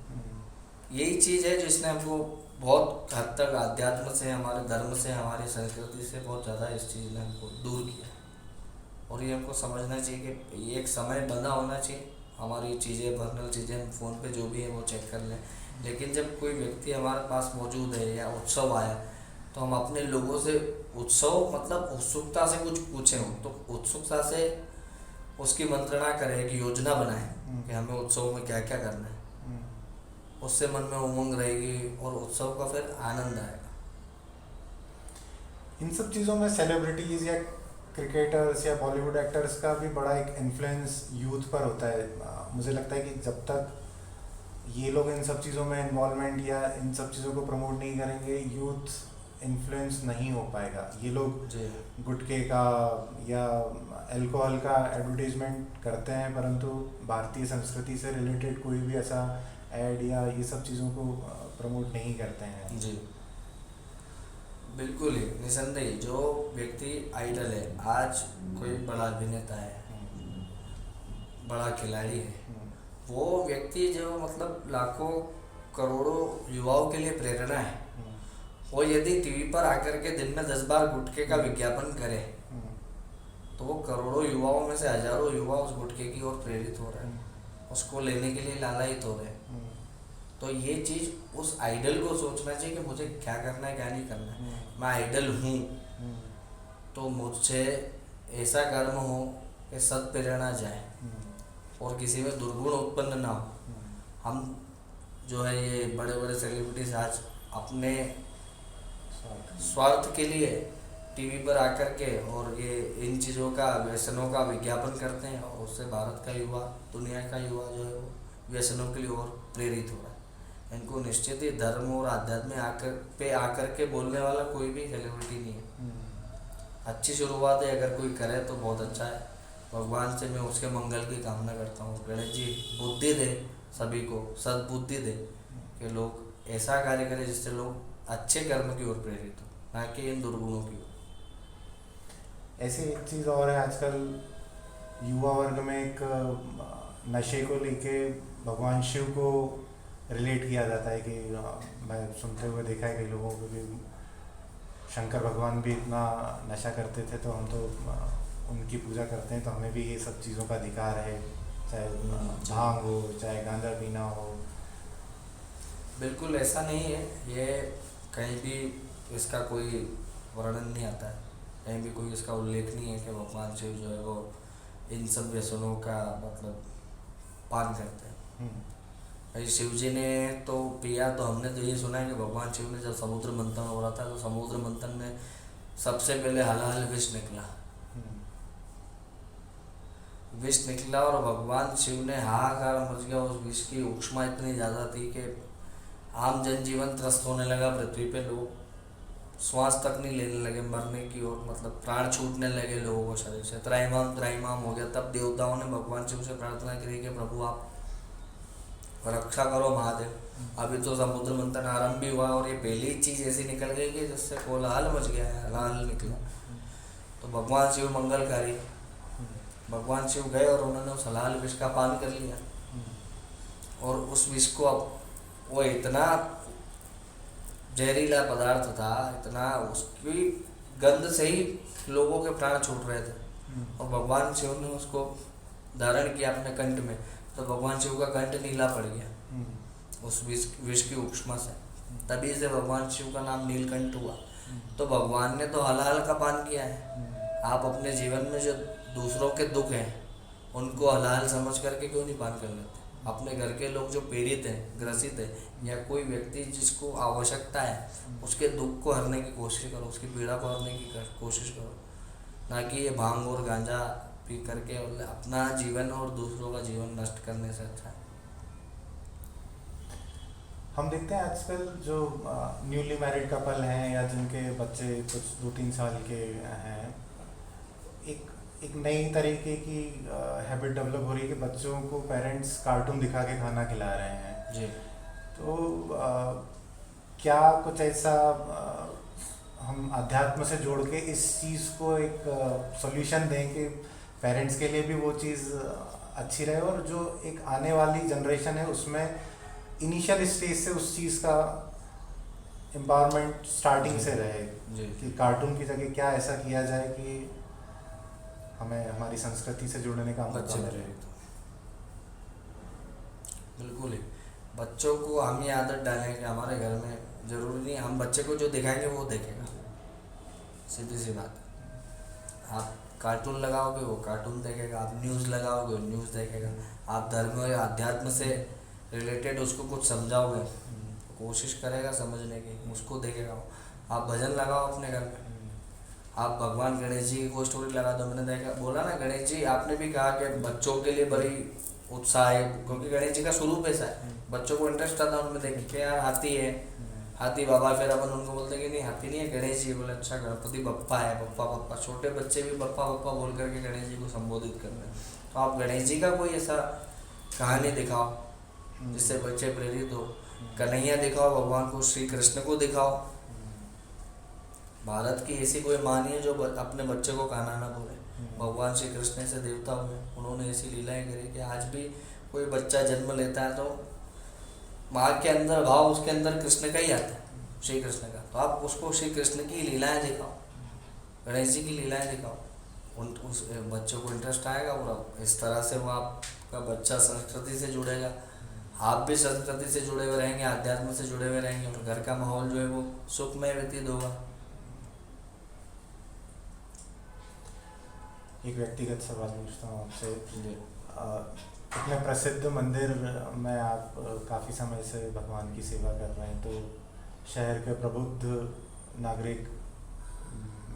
यही चीज़ है जिसने हमको बहुत हद तक अध्यात्म से, हमारे धर्म से, हमारी संस्कृति से बहुत ज़्यादा इस चीज़ ने हमको दूर किया। और ये हमको समझना चाहिए कि ये एक समय बंधा होना चाहिए, हमारी चीज़ें, पर्सनल चीज़ें हम फ़ोन पे जो भी है वो चेक कर लें, लेकिन जब कोई व्यक्ति हमारे पास मौजूद है या उत्सव आया तो हम अपने लोगों से उत्सव मतलब उत्सुकता से कुछ पूछें हो तो उत्सुकता से उसकी मंत्रणा करें, एक योजना बनाएं कि हमें उत्सव में क्या क्या करना है, उससे मन में उमंग रहेगी और उत्सव का फिर आनंद आएगा।
इन सब चीज़ों में सेलिब्रिटीज़ या क्रिकेटर्स या बॉलीवुड एक्टर्स का भी बड़ा एक इन्फ्लुएंस यूथ पर होता है। मुझे लगता है कि जब तक ये लोग इन सब चीज़ों में इन्वॉल्वमेंट या इन सब चीज़ों को प्रमोट नहीं करेंगे, यूथ इन्फ्लुएंस नहीं हो पाएगा। ये लोग गुटखे का या अल्कोहल का एडवर्टीजमेंट करते हैं, परंतु भारतीय संस्कृति से रिलेटेड कोई भी ऐसा ऐड या ये सब चीज़ों को प्रमोट नहीं करते हैं।
जी बिल्कुल ही निसंदेह, जो व्यक्ति आइडल है, आज कोई बड़ा अभिनेता है, बड़ा खिलाड़ी है, वो व्यक्ति जो मतलब लाखों करोड़ों युवाओं के लिए प्रेरणा है, वो यदि टीवी पर आकर के दिन में 10 बार गुटखे का विज्ञापन करे तो वो करोड़ों युवाओं में से हजारों युवा उस गुटखे की ओर प्रेरित हो रहे हैं, उसको लेने के लिए लालायित हो रहे हैं। तो ये चीज़ उस आइडल को सोचना चाहिए कि मुझे क्या करना है, क्या नहीं करना है। मैं आइडल हूँ तो मुझसे ऐसा कर्म हो कि सत प्रेरणा जाए और किसी में दुर्गुण उत्पन्न ना हो। हम जो है ये बड़े बड़े सेलिब्रिटीज आज अपने स्वार्थ के लिए टीवी पर आकर के और ये इन चीज़ों का, व्यसनों का विज्ञापन करते हैं और उससे भारत का युवा, दुनिया का युवा जो है वो व्यसनों के लिए और प्रेरित हो रहा है। इनको निश्चित ही धर्म और आध्यात्म पे आकर के बोलने वाला कोई भी सेलिब्रिटी नहीं है। अच्छी शुरुआत है, अगर कोई करे तो बहुत अच्छा है। भगवान से मैं उसके मंगल की कामना करता हूँ। गणेश जी बुद्धि दे, सभी को सद्बुद्धि दे कि लोग ऐसा कार्य करें जिससे लोग अच्छे कर्म की ओर प्रेरित हो, ना कि इन दुर्गुणों की ओर।
ऐसी एक चीज़ और है, आजकल युवा वर्ग में एक नशे को लेके भगवान शिव को रिलेट किया जाता है कि मैं सुनते हुए देखा है कई लोगों को कि शंकर भगवान भी इतना नशा करते थे तो हम तो उनकी पूजा करते हैं, तो हमें भी ये सब चीज़ों का अधिकार है, चाहे भांग हो चाहे गांजा पीना हो।
बिल्कुल ऐसा नहीं है, ये कहीं भी इसका कोई वर्णन नहीं आता है, कहीं भी कोई इसका उल्लेख नहीं है कि भगवान शिव जो है वो इन सब व्यसनों का मतलब पान करते हैं। भाई शिव जी ने तो पिया, तो हमने तो ये सुना है कि भगवान शिव ने जब समुद्र मंथन हो रहा था तो समुद्र मंथन में सबसे पहले हलाल विष निकला, विष निकला और भगवान शिव ने हाहाकार मच गया। उस विष की ऊष्मा इतनी ज़्यादा थी कि आम जनजीवन त्रस्त होने लगा पृथ्वी पे। लोग श्वास तक नहीं लेने लगे, मरने की ओर, मतलब प्राण छूटने लगे लोगों को शरीर से, त्राहिमाम त्राहिमाम हो गया। तब देवताओं ने भगवान शिव से प्रार्थना करी कि प्रभु आप रक्षा करो महादेव। अभी तो समुद्र मंथन आरंभ भी हुआ और ये पहली चीज़ ऐसी निकल गई कि जिससे कोलाहल मच गया है, हलाहल निकला। तो भगवान शिव मंगलकारी, भगवान शिव गए और उन्होंने उस हलाल विष का पान कर लिया। और उस विष को अब वो इतना जहरीला पदार्थ था, इतना, उसकी गंध से ही लोगों के प्राण छूट रहे थे। और भगवान शिव ने उसको धारण किया अपने कंठ में, तो भगवान शिव का कंठ नीला पड़ गया उस विष की उष्मा से। तभी से भगवान शिव का नाम नीलकंठ हुआ। तो भगवान ने तो हलाल का पान किया है। आप अपने जीवन में जो दूसरों के दुख हैं उनको हलाल समझ करके क्यों नहीं पान कर लेते? अपने घर के लोग जो पीड़ित हैं, ग्रसित हैं, या कोई व्यक्ति जिसको आवश्यकता है, उसके दुख को हरने की कोशिश करो, उसकी पीड़ा को हरने की कोशिश करो, ना कि ये भांग और गांजा पी करके अपना जीवन और दूसरों का जीवन नष्ट करने से अच्छा है।
हम देखते हैं आजकल जो न्यूली मैरिड कपल हैं या जिनके बच्चे कुछ 2-3 साल के हैं, एक नई तरीके की हैबिट डेवलप हो रही है कि बच्चों को पेरेंट्स कार्टून दिखा के खाना खिला रहे हैं
जी।
तो क्या कुछ ऐसा हम अध्यात्म से जोड़ के इस चीज़ को एक सॉल्यूशन दें कि पेरेंट्स के लिए भी वो चीज़ अच्छी रहे और जो एक आने वाली जनरेशन है उसमें इनिशियल स्टेज से उस चीज़ का एम्पावरमेंट स्टार्टिंग से रहे
जी।
कि कार्टून की जगह क्या ऐसा किया जाए कि हमें हमारी संस्कृति से जुड़ने का मौका मिले।
बिल्कुल ही बच्चों को हम ये आदत डालें कि हमारे घर में ज़रूरी नहीं हम बच्चे को जो दिखाएंगे वो देखेगा, सीधी सी बात है। आप कार्टून लगाओगे वो कार्टून देखेगा, आप न्यूज़ लगाओगे वो न्यूज़ देखेगा, आप धर्म और अध्यात्म से रिलेटेड उसको कुछ समझाओगे कोशिश करेगा समझने की, उसको देखेगा वो। आप भजन लगाओ अपने घर में, आप भगवान गणेश जी की कोई स्टोरी लगा दो। मैंने देखा, बोला ना, गणेश जी आपने भी कहा कि बच्चों के लिए बड़ी उत्साह है, क्योंकि गणेश जी का स्वरूप ऐसा है, बच्चों को इंटरेस्ट आता है उनमें देख के, यार हाथी है, हाथी बाबा, फिर अपन उनको बोलते हैं कि नहीं हाथी नहीं है गणेश जी, बोले अच्छा गणपति बप्पा है, बप्पा बप्पा। छोटे बच्चे भी बप्पा बप्पा बोल करके गणेश जी को संबोधित कर रहे हैं। तो आप गणेश जी का कोई ऐसा कहानी दिखाओ जिससे बच्चे प्रेरित हो, कन्हैया दिखाओ, भगवान को, श्री कृष्ण को दिखाओ। भारत की ऐसी कोई माँ नहीं है जो अपने बच्चे को कान्हा ना बोले। भगवान श्री कृष्ण से देवता हुए, उन्होंने ऐसी लीलाएं करी कि आज भी कोई बच्चा जन्म लेता है तो माँ के अंदर भाव उसके अंदर कृष्ण का ही आता है, श्री कृष्ण का। तो आप उसको श्री कृष्ण की लीलाएं दिखाओ, गणेश जी की लीलाएं दिखाओ, उस बच्चों को इंटरेस्ट आएगा और इस तरह से वो आपका बच्चा संस्कृति से जुड़ेगा, आप भी संस्कृति से जुड़े हुए रहेंगे, अध्यात्म से जुड़े हुए रहेंगे और घर का माहौल जो है वो सुखमय व्यतीत होगा।
एक व्यक्तिगत सवाल पूछता हूँ आपसे, इतने प्रसिद्ध मंदिर में आप काफ़ी समय से भगवान की सेवा कर रहे हैं, तो शहर के प्रबुद्ध नागरिक,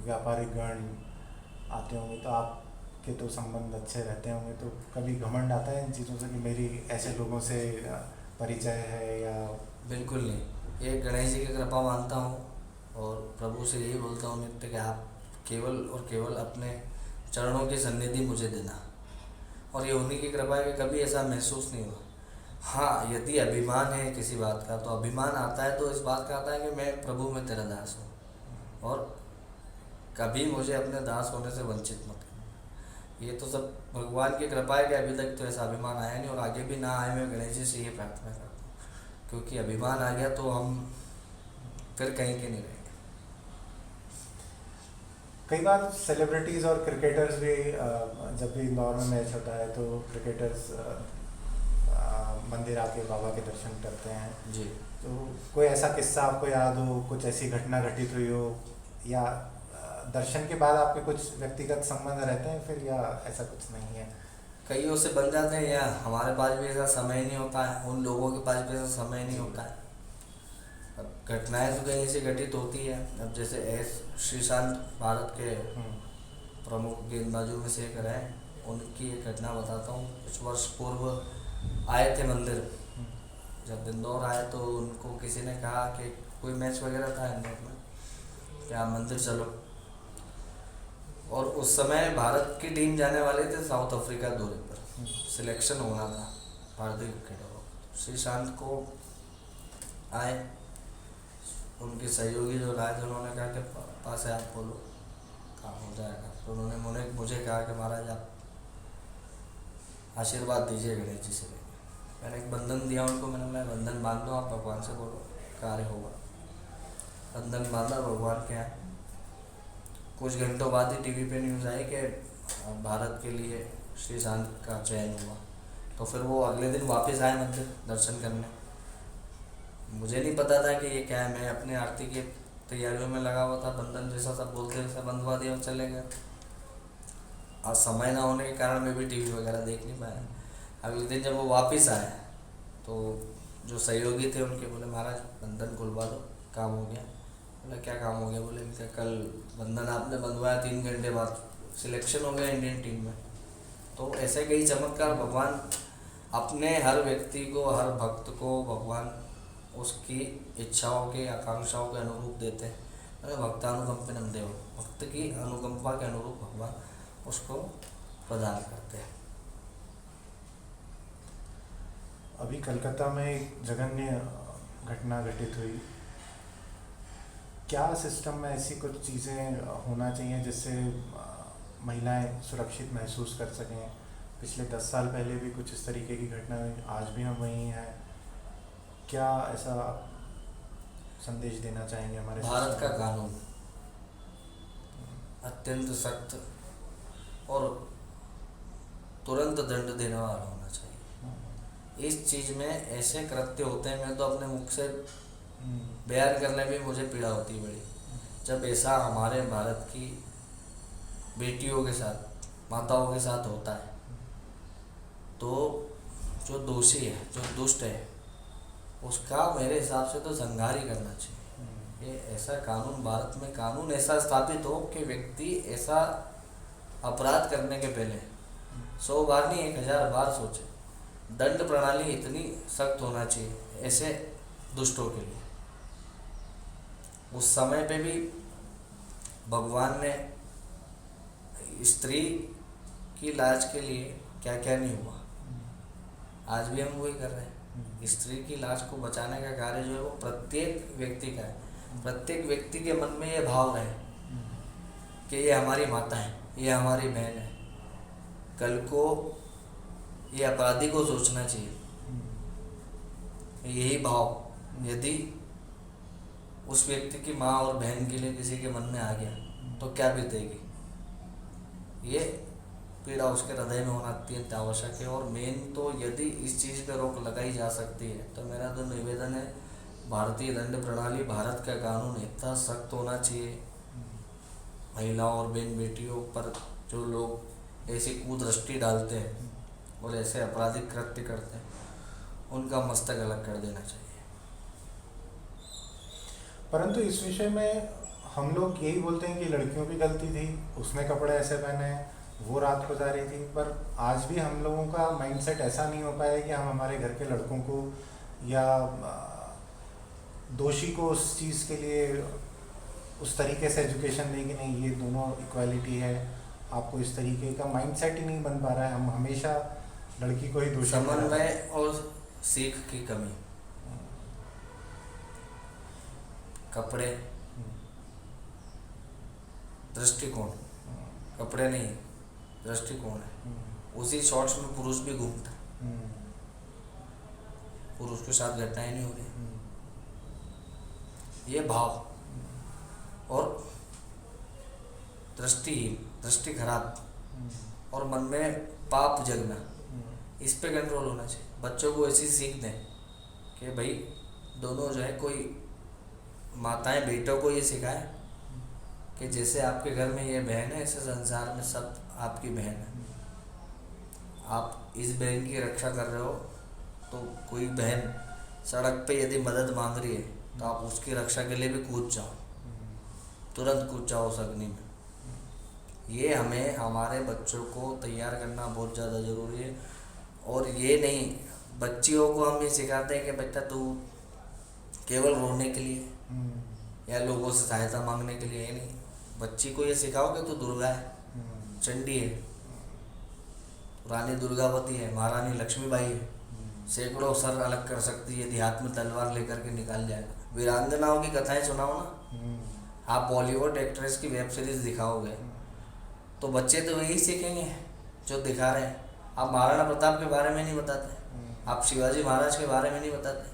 व्यापारिक गण आते होंगे, तो आपके तो संबंध अच्छे रहते होंगे, तो कभी घमंड आता है इन चीज़ों से कि मेरी ऐसे लोगों से परिचय है? या
बिल्कुल नहीं, ये गणेश जी की कृपा मानता हूँ और प्रभु से यही बोलता हूँ नित्य कि आप केवल और केवल अपने चरणों की सन्निधि मुझे देना, और ये उन्हीं की कृपा है कि कभी ऐसा महसूस नहीं हुआ। हाँ, यदि अभिमान है किसी बात का, तो अभिमान आता है तो इस बात का आता है कि मैं प्रभु में तेरा दास हूँ और कभी मुझे अपने दास होने से वंचित मत करना। ये तो सब भगवान की कृपा है कि अभी तक तो ऐसा अभिमान आया नहीं और आगे भी ना आए। मैं गणेश जी से ये प्रार्थना करता हूँ, क्योंकि अभिमान आ गया तो हम फिर कहीं के नहीं रहेंगे।
कई बार सेलिब्रिटीज़ और क्रिकेटर्स भी जब भी इंदौर में मैच होता है तो क्रिकेटर्स मंदिर आके बाबा के दर्शन करते हैं
जी।
तो कोई ऐसा किस्सा आपको याद हो, कुछ ऐसी घटना घटित हुई हो, या दर्शन के बाद आपके कुछ व्यक्तिगत संबंध रहते हैं फिर, या ऐसा कुछ नहीं है?
कईयों से बन जाते हैं, या हमारे पास भी ऐसा समय नहीं होता है, उन लोगों के पास भी ऐसा समय नहीं होता है। अब घटनाएं तो कहीं से घटित होती है। अब जैसे श्रीशांत भारत के प्रमुख गेंदबाजों में से एक रहे, उनकी एक घटना बताता हूँ। कुछ वर्ष पूर्व आए थे मंदिर, जब इंदौर आए तो उनको किसी ने कहा कि कोई मैच वगैरह था इंदौर में, कि आप मंदिर चलो। और उस समय भारत की टीम जाने वाले थे साउथ अफ्रीका दौरे पर, सिलेक्शन होना था भारतीय क्रिकेटरों को। श्रीशांत को आए, उनके सहयोगी जो राय थे उन्होंने कहा कि पास है, आप बोलो काम हो जाएगा। तो उन्होंने मुझे कहा कि महाराज आप आशीर्वाद दीजिए गणेश जी से। मैंने एक बंधन दिया उनको, मैं बंधन बांध दो, आप भगवान से बोलो कार्य होगा। बंधन बांधा, भगवान के यहाँ। कुछ घंटों बाद ही टीवी पे न्यूज़ आई कि भारत के लिए श्रीशांत का चयन हुआ। तो फिर वो अगले दिन वापस आए मंदिर दर्शन करने। मुझे नहीं पता था कि ये क्या है, मैं अपने आरती की तैयारियों में लगा हुआ था। बंधन जैसा सब बोलते वैसा बंधवा दिया और चले गए। आज समय ना होने के कारण मैं भी टीवी वगैरह देख नहीं पाया। अगले दिन जब वो वापस आए तो जो सहयोगी थे उनके बोले महाराज बंधन खुलवा दो, काम हो गया। बोला क्या काम हो गया? बोले क्या कल बंधन आपने बंधवाया, 3 घंटे बाद सिलेक्शन हो गया इंडियन टीम में। तो ऐसे कई चमत्कार भगवान अपने हर व्यक्ति को, हर भक्त को भगवान उसकी इच्छाओं के, आकांक्षाओं के अनुरूप देते हैं। अरे भक्तानुकंपनम देव, भक्त की अनुकंपा के अनुरूप भगवान उसको प्रदान करते हैं।
अभी कलकत्ता में एक जघन्य घटना घटित हुई। क्या सिस्टम में ऐसी कुछ चीज़ें होना चाहिए जिससे महिलाएं सुरक्षित महसूस कर सकें? पिछले 10 साल पहले भी कुछ इस तरीके की घटना हुई, आज भी हम वहीं हैं। क्या ऐसा संदेश देना चाहेंगे हमारे
भारत का कानून अत्यंत सख्त और तुरंत दंड देने वाला होना चाहिए। इस चीज़ में ऐसे कृत्य होते हैं, मैं तो अपने मुख से बयान करने में मुझे पीड़ा होती है बड़ी। जब ऐसा हमारे भारत की बेटियों के साथ, माताओं के साथ होता है, तो जो दोषी है, जो दुष्ट है, उसका मेरे हिसाब से तो संहार ही करना चाहिए। ये ऐसा कानून, भारत में कानून ऐसा स्थापित हो कि व्यक्ति ऐसा अपराध करने के पहले 100 बार नहीं 1000 बार सोचे। दंड प्रणाली इतनी सख्त होना चाहिए ऐसे दुष्टों के लिए। उस समय पे भी भगवान ने स्त्री की लाज के लिए क्या क्या नहीं हुआ, आज भी हम वही कर रहे हैं। स्त्री की लाज को बचाने का कार्य जो है वो प्रत्येक व्यक्ति का है। प्रत्येक व्यक्ति के मन में ये भाव रहे कि ये हमारी माता है, ये हमारी बहन है। कल को ये अपराधी को सोचना चाहिए। यही भाव यदि उस व्यक्ति की माँ और बहन के लिए किसी के मन में आ गया तो क्या बीतेगी। ये पीड़ा उसके हृदय में होना अत्यंत आवश्यक है। और मेन तो यदि इस चीज़ पर रोक लगाई जा सकती है तो मेरा तो निवेदन है, भारतीय दंड प्रणाली, भारत का कानून इतना सख्त होना चाहिए। महिलाओं और बहन बेटियों पर जो लोग ऐसी कुदृष्टि डालते हैं और ऐसे आपराधिक कृत्य करते हैं, उनका मस्तक अलग कर देना चाहिए।
परंतु इस विषय में हम लोग यही बोलते हैं कि लड़कियों की गलती थी, उसने कपड़े ऐसे पहने हैं, वो रात को जा रही थी। पर आज भी हम लोगों का माइंडसेट ऐसा नहीं हो पाया कि हम हमारे घर के लड़कों को या दोषी को उस चीज़ के लिए उस तरीके से एजुकेशन दें कि नहीं ये दोनों इक्वालिटी है। आपको इस तरीके का माइंडसेट ही नहीं बन पा रहा है। हम हमेशा लड़की को ही दोषी
समन्वय और सीख की कमी। कपड़े, दृष्टिकोण, कपड़े नहीं दृष्टिकोण है। उसी शॉर्ट्स में पुरुष भी घूमता है, पुरुष के साथ घटनाएं नहीं हो रही। ये भाव और दृष्टिहीन, दृष्टि खराब और मन में पाप जगना, इस पे कंट्रोल होना चाहिए। बच्चों को ऐसी सीख दें कि भाई दोनों जो है, कोई माताएं बेटों को ये सिखाएं कि जैसे आपके घर में ये बहन है, ऐसे संसार में सब आपकी बहन है। आप इस बहन की रक्षा कर रहे हो तो कोई बहन सड़क पे यदि मदद मांग रही है तो आप उसकी रक्षा के लिए भी कूद जाओ, तुरंत कूद जाओ उस अग्नि में। ये हमें हमारे बच्चों को तैयार करना बहुत ज़्यादा ज़रूरी है। और ये नहीं, बच्चियों को हम ये सिखाते हैं कि बेटा तू केवल रोने के लिए, या लोगों से सहायता मांगने के लिए, ये नहीं। बच्ची को ये सिखाओगे तो दुर्गा है, चंडी है, रानी दुर्गावती है, महारानी लक्ष्मीबाई है, सैकड़ों सर अलग कर सकती है, देहात में तलवार लेकर के निकाल जाएगा। वीरांगनाओं की कथाएं सुनाओ ना, आप बॉलीवुड एक्ट्रेस की वेब सीरीज दिखाओगे तो बच्चे तो वही सीखेंगे जो दिखा रहे हैं। आप महाराणा प्रताप के बारे में नहीं बताते, आप शिवाजी महाराज के बारे में नहीं बताते,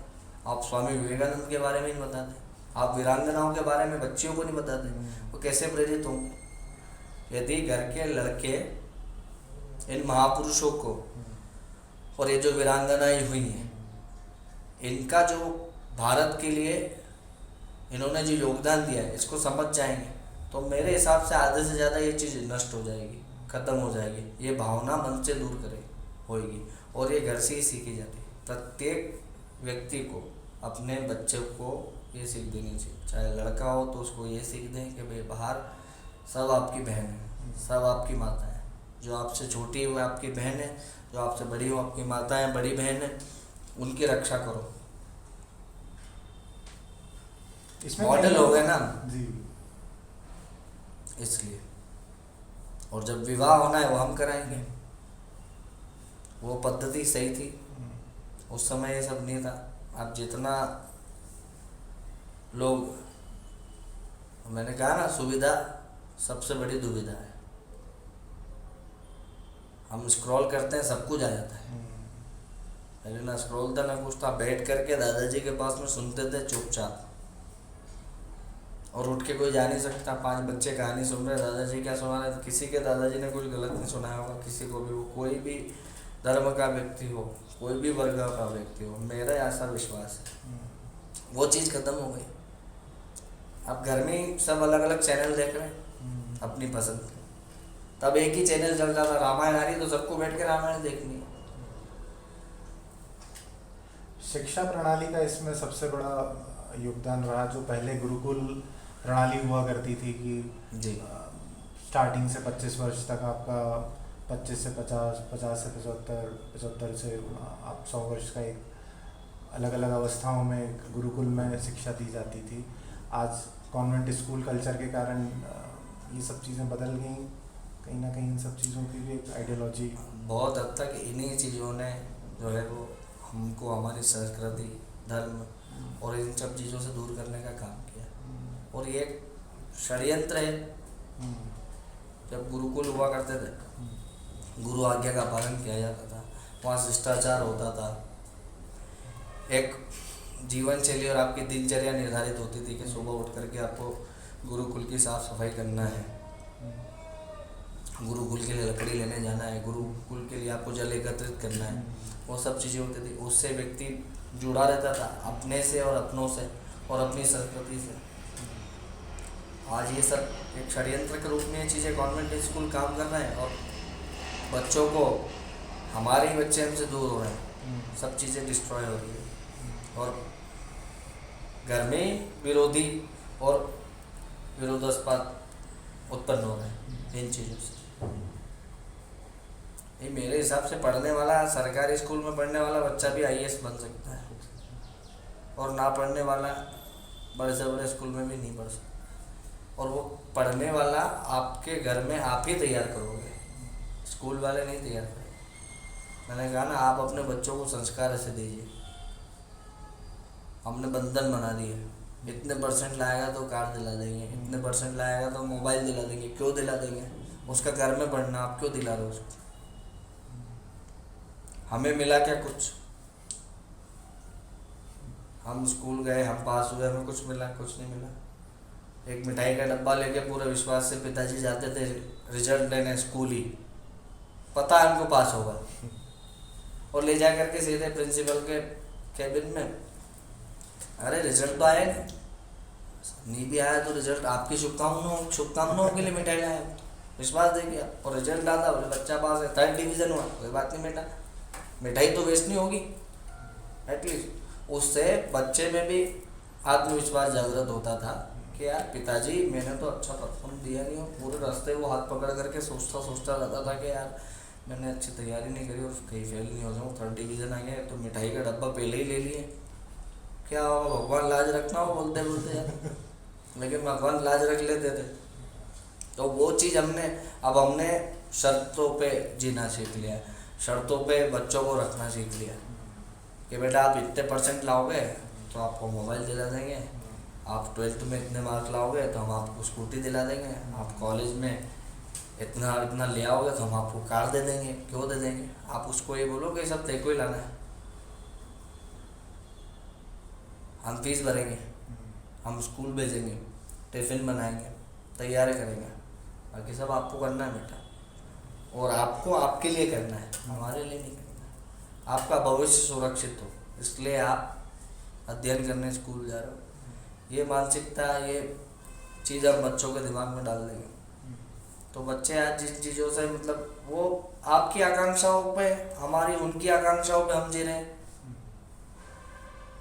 आप स्वामी विवेकानंद के बारे में नहीं बताते, आप वीरांगनाओं के बारे में बच्चियों को नहीं बताते, वो कैसे प्रेरित होंगे? यदि घर के लड़के इन महापुरुषों को और ये जो वीरांगनाएं हुई हैं इनका जो भारत के लिए इन्होंने जो योगदान दिया है इसको समझ जाएंगे तो मेरे हिसाब से आधे से ज़्यादा ये चीज़ नष्ट हो जाएगी, ख़त्म हो जाएगी। ये भावना मन से दूर करे होएगी और ये घर से ही सीखी जाती है। प्रत्येक व्यक्ति को अपने बच्चे को ये सीख देनी चाहिए, चाहे लड़का हो तो उसको ये सीख दें कि भाई बाहर सब आपकी बहन है, सब आपकी माता है, जो आपसे छोटी है वो आपकी बहन है, जो आपसे बड़ी हो आपकी माता है, बड़ी बहन है, उनकी रक्षा करो।
इसमें
मॉडल हो गए ना
जी।
इसलिए, और जब विवाह होना है वो हम कराएंगे। वो पद्धति सही थी, उस समय ये सब नहीं था। अब जितना लोग, मैंने कहा ना, सुविधा सबसे बड़ी दुविधा है। हम स्क्रॉल करते हैं सब कुछ आ जाता है। पहले ना स्क्रॉल था ना कुछ था, बैठ करके दादाजी के पास में सुनते थे चुपचाप, और उठ के कोई जा नहीं सकता। 5 बच्चे कहानी सुन रहे, दादाजी क्या सुना रहे, किसी के दादाजी ने कुछ गलत नहीं सुनाया होगा, किसी को भी, वो कोई भी धर्म का व्यक्ति हो, कोई भी वर्ग का व्यक्ति हो, मेरा ऐसा विश्वास है। वो चीज़ खत्म हो गई। अब घर में ही सब अलग अलग चैनल देख रहे हैं अपनी पसंद के। तब एक ही चैनल चलता था, रामायण आ रही तो सबको बैठ के रामायण देखनी है।
शिक्षा प्रणाली का इसमें सबसे बड़ा योगदान रहा, जो पहले गुरुकुल प्रणाली हुआ करती थी कि
जी
स्टार्टिंग से 25 वर्ष तक आपका 25 से 50, 50 से 75, 75 से आप 100 वर्ष का एक अलग अलग अवस्थाओं में गुरुकुल में शिक्षा दी जाती थी। आज कॉन्वेंट स्कूल कल्चर के कारण ये सब चीज़ें बदल गई। कहीं ना कहीं इन सब चीज़ों की भी एक आइडियोलॉजी
बहुत हद तक इन्हीं चीज़ों ने जो है वो हमको हमारी संस्कृति, धर्म और इन सब चीज़ों से दूर करने का काम किया। और ये एक षड्यंत्र है। जब गुरुकुल हुआ करते थे, गुरु आज्ञा का पालन किया जाता था, वहाँ शिष्टाचार होता था, एक जीवन शैली और आपकी दिनचर्या निर्धारित होती थी कि सुबह उठ करके आपको गुरुकुल की साफ सफाई करना है, गुरुकुल के लिए लकड़ी लेने जाना है, गुरुकुल के लिए आपको जल एकत्रित करना है, वो सब चीज़ें होती थी। उससे व्यक्ति जुड़ा रहता था अपने से और अपनों से और अपनी संस्कृति से। आज ये सब एक षड्यंत्र के रूप में ये चीज़ें कॉन्वेंट स्कूल काम कर रहे हैं और बच्चों को, हमारे ही बच्चे हमसे दूर हो रहे हैं, सब चीज़ें डिस्ट्रॉय हो रही है और घर में विरोधी और विरोधास्पद उत्पन्न हो रहे हैं इन चीज़ों से। ये मेरे हिसाब से पढ़ने वाला, सरकारी स्कूल में पढ़ने वाला बच्चा भी IAS बन सकता है और ना पढ़ने वाला बड़े से बड़े स्कूल में भी नहीं पढ़ सकता। और वो पढ़ने वाला आपके घर में आप ही तैयार करोगे, स्कूल वाले नहीं तैयार करेंगे। मैंने कहा ना, आप अपने बच्चों को संस्कार ऐसे दीजिए। हमने बंधन बना दिए, इतने % लाएगा तो कार दिला देंगे, इतने % लाएगा तो मोबाइल दिला देंगे। क्यों दिला देंगे? उसका घर में पढ़ना, आप क्यों दिला रहे हो उसको? हमें मिला क्या कुछ? हम स्कूल गए, हम पास हुए, हमें कुछ मिला? कुछ नहीं मिला। एक मिठाई का डब्बा लेके पूरे विश्वास से पिताजी जाते थे रिजल्ट लेने स्कूल ही, पता है उनको पास होगा, और ले जा करके सीधे प्रिंसिपल के कैबिन में, अरे रिजल्ट तो आया नहीं भी आया तो रिजल्ट आपकी शुभकामनाओं के लिए मिठाई लाया, विश्वास दे गया और रिजल्ट आता, बोले बच्चा पास है, 3rd डिवीज़न हुआ, कोई बात नहीं बेटा, मिठाई तो वेस्ट नहीं होगी एटलीस्ट। उससे बच्चे में भी आत्मविश्वास जागृत होता था कि यार पिताजी मैंने तो अच्छा परफॉर्म दिया नहीं, और पूरे रास्ते वो हाथ पकड़ करके सोचता रहता था कि यार मैंने अच्छी तैयारी नहीं करी और कहीं फेल नहीं हो जाऊँ, 3rd डिवीज़न आ गया तो मिठाई का डब्बा पहले ही ले लिए, क्या होगा भगवान लाज रखना हो बोलते बोलते यार। लेकिन भगवान लाज रख लेते थे। तो वो चीज़ हमने शर्तों पे जीना सीख लिया है, शर्तों पे बच्चों को रखना सीख लिया कि बेटा आप इतने % लाओगे तो आपको मोबाइल दिला देंगे, आप 12th में इतने मार्क लाओगे तो हम आपको स्कूटी दिला देंगे, आप कॉलेज में इतना इतना ले आओगे तो हम आपको कार दे देंगे। क्यों दे देंगे? आप उसको ये बोलो कि सब तेरे को ही लाना है, हम फीस भरेंगे, हम स्कूल भेजेंगे, टिफ़िन बनाएंगे, तैयारी करेंगे, बाकी सब आपको करना है बेटा। और आपको आपके लिए करना है, हमारे लिए नहीं करना है। आपका भविष्य सुरक्षित हो इसलिए आप अध्ययन करने स्कूल जा रहे हो। ये मानसिकता, ये चीज़ आप बच्चों के दिमाग में डाल देंगे तो बच्चे आज जिन चीज़ों से मतलब वो आपकी आकांक्षाओं पे, हमारी उनकी आकांक्षाओं पे हम जी रहे हैं,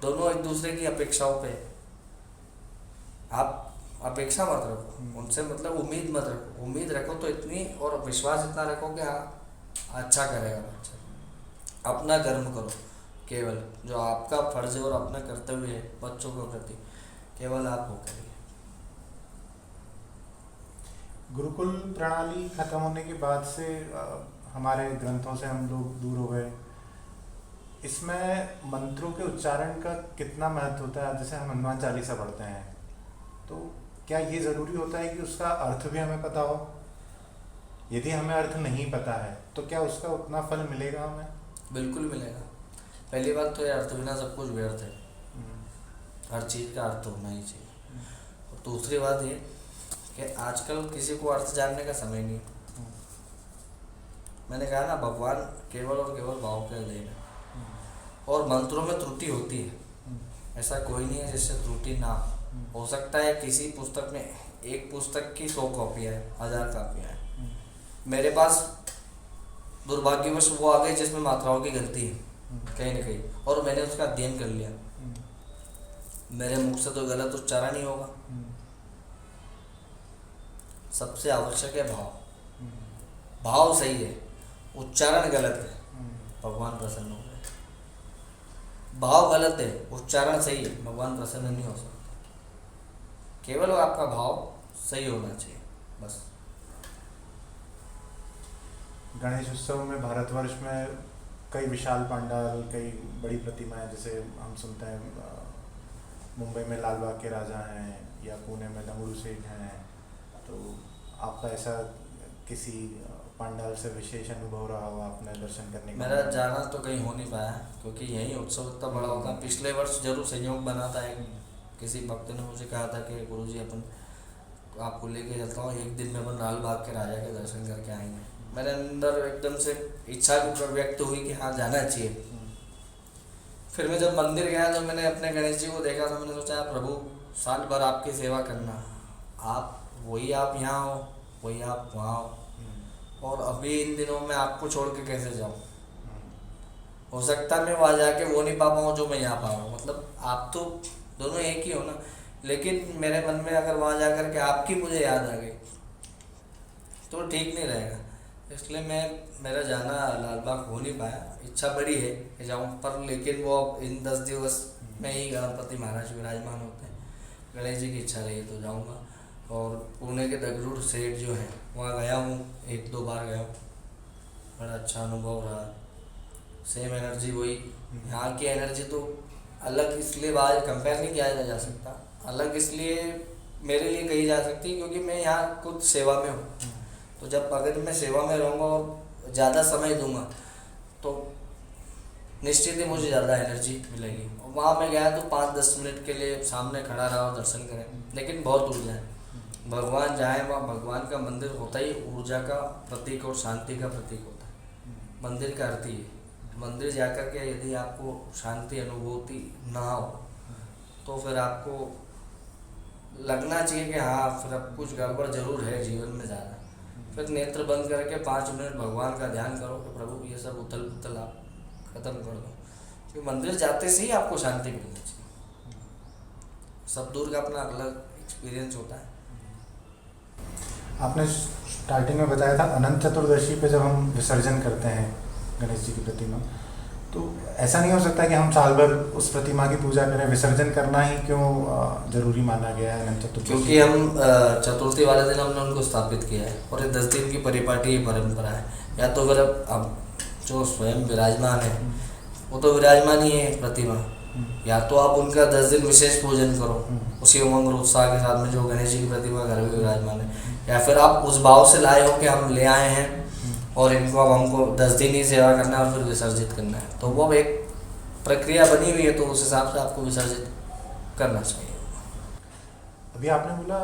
दोनों एक दूसरे की अपेक्षाओं पे। आप अपेक्षा मत रखो उनसे, मतलब उम्मीद मत रखो। उम्मीद रखो तो इतनी, और विश्वास इतना रखो कि हाँ अच्छा करेगा बच्चा। अपना कर्म करो, केवल जो आपका फर्ज है और अपना कर्तव्य है बच्चों के प्रति, केवल आप वो करिए।
गुरुकुल प्रणाली खत्म होने के बाद से हमारे ग्रंथों से हम लोग दूर हो गए। इसमें मंत्रों के उच्चारण का कितना महत्व होता है? जैसे हम हनुमान चालीसा पढ़ते हैं तो क्या ये ज़रूरी होता है कि उसका अर्थ भी हमें पता हो? यदि हमें अर्थ नहीं पता है तो क्या उसका उतना फल मिलेगा हमें?
बिल्कुल मिलेगा। पहली बात तो ये अर्थ बिना सब कुछ व्यर्थ है, हर चीज़ का अर्थ होना ही चाहिए। और दूसरी बात ये कि आजकल किसी को अर्थ जानने का समय नहीं। मैंने कहा ना, भगवान केवल और केवल भाव के देन है, और मंत्रों में त्रुटि होती है, ऐसा कोई नहीं है जिससे त्रुटि ना हो सकता है। किसी पुस्तक में, एक पुस्तक की 100 कॉपियाँ हैं, 1000 कापियाँ हैं, मेरे पास दुर्भाग्यवश वो आ गई जिसमें मात्राओं की गलती है कहीं ना कहीं, और मैंने उसका अध्ययन कर लिया, मेरे मुख से तो गलत उच्चारण ही होगा। सबसे आवश्यक है भाव। भाव सही है, उच्चारण गलत है, भगवान प्रसन्न हो गए। भाव गलत है, उच्चारण सही है, भगवान प्रसन्न नहीं हो सकते। केवल आपका भाव सही होना चाहिए बस।
गणेश उत्सव में भारतवर्ष में कई विशाल पंडाल, कई बड़ी प्रतिमाएं, जैसे हम सुनते हैं मुंबई में लाल बाग के राजा हैं या पुणे में डमरू सेठ हैं, तो आपका ऐसा किसी पंडाल से विशेष अनुभव रहा हो आपने दर्शन करने का?
मेरा जाना तो कहीं हो नहीं पाया क्योंकि यही उत्सव इतना बड़ा होता है। पिछले वर्ष जरूर संयोग बना था, किसी भक्त ने मुझे कहा था कि गुरुजी अपन आपको लेके चलता हूँ, एक दिन में अपन लाल बाग के राजा के दर्शन करके आएंगे। मेरे अंदर एकदम से इच्छा व्यक्त हुई कि हाँ जाना चाहिए। फिर मैं जब मंदिर गया तो मैंने अपने गणेश जी को देखा तो मैंने सोचा प्रभु साल भर आपकी सेवा करना, आप वही आप यहाँ हो, वही आप वहाँ हो, और अभी इन दिनों में आपको छोड़ के कैसे जाऊँ? हो सकता है मैं वहाँ जाके वो नहीं पा पाऊँ जो मैं यहाँ पा रहा हूँ। मतलब आप तो दोनों एक ही हो ना, लेकिन मेरे मन में अगर वहाँ जा कर के आपकी मुझे याद आ गई तो ठीक नहीं रहेगा। इसलिए मेरा जाना लाल बाग हो नहीं पाया। इच्छा बड़ी है कि जाऊँ, पर लेकिन वो इन 10 दिवस में ही गणपति महाराज विराजमान होते हैं। गणेश जी की इच्छा रही तो जाऊँगा। और पुणे के दगड़ू सेठ जो हैं वहाँ गया हूँ, 1-2 बार गया हूँ, बड़ा अच्छा अनुभव रहा। सेम एनर्जी वही, यहाँ की एनर्जी तो अलग, इसलिए बाहर कंपेयर नहीं किया जा सकता। अलग इसलिए मेरे लिए कही जा सकती क्योंकि मैं यहाँ खुद सेवा में हूँ। तो जब अगर मैं सेवा में रहूँगा और ज़्यादा समय दूंगा तो निश्चित ही मुझे ज़्यादा एनर्जी मिलेगी। और वहाँ मैं गया तो 5-10 मिनट के लिए सामने खड़ा रहा और दर्शन करें, लेकिन बहुत ऊर्जा है। भगवान जाए वहाँ, भगवान का मंदिर होता ही ऊर्जा का प्रतीक और शांति का प्रतीक होता है। मंदिर का अर्थ ही है। मंदिर जाकर के यदि आपको शांति अनुभूति ना हो तो फिर आपको लगना चाहिए कि हाँ फिर अब कुछ गड़बड़ जरूर है जीवन में ज़्यादा। फिर नेत्र बंद करके 5 मिनट भगवान का ध्यान करो कि प्रभु ये सब उथल पुथल आप ख़त्म कर दो, क्योंकि मंदिर जाते से ही आपको शांति मिलनी चाहिए। सब दूर का अपना अलग एक्सपीरियंस होता है।
आपने स्टार्टिंग में बताया था अनंत चतुर्दशी पे जब हम विसर्जन करते हैं गणेश जी की प्रतिमा, तो ऐसा नहीं हो सकता कि हम साल भर उस प्रतिमा की पूजा करें, विसर्जन करना ही क्यों जरूरी माना गया है अनंत चतुर्दशी?
क्योंकि हम चतुर्थी वाले दिन हमने उनको स्थापित किया है और ये 10 दिन की परिपाटी ये परंपरा है। या तो फिर अब जो स्वयं विराजमान है वो तो विराजमान ही है प्रतिमा, या तो आप उनका 10 दिन विशेष पूजन करो उसी उमंग और उत्साह के साथ में जो गणेश जी की प्रतिमा घर में विराजमान है, या फिर आप उस भाव से लाए हो कि हम ले आए हैं और इनको अब हमको 10 दिन ही सेवा करना है और फिर विसर्जित करना है, तो वो एक प्रक्रिया बनी हुई है, तो उस हिसाब से आपको विसर्जित करना चाहिए।
अभी आपने बोला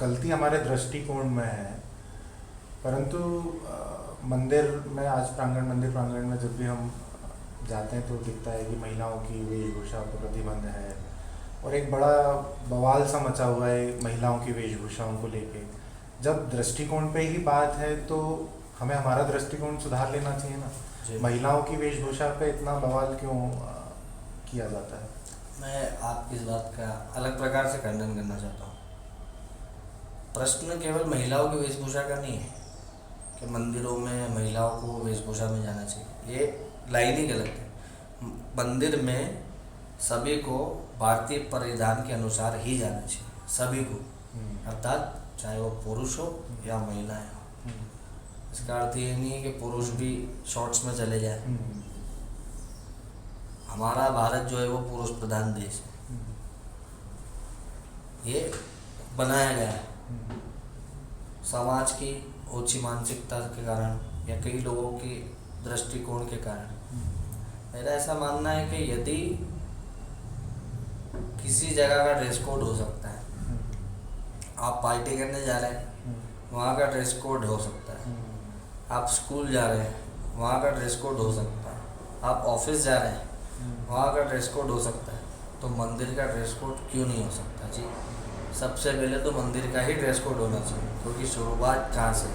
गलती हमारे दृष्टिकोण में है, परंतु मंदिर में आज मंदिर प्रांगण में जब भी हम जाते हैं तो दिखता है कि महिलाओं की वेशभूषा पर प्रतिबंध है और एक बड़ा बवाल सा मचा हुआ है महिलाओं की वेशभूषाओं को लेके। जब दृष्टिकोण पे ही बात है तो हमें हमारा दृष्टिकोण सुधार लेना चाहिए ना। महिलाओं की वेशभूषा पे इतना बवाल क्यों किया जाता है?
मैं आपकी इस बात का अलग प्रकार से खंडन करना चाहता हूँ। प्रश्न केवल महिलाओं की वेशभूषा का नहीं है कि मंदिरों में महिलाओं को वेशभूषा में जाना चाहिए, ये लाइन ही गलत है। मंदिर में सभी को भारतीय परिधान के अनुसार ही जाना चाहिए, सभी को, अर्थात चाहे वो पुरुष हो या महिलाएं हो। इसका अर्थ ये नहीं है कि पुरुष भी शॉर्ट्स में चले जाए। हमारा भारत जो है वो पुरुष प्रधान देश है, ये बनाया गया है समाज की ऊंची मानसिकता के कारण या कई लोगों की दृष्टिकोण के कारण। मेरा ऐसा मानना है कि यदि किसी जगह का ड्रेस कोड हो सकता है, आप पार्टी करने जा रहे हैं वहाँ का ड्रेस कोड हो सकता है, आप स्कूल जा रहे हैं वहाँ का ड्रेस कोड हो सकता है, आप ऑफिस जा रहे हैं वहाँ का ड्रेस कोड हो सकता है, तो मंदिर का ड्रेस कोड क्यों नहीं हो सकता जी? सबसे पहले तो मंदिर का ही ड्रेस कोड होना चाहिए, क्योंकि शुरुआत कहाँ से?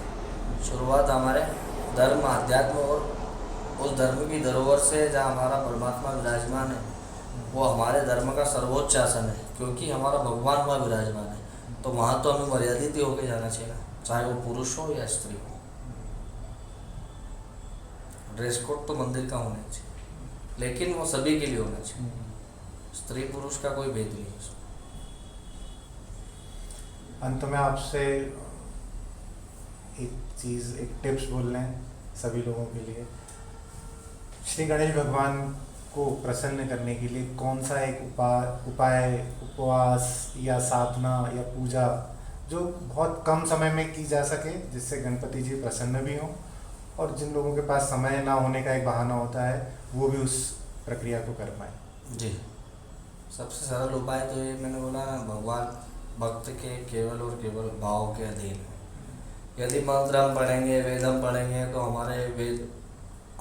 शुरुआत हमारे धर्म, अध्यात्म और उस धर्म की धरोहर से, जहाँ हमारा परमात्मा विराजमान है, वो हमारे धर्म का सर्वोच्च आसन है, क्योंकि हमारा भगवान वहाँ विराजमान है, तो वहाँ तो हमें मर्यादित ही होकर जाना चाहिए, चाहे वो पुरुष हो या स्त्री हो। ड्रेस कोड तो मंदिर का होना चाहिए, लेकिन वो सभी के लिए होना चाहिए, स्त्री पुरुष का कोई भेद नहीं है उसमें।
अंत में आपसे एक टिप्स बोल रहे हैं सभी लोगों के लिए। श्री गणेश भगवान को प्रसन्न करने के लिए कौन सा एक उपाय, उपवास या साधना या पूजा जो बहुत कम समय में की जा सके, जिससे गणपति जी प्रसन्न भी हों, और जिन लोगों के पास समय ना होने का एक बहाना होता है वो भी उस प्रक्रिया को कर पाए?
जी, सबसे सरल उपाय तो ये मैंने बोला ना, भगवान भक्त के केवल और केवल भाव के अधीन है। यदि मंत्र हम पढ़ेंगे, वेद हम पढ़ेंगे, तो हमारे वेद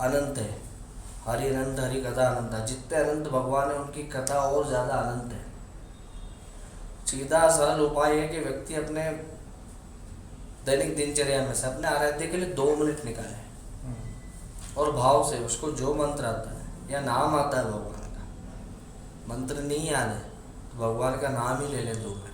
अनंत है, हरि अनंत, हरि कथा अनंत है। जितने अनंत भगवान है उनकी कथा और ज़्यादा अनंत है। सीधा सरल उपाय है कि व्यक्ति अपने दैनिक दिनचर्या में से अपने आराध्य के लिए 2 मिनट निकाले और भाव से उसको जो मंत्र आता है या नाम आता है भगवान का, मंत्र नहीं याद है तो भगवान का नाम ही ले ले 2 मिनट,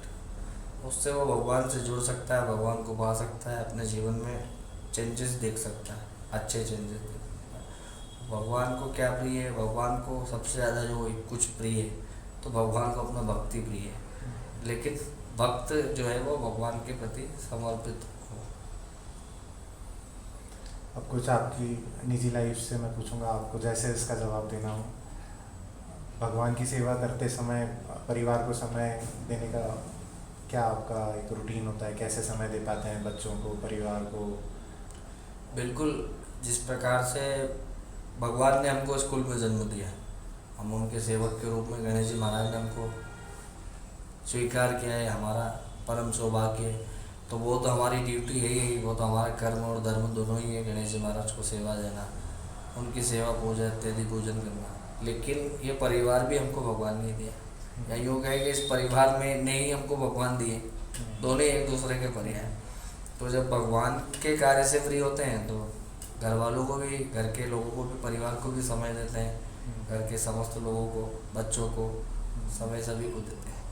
उससे वो भगवान से जुड़ सकता है, भगवान को पा सकता है, अपने जीवन में चेंजेस देख सकता है, अच्छे चेंजेस देख सकता है। भगवान को क्या प्रिय है? भगवान को सबसे ज़्यादा जो कुछ प्रिय है तो भगवान को अपना भक्ति प्रिय है, लेकिन भक्त जो है वो भगवान के प्रति समर्पित हो।
अब कुछ आपकी निजी लाइफ से मैं पूछूंगा, आपको जैसे इसका जवाब देना हो। भगवान की सेवा करते समय परिवार को समय देने का क्या आपका एक रूटीन होता है? कैसे समय दे पाते हैं बच्चों को, परिवार को?
बिल्कुल, जिस प्रकार से भगवान ने हमको स्कूल में जन्म दिया, हम उनके सेवक के रूप में गणेश जी महाराज ने हमको स्वीकार किया है, हमारा परम सौभाग्य है, तो वो तो हमारी ड्यूटी है ही, वो तो हमारा कर्म और धर्म दोनों ही है, गणेश जी महाराज को सेवा देना, उनकी सेवा पूजा इत्यादि पूजन करना। लेकिन ये परिवार भी हमको भगवान ने दिया, या यूँ कहें कि इस परिवार में ने ही हमको भगवान दिए, दोनों एक दूसरे के पर्याय हैं। तो जब भगवान के कार्य से फ्री होते हैं तो घर वालों को भी, घर के लोगों को भी, परिवार को भी समय देते हैं, घर के समस्त लोगों को, बच्चों को समय सभी को देते हैं।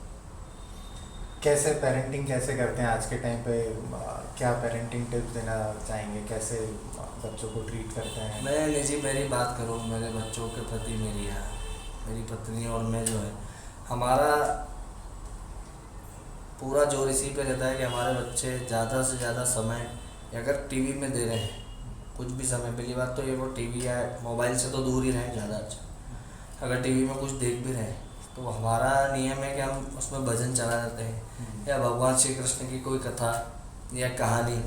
कैसे पेरेंटिंग कैसे करते हैं आज के टाइम पे, क्या पेरेंटिंग टिप्स देना चाहेंगे, कैसे बच्चों को ट्रीट करते हैं?
मैं निजी मेरी बात करूँ, मेरे बच्चों के प्रति मेरी पत्नी और मैं जो है, हमारा पूरा जोर इसी पे रहता है कि हमारे बच्चे ज़्यादा से ज़्यादा समय अगर टीवी में दे रहे हैं कुछ भी समय, पहली बात तो ये वो टीवी या मोबाइल से तो दूर ही रहें ज़्यादा अच्छा। अगर टीवी में कुछ देख भी रहे हैं तो हमारा नियम है कि हम उसमें भजन चला देते हैं या भगवान श्री कृष्ण की कोई कथा या कहानी।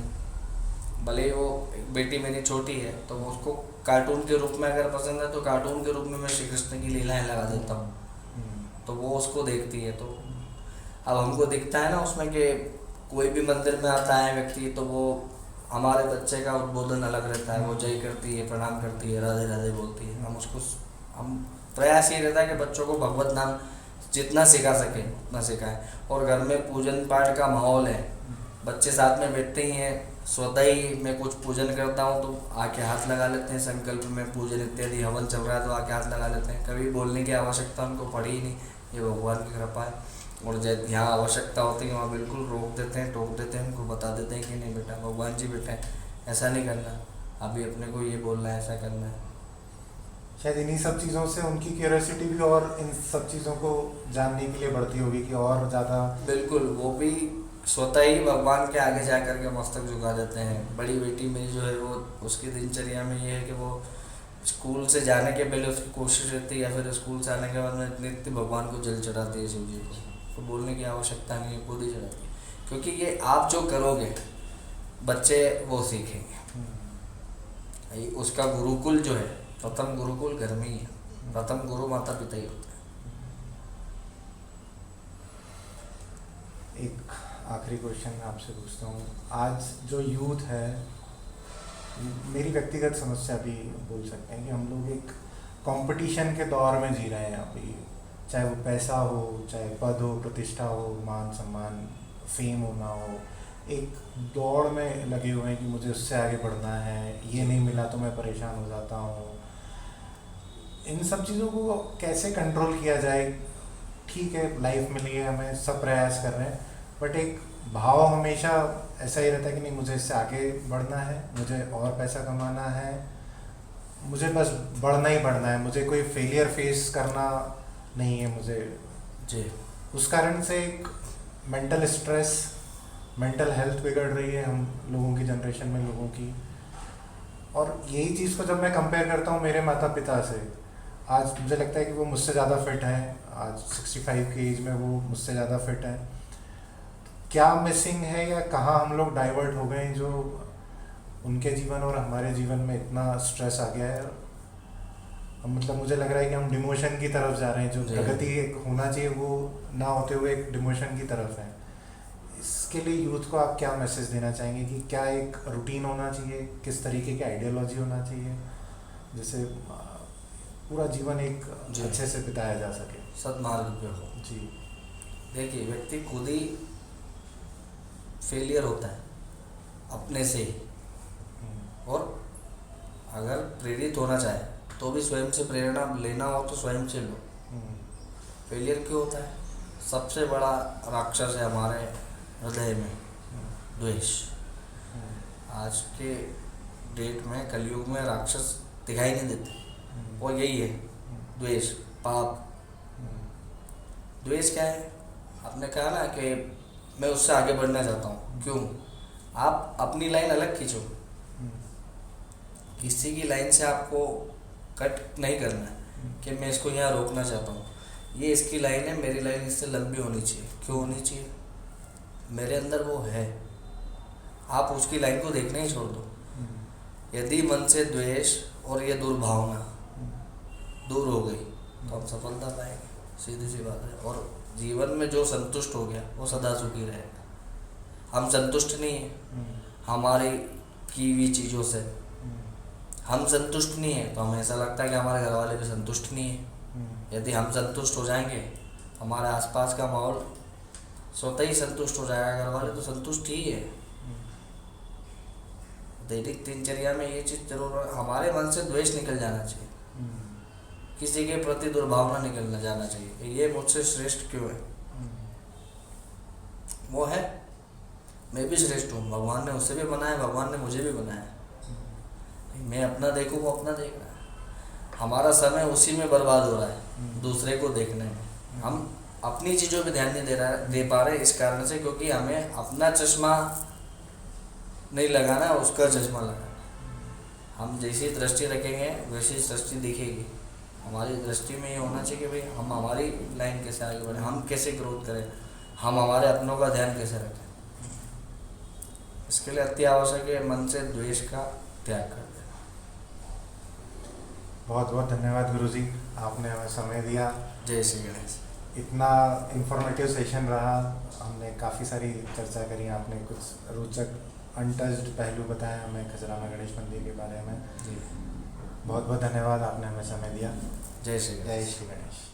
भले ही वो एक बेटी मेरी छोटी है तो वो उसको कार्टून के रूप में अगर पसंद है तो कार्टून के रूप में मैं श्री कृष्ण की लीलाएं लगा देता हूँ तो वो उसको देखती है। तो अब हमको दिखता है ना उसमें कि कोई भी मंदिर में आता है व्यक्ति तो वो हमारे बच्चे का उद्बोधन अलग रहता है, वो जय करती है, प्रणाम करती है, राधे राधे बोलती है। हम प्रयास ये रहता है कि बच्चों को भगवत नाम जितना सिखा सके उतना सिखाएं। और घर में पूजन पाठ का माहौल है, बच्चे साथ में बैठते ही हैं, स्वतः ही मैं कुछ पूजन करता हूँ तो आके हाथ लगा लेते हैं, संकल्प में पूजन इत्यादि हवन चल रहा है तो आके हाथ लगा लेते हैं। कभी बोलने की आवश्यकता उनको पड़ी ही नहीं, ये भगवान की कृपा है। और जब यहाँ आवश्यकता होती है वहाँ बिल्कुल रोक देते हैं, टोक देते हैं, उनको बता देते हैं कि नहीं बेटा, भगवान जी बेटा ऐसा नहीं करना, अभी अपने को ये बोलना है, ऐसा करना है।
शायद इन्हीं सब चीज़ों से उनकी क्यूरियोसिटी भी और इन सब चीज़ों को जानने के लिए बढ़ती होगी कि और ज़्यादा।
बिल्कुल, वो भी स्वतः ही भगवान के आगे जा कर के मस्तक झुका देते हैं। बड़ी बेटी मेरी जो है वो उसकी दिनचर्या में ये है कि वो स्कूल से जाने के पहले उसकी कोशिश रहती है या फिर स्कूल से आने के बाद में नित्य भगवान को जल चढ़ाती है, शिव जी को। तो बोलने की आवश्यकता नहीं है, खुद ही चढ़ाती है, क्योंकि ये आप जो करोगे बच्चे वो सीखेंगे। उसका गुरुकुल जो है, प्रथम गुरुकुल घर में ही है, प्रथम गुरु माता पिता ही होते हैं।
एक आखिरी क्वेश्चन मैं आपसे पूछता हूँ, आज जो यूथ है, मेरी व्यक्तिगत समस्या भी बोल सकते हैं कि हम लोग एक कंपटीशन के दौर में जी रहे हैं अभी, चाहे वो पैसा हो, चाहे पद हो, प्रतिष्ठा हो, मान सम्मान, फेम होना हो, एक दौड़ में लगे हुए हैं कि मुझे उससे आगे बढ़ना है, ये नहीं मिला तो मैं परेशान हो जाता हूँ। इन सब चीज़ों को कैसे कंट्रोल किया जाए? ठीक है, लाइफ मिली है हमें, सब प्रयास कर रहे हैं, बट एक भाव हमेशा ऐसा ही रहता है कि नहीं मुझे इससे आगे बढ़ना है, मुझे और पैसा कमाना है, मुझे बस बढ़ना ही बढ़ना है, मुझे कोई फेलियर फेस करना नहीं है मुझे
जी।
उस कारण से एक मेंटल स्ट्रेस, मेंटल हेल्थ बिगड़ रही है हम लोगों की, जनरेशन में लोगों की। और यही चीज़ को जब मैं कंपेयर करता हूँ मेरे माता पिता से, आज मुझे लगता है कि वो मुझसे ज़्यादा फिट हैं, आज 65 की एज में वो मुझसे ज़्यादा फिट हैं। क्या मिसिंग है या कहाँ हम लोग डाइवर्ट हो गए जो उनके जीवन और हमारे जीवन में इतना स्ट्रेस आ गया है? मतलब मुझे लग रहा है कि हम डिमोशन की तरफ जा रहे हैं, जो प्रगति एक होना चाहिए वो ना होते हुए एक डिमोशन की तरफ है। इसके लिए यूथ को आप क्या मैसेज देना चाहेंगे कि क्या एक रूटीन होना चाहिए, किस तरीके की आइडियोलॉजी होना चाहिए जिससे पूरा जीवन एक अच्छे से बिताया जा सके,
सदमार्ग पे हो?
जी।
देखिए, व्यक्ति खुद ही फेलियर होता है अपने से ही, और अगर प्रेरित होना चाहे तो भी स्वयं से प्रेरणा लेना हो तो स्वयं से लो। फेलियर क्यों होता है? सबसे बड़ा राक्षस है हमारे हृदय में द्वेष। आज के डेट में, कलयुग में राक्षस दिखाई नहीं देते, वो यही है, द्वेष, पाप। द्वेष क्या है? आपने कहा ना कि मैं उससे आगे बढ़ना चाहता हूँ, क्यों? आप अपनी लाइन अलग खींचो, किसी की लाइन से आपको कट नहीं करना है कि मैं इसको यहाँ रोकना चाहता हूँ, ये इसकी लाइन है, मेरी लाइन इससे लंबी होनी चाहिए। क्यों होनी चाहिए? मेरे अंदर वो है, आप उसकी लाइन को देखना ही छोड़ दो। यदि मन से द्वेष और ये दुर्भावना दूर हो गई तो हम सफलता पाएंगे, सीधी सी बात है। और जीवन में जो संतुष्ट हो गया वो सदा सुखी रहेगा। हम संतुष्ट नहीं हैं हमारी की हुई चीज़ों से, हम संतुष्ट नहीं है तो हमें ऐसा लगता है कि हमारे घर वाले भी संतुष्ट नहीं है। यदि हम संतुष्ट हो जाएंगे, हमारे आसपास का माहौल स्वतः ही संतुष्ट हो जाएगा, घर वाले तो संतुष्ट ही है। दैनिक दिनचर्या में ये चीज़ जरूर, हमारे मन से द्वेष निकल जाना चाहिए, किसी के प्रति दुर्भावना निकलना जाना चाहिए, ये मुझसे श्रेष्ठ क्यों है, वो है मैं भी श्रेष्ठ हूँ, भगवान ने उसे भी बनाया, भगवान ने मुझे भी बनाया। मैं अपना देखूँ, वो अपना देख रहा है। हमारा समय उसी में बर्बाद हो रहा है, दूसरे को देखने में। हम अपनी चीज़ों पे ध्यान नहीं दे पा रहे इस कारण से, क्योंकि हमें अपना चश्मा नहीं लगाना, उसका चश्मा लगाना। हम जैसी दृष्टि रखेंगे वैसी दृष्टि दिखेगी। हमारी दृष्टि में ये होना चाहिए कि भाई हम हमारी लाइन कैसे आगे बढ़ें, हम कैसे ग्रोथ करें, हम हमारे अपनों का ध्यान कैसे रखें। इसके लिए अति आवश्यक है मन से द्वेष का त्याग कर दें।
बहुत बहुत धन्यवाद गुरुजी, आपने हमें समय दिया।
जय श्री गणेश।
इतना इंफॉर्मेटिव सेशन रहा, हमने काफ़ी सारी चर्चा करी, आपने कुछ रोचक अनटच्ड पहलू बताया हमें खजराना गणेश मंदिर के बारे में।
जी
बहुत बहुत धन्यवाद, आपने हमें समय दिया।
जय श्री गणेश।
जय श्री गणेश।